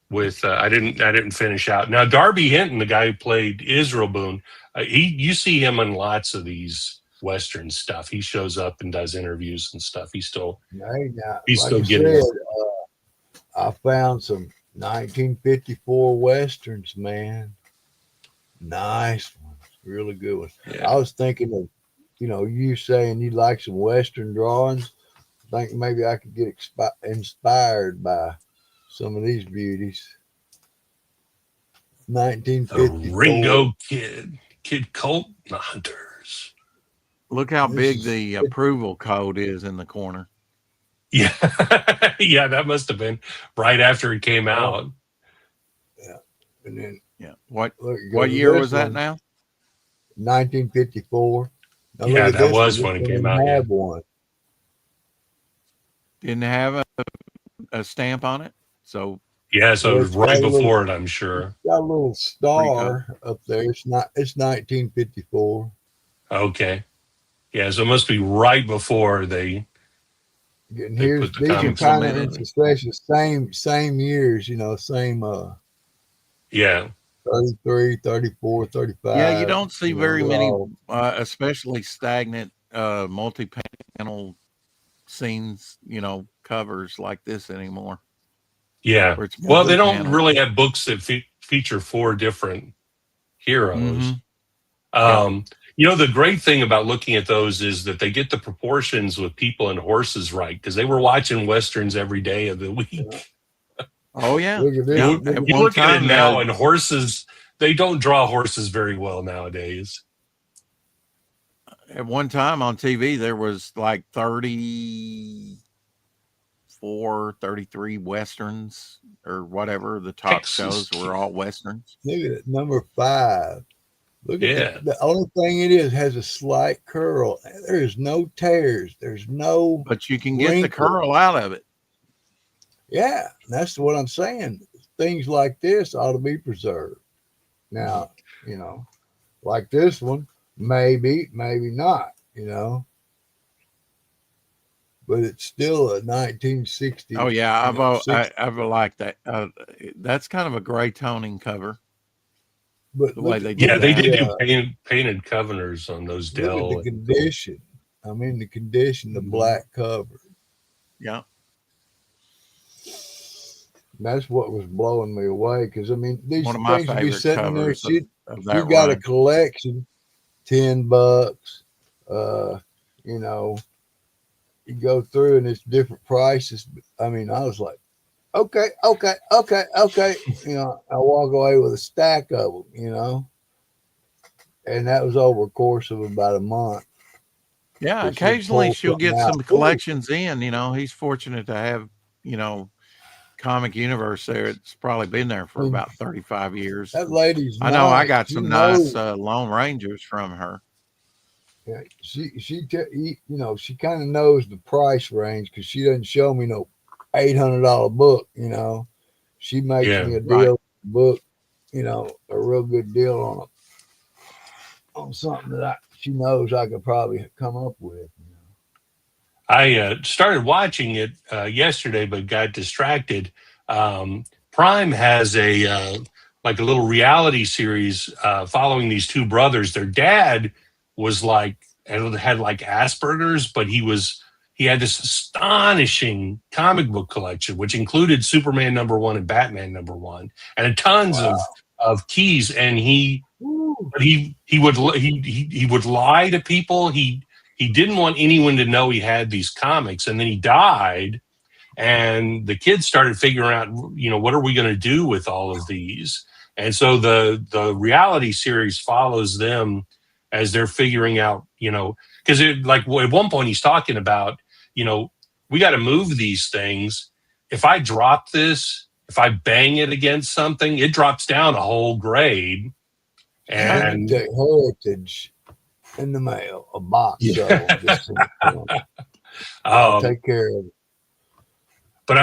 Speaker 4: with I didn't finish out. Now Darby Hinton, the guy who played Israel Boone, you see him in lots of these Western stuff. He shows up and does interviews and stuff. He's still getting it.
Speaker 3: I found some 1954 Westerns, man. Nice ones, really good ones.
Speaker 4: Yeah.
Speaker 3: I was thinking of, you saying you like some Western drawings. I think maybe I could get inspired by some of these beauties. 1954.
Speaker 4: The Ringo Kid Colt, the Hunters.
Speaker 1: Look how big the approval code is in the corner.
Speaker 4: Yeah, yeah, that must have been right after it came out.
Speaker 3: Yeah, and then
Speaker 1: what year was that now?
Speaker 3: 1954. Now,
Speaker 4: yeah, that was when it came out.
Speaker 3: Have one.
Speaker 1: Didn't have a stamp on it, so
Speaker 4: yeah, so it was right before it, I'm sure.
Speaker 3: Got a little star up there. It's 1954.
Speaker 4: Okay, yeah, so it must be right before they.
Speaker 3: And here's these are kind of especially same years, same
Speaker 4: yeah.
Speaker 3: 33, 34, 35.
Speaker 1: Yeah, you don't see very many especially stagnant multi-panel scenes, covers like this anymore.
Speaker 4: Yeah. Well, they don't really have books that feature 4 different heroes.
Speaker 1: Mm-hmm.
Speaker 4: The great thing about looking at those is that they get the proportions with people and horses right, because they were watching Westerns every day of the week.
Speaker 1: Oh, yeah.
Speaker 3: Look at
Speaker 4: You look at it now, and horses, they don't draw horses very well nowadays.
Speaker 1: At one time on TV, there was like 34, 33 Westerns or whatever. The top shows were all Westerns.
Speaker 3: Look at it, number 5. Look at
Speaker 4: Yeah.
Speaker 3: the only thing it is has a slight curl. There is no tears. There's no
Speaker 1: But you can get the
Speaker 3: wrinkle.
Speaker 1: curl out of it.
Speaker 3: Yeah, that's what I'm saying. Things like this ought to be preserved. Now, you know, like this one, maybe not, you know, but it's still a 1960.
Speaker 1: Oh yeah,
Speaker 3: you know,
Speaker 1: I've liked that. That's kind of a gray toning cover.
Speaker 3: but
Speaker 1: The way they
Speaker 4: Yeah,
Speaker 1: did
Speaker 4: they
Speaker 1: that.
Speaker 4: did do painted covers on those
Speaker 3: look at
Speaker 4: Dell.
Speaker 3: the condition. I mean, the condition, the
Speaker 1: Mhm.
Speaker 3: black cover.
Speaker 1: Yeah.
Speaker 3: That's what was blowing me away. Because I mean, these
Speaker 1: One of my
Speaker 3: things would be
Speaker 1: favorite
Speaker 3: sitting there.
Speaker 1: covers of
Speaker 3: She
Speaker 1: that
Speaker 3: got a
Speaker 1: run.
Speaker 3: collection, $10. You know, you go through and it's different prices. I mean, I was like, okay. You know, I walk away with a stack of them. You know, and that was over a course of about a month.
Speaker 1: Yeah,
Speaker 3: But she'd
Speaker 1: occasionally
Speaker 3: pull
Speaker 1: she'll
Speaker 3: something
Speaker 1: get
Speaker 3: out.
Speaker 1: some collections in. You know, he's fortunate to have, you know, Comic Universe there. It's probably been there for about 35 years.
Speaker 3: That lady's
Speaker 1: I know I
Speaker 3: nice.
Speaker 1: got
Speaker 3: She
Speaker 1: some
Speaker 3: knows.
Speaker 1: nice Lone Rangers from her.
Speaker 3: Yeah, you know, she kind of knows the price range because she doesn't show me no $800 book. You know, she makes
Speaker 4: Yeah,
Speaker 3: me a
Speaker 1: right.
Speaker 3: deal book. You know, a real good deal on something that she knows I could probably come up with.
Speaker 4: I started watching it yesterday, but got distracted. Prime has a like a little reality series following these two brothers. Their dad was like had like Asperger's, but he had this astonishing comic book collection, which included Superman #1 and Batman #1, and tons of keys. And he would lie to people. He didn't want anyone to know he had these comics, and then he died, and the kids started figuring out, you know, what are we going to do with all of these? And so the reality series follows them as they're figuring out, you know, because like at one point he's talking about, you know, we got to move these things. If I drop this, if I bang it against something, it drops down a whole grade. And
Speaker 3: take Heritage in the mail, a box. So just I'll take care of it.
Speaker 4: But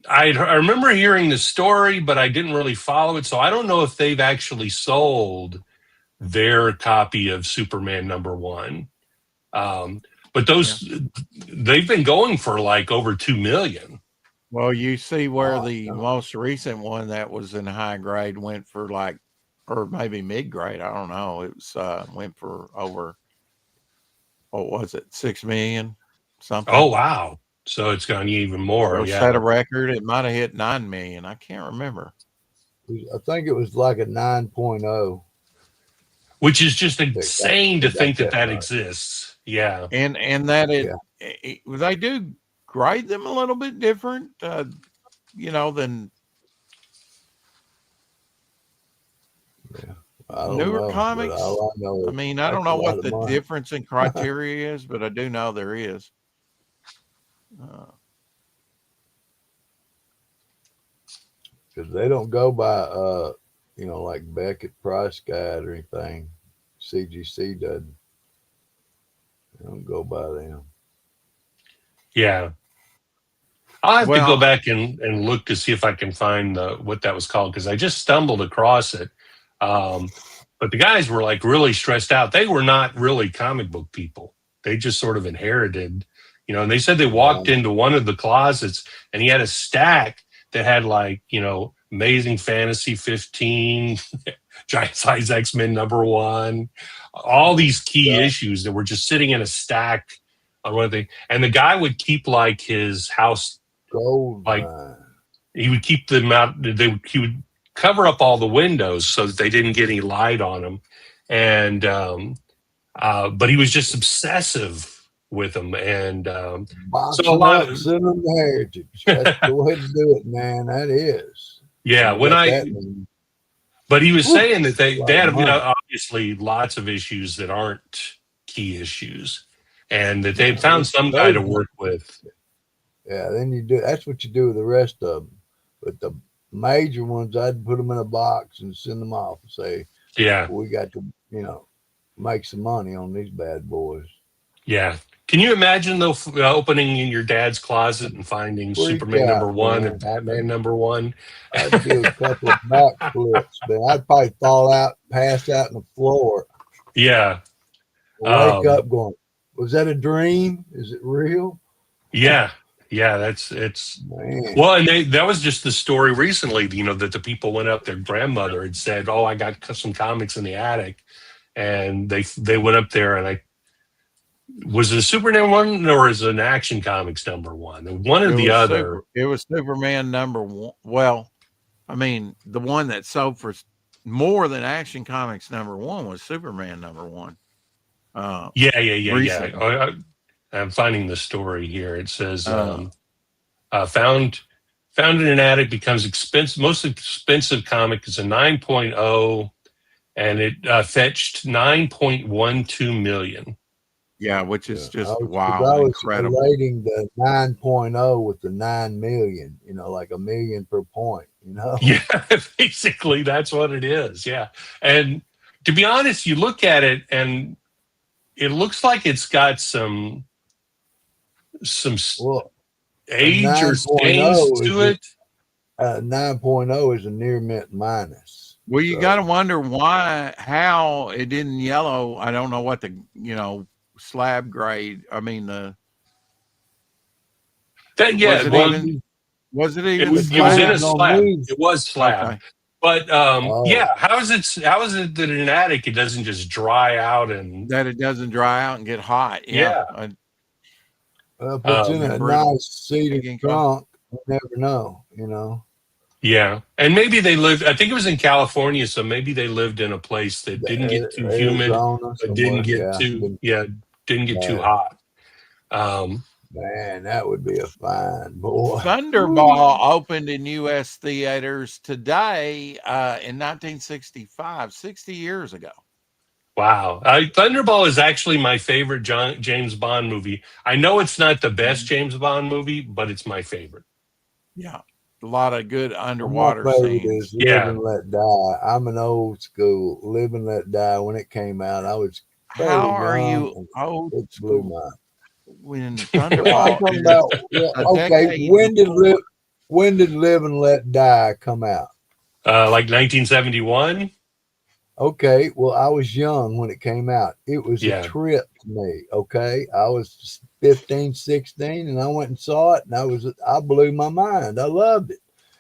Speaker 4: I remember hearing the story, but I didn't really follow it. So I don't know if they've actually sold their copy of Superman #1. But they've been going for like over 2 million.
Speaker 1: Well, you see where the most recent one that was in high grade went for like, or maybe mid grade. I don't know. It was went for over, what was it, 6 million something?
Speaker 4: Oh wow! So it's gone even more.
Speaker 1: Or
Speaker 4: Yeah,
Speaker 1: set a record. It might have hit 9 million. I can't remember.
Speaker 3: I think it was like a 9.0.
Speaker 4: which is just insane to think that
Speaker 3: right.
Speaker 4: exists. Yeah,
Speaker 1: And that they do grade them a little bit different, you know, than newer comics. I mean, I don't know what the difference in criteria is, but I do know there is.
Speaker 3: Because they don't go by, you know, like Beckett Price Guide or anything. CGC doesn't. They don't go by them.
Speaker 4: yeah. I'll have to go back and look to see if I can find what that was called, because I just stumbled across it. But the guys were like really stressed out. They were not really comic book people. They just sort of inherited, you know, and they said they walked into one of the closets and he had a stack that had like, you know, Amazing Fantasy 15, Giant Size X-Men #1, all these key issues that were just sitting in a stack on one thing. And the guy would keep like his house, like he would keep them out. He would cover up all the windows so that they didn't get any light on them. And, but he was just obsessive with them. And so a lot of
Speaker 3: send them to Heritage. That's the way to do it, man. That is.
Speaker 4: Yeah. But he was saying that they had, you know, obviously lots of issues that aren't key issues, and that they found some guy to work with.
Speaker 3: Yeah, then you do. That's what you do with the rest of them. But the major ones, I'd put them in a box and send them off and say,
Speaker 4: Yeah.
Speaker 3: We got to, make some money on these bad boys.
Speaker 4: Yeah. Can you imagine though opening in your dad's closet and finding
Speaker 3: Freak
Speaker 4: Superman
Speaker 3: out,
Speaker 4: #1 and
Speaker 3: man.
Speaker 4: Batman #1?
Speaker 3: I'd do a couple of backflips, but I'd probably fall out, pass out on the floor,
Speaker 4: Yeah.
Speaker 3: wake up going, was that a dream? Is it real?
Speaker 4: Yeah. Yeah. It's
Speaker 3: Man.
Speaker 4: well, and that was just the story recently, that the people went up, their grandmother had said, "Oh, I got some comics in the attic." And they went up there, and was it a Superman one or is it an Action Comics #1? One or the other.
Speaker 1: It was Superman #1. Well, I mean, the one that sold for more than Action Comics #1 was Superman #1.
Speaker 4: Yeah. I'm finding the story here. It says found in an attic becomes expensive. Most expensive comic is a 9.0, and it fetched 9.12 million.
Speaker 1: Yeah, which is just
Speaker 3: I
Speaker 1: wow,
Speaker 3: was
Speaker 1: incredible.
Speaker 3: relating the 9.0 with the 9 million, like a million per point,
Speaker 4: Yeah, basically that's what it is. Yeah. And to be honest, you look at it and it looks like it's got some
Speaker 3: Well,
Speaker 4: age or stains to it.
Speaker 3: 9.0 is a near mint minus.
Speaker 1: Well, you got to wonder how it didn't yellow. I don't know what the, slab grade. I mean, was it even?
Speaker 4: It was in a slab. It was slab. Okay. But yeah, how is it that in an attic it doesn't just dry out and
Speaker 1: that it doesn't dry out and get hot?
Speaker 4: Yeah.
Speaker 3: Puts in a nice seated trunk. You never know.
Speaker 4: Yeah, and maybe they lived. I think it was in California, so maybe they lived in a place that didn't get too humid, but didn't get too hot.
Speaker 3: Man, that would be a fine boy.
Speaker 1: Thunderball opened in U.S. theaters today in 1965, 60 years ago.
Speaker 4: Wow. Thunderball is actually my favorite James Bond movie. I know it's not the best James Bond movie, but it's my favorite.
Speaker 1: Yeah. A lot of good underwater
Speaker 3: my favorite
Speaker 1: scenes.
Speaker 3: Is Live and Let Die. I'm an old school. Live and Let Die. When it came out, I was
Speaker 1: How are you old
Speaker 3: it blew my
Speaker 1: when Thunderball
Speaker 3: okay, when did Live and Let Die come out?
Speaker 4: Like 1971.
Speaker 3: Okay, well, I was young when it came out. It was a trip to me. Okay, I was 15, 16, and I went and saw it, and I blew my mind. I loved it,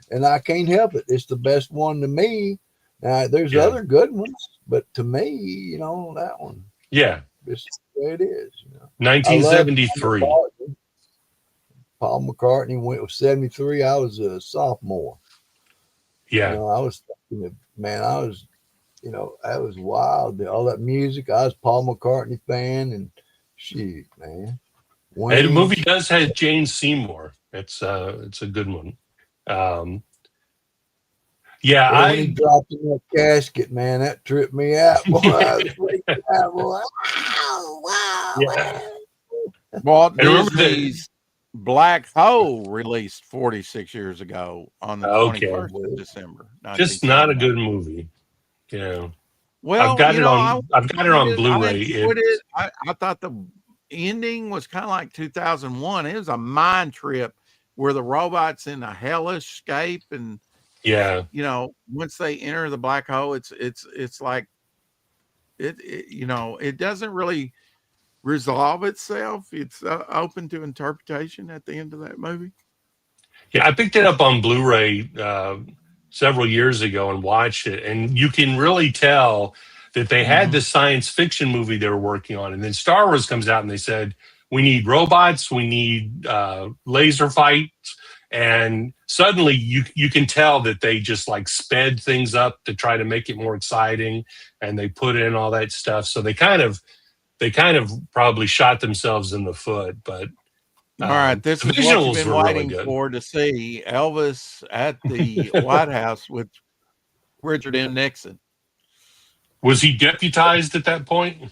Speaker 3: and I can't help it. It's the best one to me. Now, there's other good ones, but to me, that one.
Speaker 4: Yeah.
Speaker 3: It's the way it is.
Speaker 4: 1973.
Speaker 3: Paul McCartney went 73. I was a sophomore.
Speaker 4: Yeah.
Speaker 3: I was thinking, man, that was wild. All that music. I was Paul McCartney fan, and shoot, man.
Speaker 4: And the movie does have Jane Seymour. It's a good one.
Speaker 3: When he dropped in that casket, man, that tripped me out. Boy, I was freaking out, boy. Wow.
Speaker 4: Yeah.
Speaker 1: Walt Disney's Black Hole released 46 years ago on the 21st of December.
Speaker 4: Just not a good movie. Yeah.
Speaker 1: Well,
Speaker 4: I've got it on Blu-ray.
Speaker 1: I thought the ending was kind of like 2001. It was a mind trip where the robots in a hellish scape, and once they enter the black hole, it's like it doesn't really resolve itself. It's open to interpretation at the end of that movie.
Speaker 4: Yeah, I picked it up on Blu-ray several years ago and watched it, and you can really tell that they had this science fiction movie they were working on, and then Star Wars comes out and they said, we need robots, we need laser fights, and suddenly you can tell that they just like sped things up to try to make it more exciting, and they put in all that stuff. So they kind of probably shot themselves in the foot. But
Speaker 1: all right, this is what you've been waiting for to see: Elvis at the White House with Richard M. Nixon.
Speaker 4: Was he deputized at that point?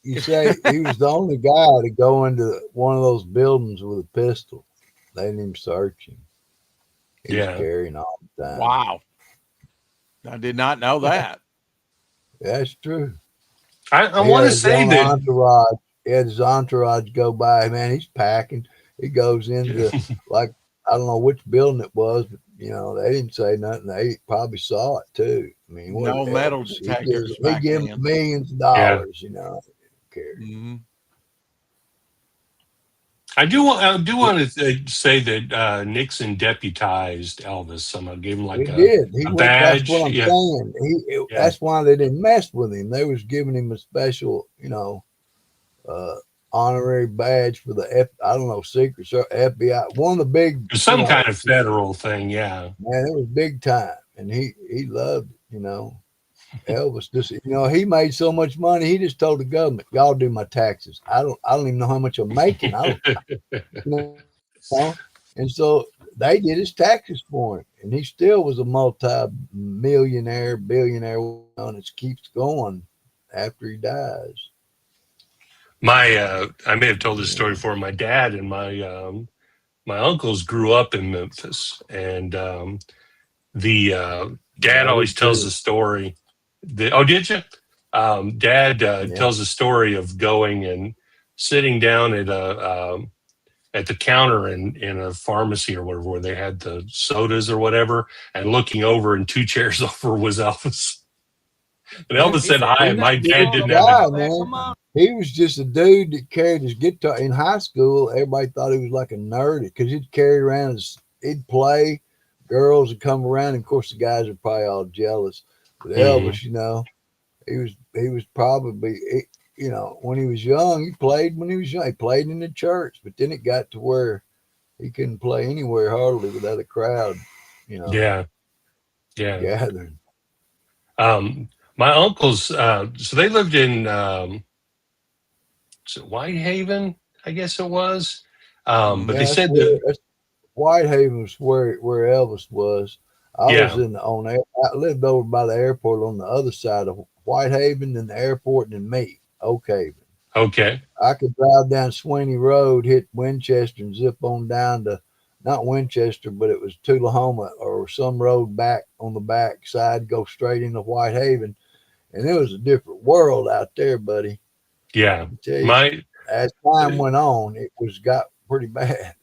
Speaker 3: You say he was the only guy to go into one of those buildings with a pistol. They didn't even search him. He was carrying all the time.
Speaker 1: Wow. I did not know that.
Speaker 3: That's true.
Speaker 4: I
Speaker 3: He
Speaker 4: want
Speaker 3: had
Speaker 4: to
Speaker 3: his
Speaker 4: say
Speaker 3: own
Speaker 4: that.
Speaker 3: entourage. He had his entourage go by. Man, he's packing. He goes into like I don't know which building it was, but they didn't say nothing. They probably saw it too. I mean, what
Speaker 1: No metal
Speaker 3: Elvis?
Speaker 1: detectors
Speaker 3: He
Speaker 1: back
Speaker 3: give him
Speaker 1: then.
Speaker 3: millions of
Speaker 4: Yeah.
Speaker 3: dollars. I don't care.
Speaker 1: Mhm.
Speaker 4: I do want to say that Nixon deputized Elvis. Someone gave him
Speaker 3: He
Speaker 4: like
Speaker 3: did. He
Speaker 4: a
Speaker 3: went. That's
Speaker 4: badge.
Speaker 3: what I'm
Speaker 4: Yeah,
Speaker 3: saying.
Speaker 4: yeah.
Speaker 3: That's why they didn't mess with him. They was giving him a special, uh, honorary badge for the I don't know, Secret Service, FBI. One of the big,
Speaker 4: Some kind of federal thing. Yeah.
Speaker 3: man, it was big time, and he loved it. Elvis just, he made so much money. He just told the government, "Y'all do my taxes. I don't even know how much I'm making. I don't, you know." And so they did his taxes for him, and he still was a multi-millionaire, billionaire, and it keeps going after he dies.
Speaker 4: I may have told this story before. My dad and my uncles grew up in Memphis, and the dad
Speaker 3: I
Speaker 4: always
Speaker 3: did
Speaker 4: tells
Speaker 3: too.
Speaker 4: the story. Oh, did you? Dad
Speaker 3: Yeah.
Speaker 4: tells the story of going and sitting down at the counter in a pharmacy or whatever, where they had the sodas or whatever, and looking over, and 2 chairs over was Elvis. And
Speaker 3: Man,
Speaker 4: Elvis said hi, and
Speaker 3: he's
Speaker 4: my
Speaker 3: a
Speaker 4: dad
Speaker 3: good
Speaker 4: didn't have
Speaker 3: guy,
Speaker 4: a.
Speaker 3: man. He was just a dude that carried his guitar in high school. Everybody thought he was like a nerd because he'd carry around he'd play. Girls would come around, and of course the guys are probably all jealous. But
Speaker 4: Mhm.
Speaker 3: Elvis, he was probably when he was young, he played when he was young. He played in the church, but then it got to where he couldn't play anywhere hardly without a crowd,
Speaker 4: Yeah, yeah.
Speaker 3: gathering.
Speaker 4: My uncles, so they lived in is it Whitehaven, I guess it was. But they
Speaker 3: Yeah,
Speaker 4: said that,
Speaker 3: that's Whitehaven was where Elvis was. I was
Speaker 4: yeah,
Speaker 3: I lived over by the airport on the other side of Whitehaven and the airport and me, Oak Haven.
Speaker 4: okay,
Speaker 3: I could drive down Sweeney Road, hit Winchester, and zip on down to not Winchester, but it was Tullahoma or some road back on the back side, go straight into Whitehaven. And it was a different world out there, buddy.
Speaker 4: yeah.
Speaker 3: I tell you,
Speaker 4: My,
Speaker 3: as time went on, it got pretty bad.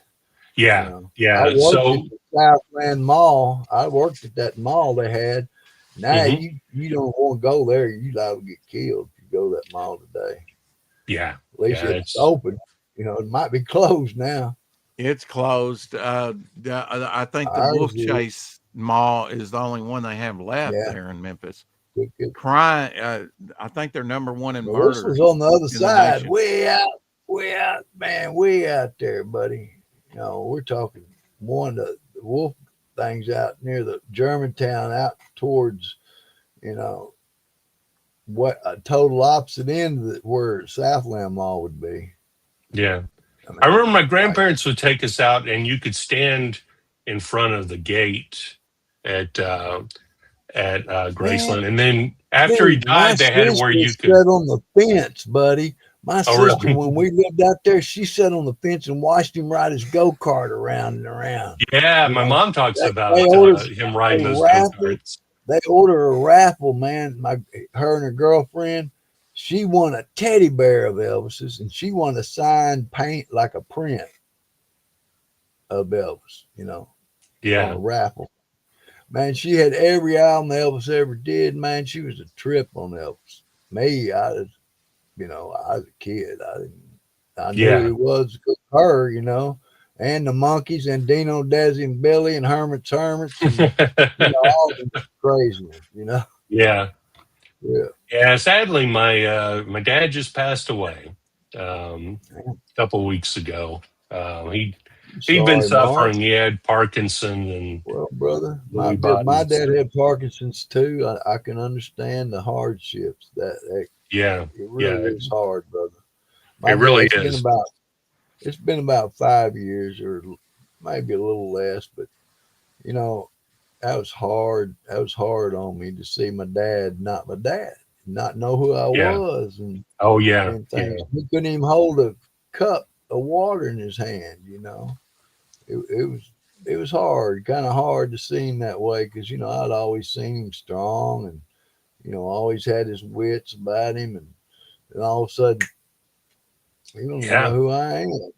Speaker 4: yeah,
Speaker 3: I
Speaker 4: yeah.
Speaker 3: worked at
Speaker 4: So,
Speaker 3: the Southland Mall. I worked at that mall they had. Now
Speaker 4: mhm,
Speaker 3: you don't want to go there. You liable to get killed if you go to that mall today.
Speaker 4: yeah,
Speaker 3: At least
Speaker 4: yeah.
Speaker 3: it's
Speaker 4: It's
Speaker 3: open. It might be closed now.
Speaker 1: It's closed. I think the
Speaker 3: Ours
Speaker 1: Wolf
Speaker 3: is.
Speaker 1: Chase Mall is the only one they have left
Speaker 3: Yeah.
Speaker 1: there in Memphis.
Speaker 3: It,
Speaker 1: Crime, I think they're number one in
Speaker 3: well, this was
Speaker 1: murders
Speaker 3: on the other
Speaker 1: in the
Speaker 3: side,
Speaker 1: nation.
Speaker 3: way out, man, way out there, buddy. We're talking one of the wolf things out near the Germantown, out towards, you know, what a total opposite end of where Southland Mall would be.
Speaker 4: yeah.
Speaker 3: I
Speaker 4: I
Speaker 3: mean,
Speaker 4: remember my
Speaker 3: like,
Speaker 4: grandparents would take us out, and you could stand in front of the gate at
Speaker 3: man,
Speaker 4: Graceland, and then after he
Speaker 3: dude, my
Speaker 4: died, they had it where
Speaker 3: sister
Speaker 4: you
Speaker 3: sat
Speaker 4: could.
Speaker 3: on the fence, buddy. My
Speaker 4: Oh,
Speaker 3: sister,
Speaker 4: really?
Speaker 3: when we lived out there, she sat on the fence and watched him ride his go kart around and around.
Speaker 4: Yeah,
Speaker 3: You
Speaker 4: my
Speaker 3: know,
Speaker 4: mom talks
Speaker 3: they
Speaker 4: about
Speaker 3: ordered
Speaker 4: him
Speaker 3: a
Speaker 4: riding those go
Speaker 3: raffle.
Speaker 4: karts.
Speaker 3: They ordered a raffle, man. Her and her girlfriend, she won a teddy bear of Elvis's, and she won a signed paint like a print of Elvis. On a
Speaker 4: Yeah,
Speaker 3: raffle. Man, she had every album Elvis ever did. Man, she was a trip on Elvis. Me, I was a kid. I knew
Speaker 4: yeah.
Speaker 3: it was her, and the Monkees and Dino, Desi, and Billy and Hermits, and all the craziness.
Speaker 4: Yeah,
Speaker 3: Yeah.
Speaker 4: yeah. Sadly, my dad just passed away a couple of weeks ago. He'd been
Speaker 3: Sorry, Mark.
Speaker 4: suffering. He had Parkinson and
Speaker 3: Well, brother,
Speaker 4: Lewy
Speaker 3: my
Speaker 4: bodies.
Speaker 3: dad had Parkinson's too. I can understand the hardships. That
Speaker 4: Yeah,
Speaker 3: it
Speaker 4: yeah.
Speaker 3: really is hard, brother.
Speaker 4: It
Speaker 3: My
Speaker 4: really
Speaker 3: dad's been
Speaker 4: is.
Speaker 3: about It's been about 5 years or maybe a little less, but you know, that was hard. That was hard on me to see my dad, not my dad, not know who I
Speaker 4: Yeah.
Speaker 3: was
Speaker 4: Oh, yeah,
Speaker 3: and
Speaker 4: yeah,
Speaker 3: things. He couldn't even hold a cup of water in his hand. It was hard, kind of hard to see him that way because I'd always seen him strong and always had his wits about him, and all of a sudden, he don't even
Speaker 4: Yeah.
Speaker 3: know who I am.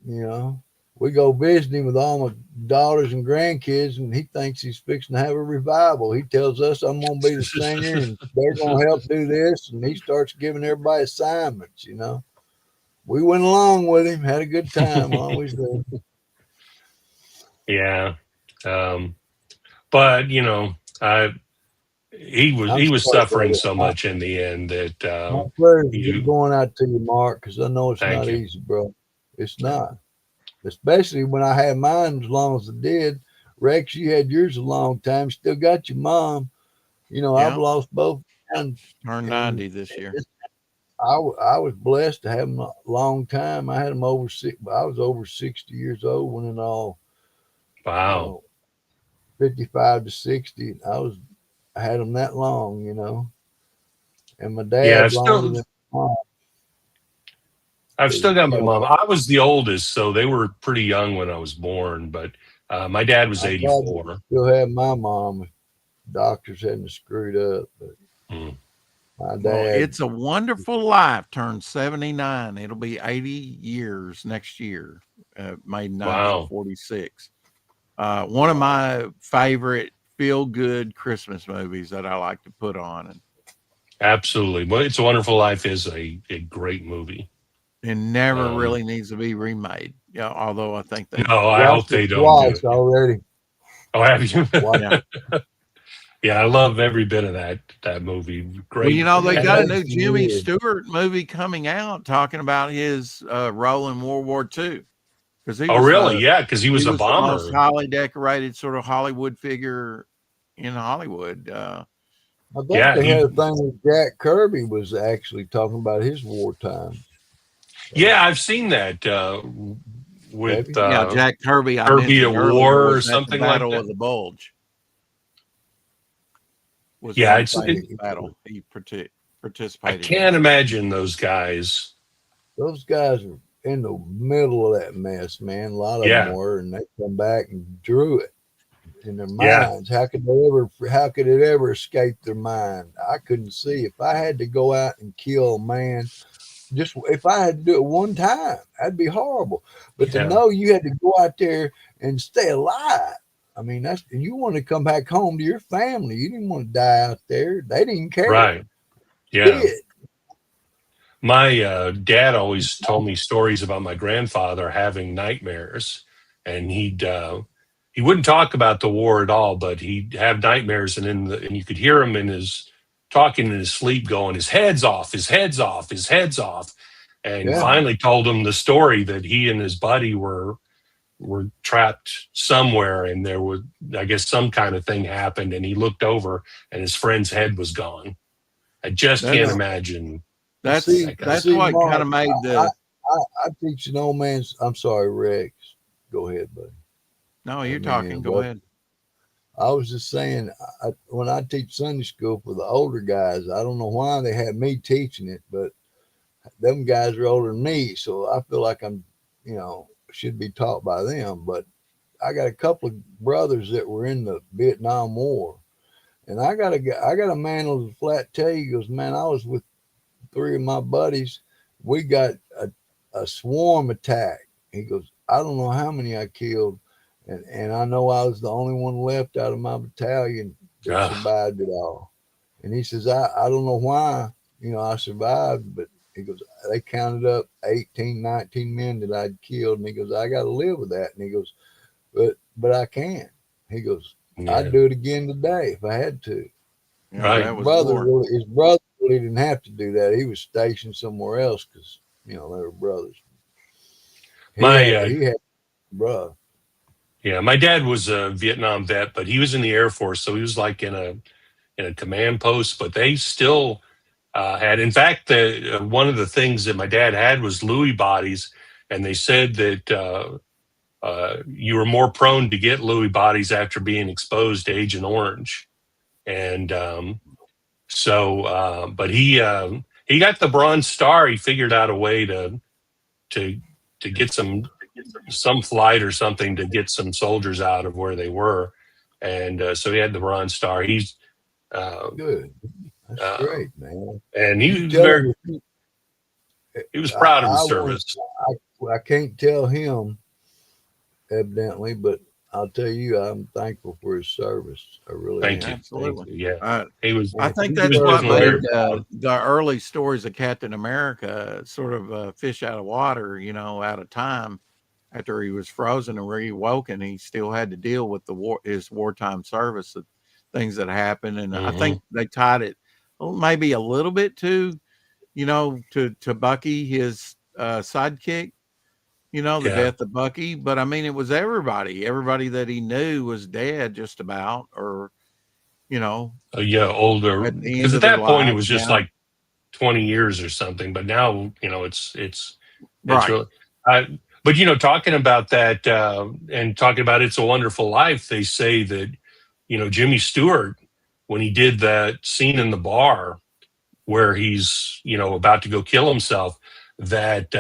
Speaker 3: We go visit him with all my daughters and grandkids, and he thinks he's fixing to have a revival. He tells us I'm going to be the singer, and they're going to help do this, and he starts giving everybody assignments. We went along with him, had a good time, always did.
Speaker 4: Yeah. But he
Speaker 3: I'm
Speaker 4: was
Speaker 3: sorry,
Speaker 4: suffering
Speaker 3: brother.
Speaker 4: so much in the end that
Speaker 3: My prayers
Speaker 4: you
Speaker 3: are going out to you, Mark, because I know it's
Speaker 4: thank
Speaker 3: not
Speaker 4: you.
Speaker 3: easy, bro. It's not. Especially when I had mine as long as I did. Rex, you had yours a long time. Still got your mom. I've lost both. And
Speaker 1: Turned 90 this year.
Speaker 3: I was blessed to have them a long time. I had them over six. I was over 60 years old when it all.
Speaker 4: Wow.
Speaker 3: 55 to 60. I had them that long. And my dad
Speaker 4: Yeah,
Speaker 3: longer than mom.
Speaker 4: I've still got my mom. I was the oldest, so they were pretty young when I was born, but my dad was
Speaker 3: I
Speaker 4: 84.
Speaker 3: still have my mom. Doctors hadn't screwed up, but my dad.
Speaker 1: Well, It's a Wonderful Life turned 79. It'll be 80 years next year. Made in 1946. One of my favorite feel-good Christmas movies that I like to put on. And
Speaker 4: absolutely. Well, It's a Wonderful Life is a great movie.
Speaker 1: it never really needs to be remade. Yeah, although I think they.
Speaker 4: No, I hope they don't do it
Speaker 3: already.
Speaker 4: Oh, have you?
Speaker 1: Yeah.
Speaker 4: Yeah, I love every bit of that movie. Great.
Speaker 1: Well, they got a new Jimmy Stewart movie coming out talking about his role in World War II.
Speaker 4: Oh, really? Yeah, because he was a bomber.
Speaker 1: The most highly decorated sort of Hollywood figure in Hollywood.
Speaker 3: I think they had a thing with Jack Kirby was actually talking about his wartime.
Speaker 4: Yeah, I've seen that with
Speaker 1: Jack Kirby.
Speaker 4: Kirby at War or something like that.
Speaker 3: Battle
Speaker 1: of the Bulge.
Speaker 4: Yeah, it's
Speaker 1: battle. He participated.
Speaker 4: I can't imagine those guys.
Speaker 3: Those guys are in the middle of that mess, man. A lot of them were, and they come back and drew it in their minds. How could it ever escape their mind? I couldn't see. If I had to go out and kill a man, just if I had to do it one time, that'd be horrible. But to know you had to go out there and stay alive. I mean, you want to come back home to your family. You didn't want to die out there. They didn't care.
Speaker 4: Right. Yeah. My dad always told me stories about my grandfather having nightmares, and he wouldn't talk about the war at all, but he'd have nightmares, and you could hear him talking in his sleep, going, "His head's off, his head's off, his head's off," and finally told him the story that he and his buddy were trapped somewhere, and there was, I guess, some kind of thing happened, and he looked over and his friend's head was gone. I just can't imagine.
Speaker 1: That's what kind of made the.
Speaker 3: I teach an old man's. I'm sorry, Rex. Go ahead, buddy.
Speaker 1: No, you're talking. Go ahead.
Speaker 3: I was just saying, when I teach Sunday school for the older guys, I don't know why they had me teaching it, but them guys are older than me, so I feel like I'm, should be taught by them. But I got a couple of brothers that were in the Vietnam War, and I got a man who's flat tell you, he goes, man, I was with 3 of my buddies. We got a swarm attack. He goes, I don't know how many I killed, and I know I was the only one left out of my battalion that survived it all. And he says, I don't know why, I survived, but he goes, they counted up 18, 19 men that I'd killed. And he goes, I got to live with that. And he goes, but I can't. He goes, I'd do it again today if I had to.
Speaker 4: Right.
Speaker 3: His brother really didn't have to do that. He was stationed somewhere else because, they were brothers. He had brother.
Speaker 4: Yeah, my dad was a Vietnam vet, but he was in the Air Force, so he was like in a command post. But they still had, in fact, one of the things that my dad had was Lewy bodies, and they said that you were more prone to get Lewy bodies after being exposed to Agent Orange, and but he got the Bronze Star. He figured out a way to get some flight or something to get some soldiers out of where they were, and so he had the Bronze Star. He's
Speaker 3: good. That's great, man.
Speaker 4: And he
Speaker 3: You
Speaker 4: was
Speaker 3: tell him
Speaker 4: he was proud of his
Speaker 3: I
Speaker 4: service.
Speaker 3: I can't tell him, evidently, but I'll tell you, I'm thankful for his service. I really
Speaker 4: Thank
Speaker 3: am.
Speaker 4: you.
Speaker 1: Absolutely.
Speaker 4: Thank you. Yeah,
Speaker 1: I
Speaker 4: he was.
Speaker 1: I think
Speaker 3: He
Speaker 1: that's
Speaker 3: served
Speaker 1: what
Speaker 4: personally very
Speaker 1: made
Speaker 4: proud.
Speaker 1: the early stories of Captain America sort of fish out of water, you know, out of time. After he was frozen and reawoken, he still had to deal with his wartime service, the things that happened, and I think they tied it maybe a little bit to, you know, to Bucky, his sidekick, you know, the
Speaker 4: Yeah.
Speaker 1: death of Bucky. But I mean, it was everybody that he knew was dead, just about, or you know,
Speaker 4: Yeah, older,
Speaker 1: at the
Speaker 4: because
Speaker 1: end
Speaker 4: at
Speaker 1: of their
Speaker 4: that point it
Speaker 1: lives.
Speaker 4: was just
Speaker 1: Now,
Speaker 4: like 20 years or something. But now, you know, it's
Speaker 1: right?
Speaker 4: really. But you know, talking about that and talking about It's a Wonderful Life, they say that, you know, Jimmy Stewart, when he did that scene in the bar where he's, you know, about to go kill himself, that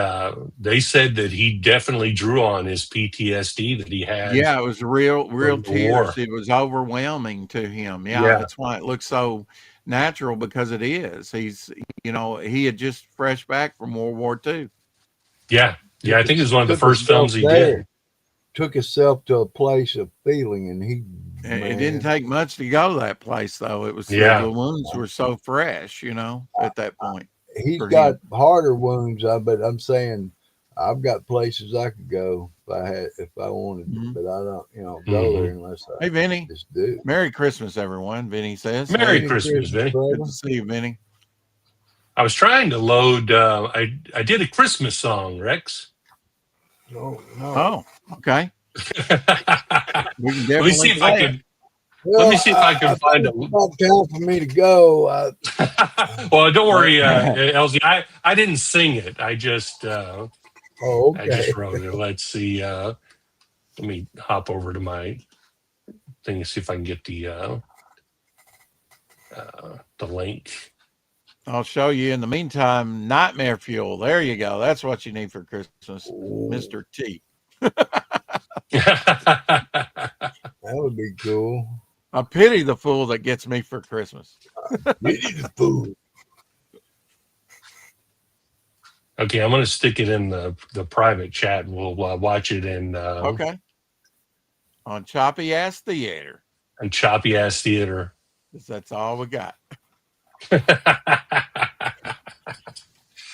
Speaker 4: they said that he definitely drew on his PTSD that he had
Speaker 1: Yeah, it was real
Speaker 4: from the
Speaker 1: tears.
Speaker 4: war.
Speaker 1: It was overwhelming to him. Yeah,
Speaker 4: Yeah,
Speaker 1: that's why it looks so natural, because it is. He's, you know, he had just fresh back from World War II.
Speaker 4: yeah, yeah. I think it was one of the
Speaker 3: Took
Speaker 4: first
Speaker 3: himself
Speaker 4: films he
Speaker 3: there,
Speaker 4: did.
Speaker 3: took himself to a place of feeling, and
Speaker 1: It didn't
Speaker 3: man,
Speaker 1: take much to go to that place, though. It was the
Speaker 4: Yeah,
Speaker 1: wounds were so fresh, you know, at that point
Speaker 3: he's
Speaker 1: for
Speaker 3: got
Speaker 1: him.
Speaker 3: harder wounds. But I'm saying I've got places I could go if I wanted to,
Speaker 1: Mhm.
Speaker 3: but I don't, go there unless
Speaker 1: Hey,
Speaker 3: I
Speaker 1: Vinny.
Speaker 3: just do.
Speaker 1: Merry Christmas, everyone. Vinny says.
Speaker 4: Merry
Speaker 3: Merry
Speaker 4: Christmas, Vinny.
Speaker 1: Good
Speaker 3: brother.
Speaker 1: to see you, Vinny.
Speaker 4: I was trying to load. I did a Christmas song, Rex.
Speaker 3: No, no.
Speaker 1: Oh, okay. We can
Speaker 4: Let me
Speaker 1: definitely
Speaker 4: see if
Speaker 1: play
Speaker 4: I
Speaker 1: it.
Speaker 4: can. Let me see if I can find a.
Speaker 3: It's not time for me to go.
Speaker 4: Well, don't worry, Elsie. I didn't sing it. I just
Speaker 3: Okay.
Speaker 4: wrote it. Let's see. Let me hop over to my thing and see if I can get the link.
Speaker 1: I'll show you. In the meantime, Nightmare Fuel. There you go. That's what you need for Christmas, Mr. T.
Speaker 3: That would be cool.
Speaker 1: I pity the fool that gets me for Christmas.
Speaker 3: Pity the fool.
Speaker 4: Okay, I'm going to stick it in the private chat, and we'll watch it in
Speaker 1: Okay. On Choppy Ass Theater.
Speaker 4: and Choppy Ass Theater.
Speaker 1: 'Cause that's all we got.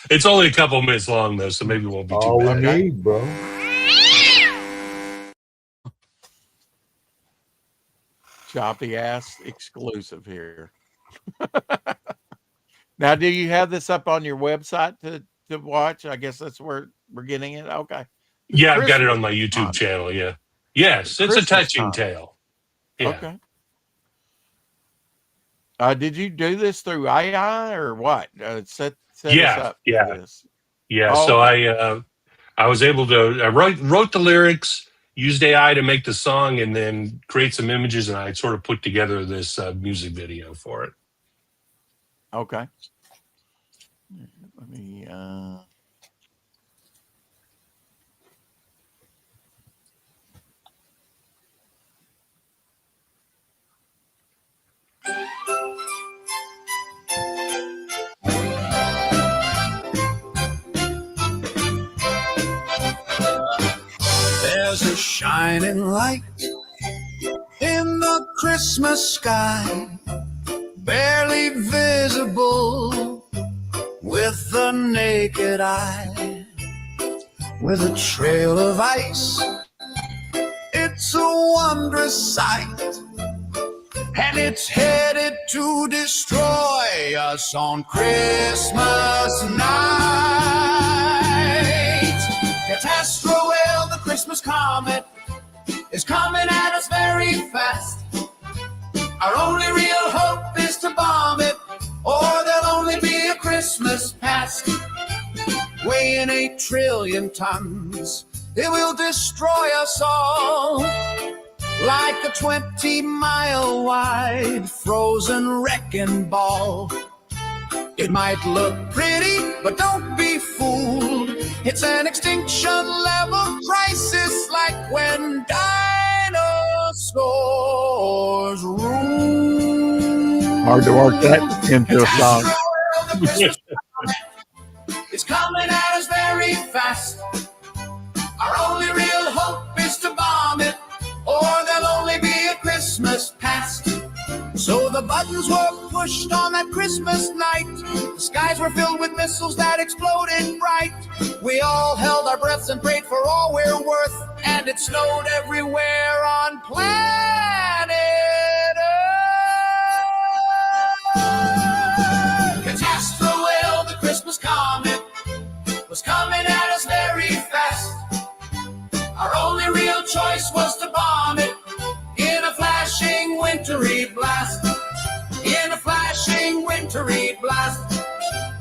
Speaker 4: It's only a couple minutes long though, so maybe it won't be too
Speaker 3: All we
Speaker 4: bad.
Speaker 3: need, bro.
Speaker 1: Choppy Ass exclusive here. Now, do you have this up on your website to watch? I guess that's where we're getting it. Okay.
Speaker 4: Yeah, I've got it
Speaker 1: Christmas
Speaker 4: on my YouTube
Speaker 1: time.
Speaker 4: channel. Yeah. Yes, it's
Speaker 1: Christmas
Speaker 4: a touching
Speaker 1: time.
Speaker 4: tale. Yeah.
Speaker 1: Okay. Did you do this through AI or what? Set
Speaker 4: Yeah,
Speaker 1: us up
Speaker 4: yeah.
Speaker 1: for this.
Speaker 4: Yeah.
Speaker 1: Oh,
Speaker 4: So
Speaker 1: okay.
Speaker 4: I was able to I wrote the lyrics, used AI to make the song, and then create some images, and I sort of put together this music video for it.
Speaker 1: Okay. Let me
Speaker 5: There's a shining light in the Christmas sky, barely visible with the naked eye. With a trail of ice, it's a wondrous sight, and it's headed to destroy us on Christmas night. Catastrophel, the Christmas comet, is coming at us very fast. Our only real hope is to bomb it, or there'll only be a Christmas past. Weighing 8 trillion tons, it will destroy us all, like a 20-mile wide frozen wrecking ball. It might look pretty, but don't be fooled. It's an extinction level crisis, like when dinosaurs ruled.
Speaker 3: Hard to work that
Speaker 1: into a song.
Speaker 5: The Christmas is coming at us very fast. Our only real hope is to bomb it, or there'll only be a Christmas past. So the buttons were pushed on that Christmas night. The skies were filled with missiles that exploded bright. We all held our breaths and prayed for all we're worth, and it snowed everywhere on planet Earth. Catastrophil, the Christmas comet, was coming at us very fast. Our only real choice was to bomb it in a flashing wintry blast. In a flashing wintry blast.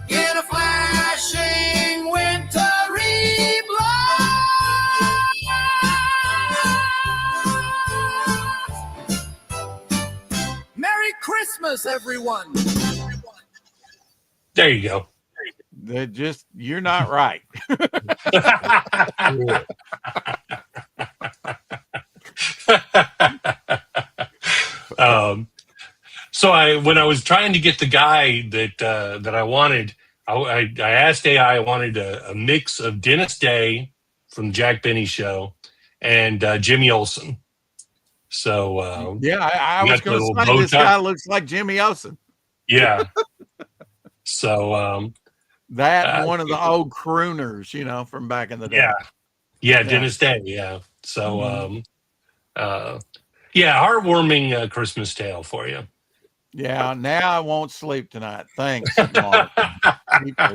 Speaker 5: In a flashing wintry blast. Merry Christmas, everyone.
Speaker 4: There you go.
Speaker 1: You're not right.
Speaker 3: Yeah.
Speaker 4: So when I was trying to get the guy that I wanted, I asked AI. I wanted a mix of Dennis Day from the Jack Benny Show and Jimmy Olsen. So
Speaker 1: Yeah, I was
Speaker 4: got
Speaker 1: going
Speaker 4: the
Speaker 1: to
Speaker 4: little
Speaker 1: say
Speaker 4: bow
Speaker 1: this
Speaker 4: tie.
Speaker 1: guy looks like Jimmy Olsen.
Speaker 4: yeah. So
Speaker 1: That and one of the old crooners, from back in the day.
Speaker 4: yeah, Dennis Day. Yeah. So heartwarming Christmas tale for you.
Speaker 1: Yeah, now I won't sleep tonight. Thanks, Mark. People love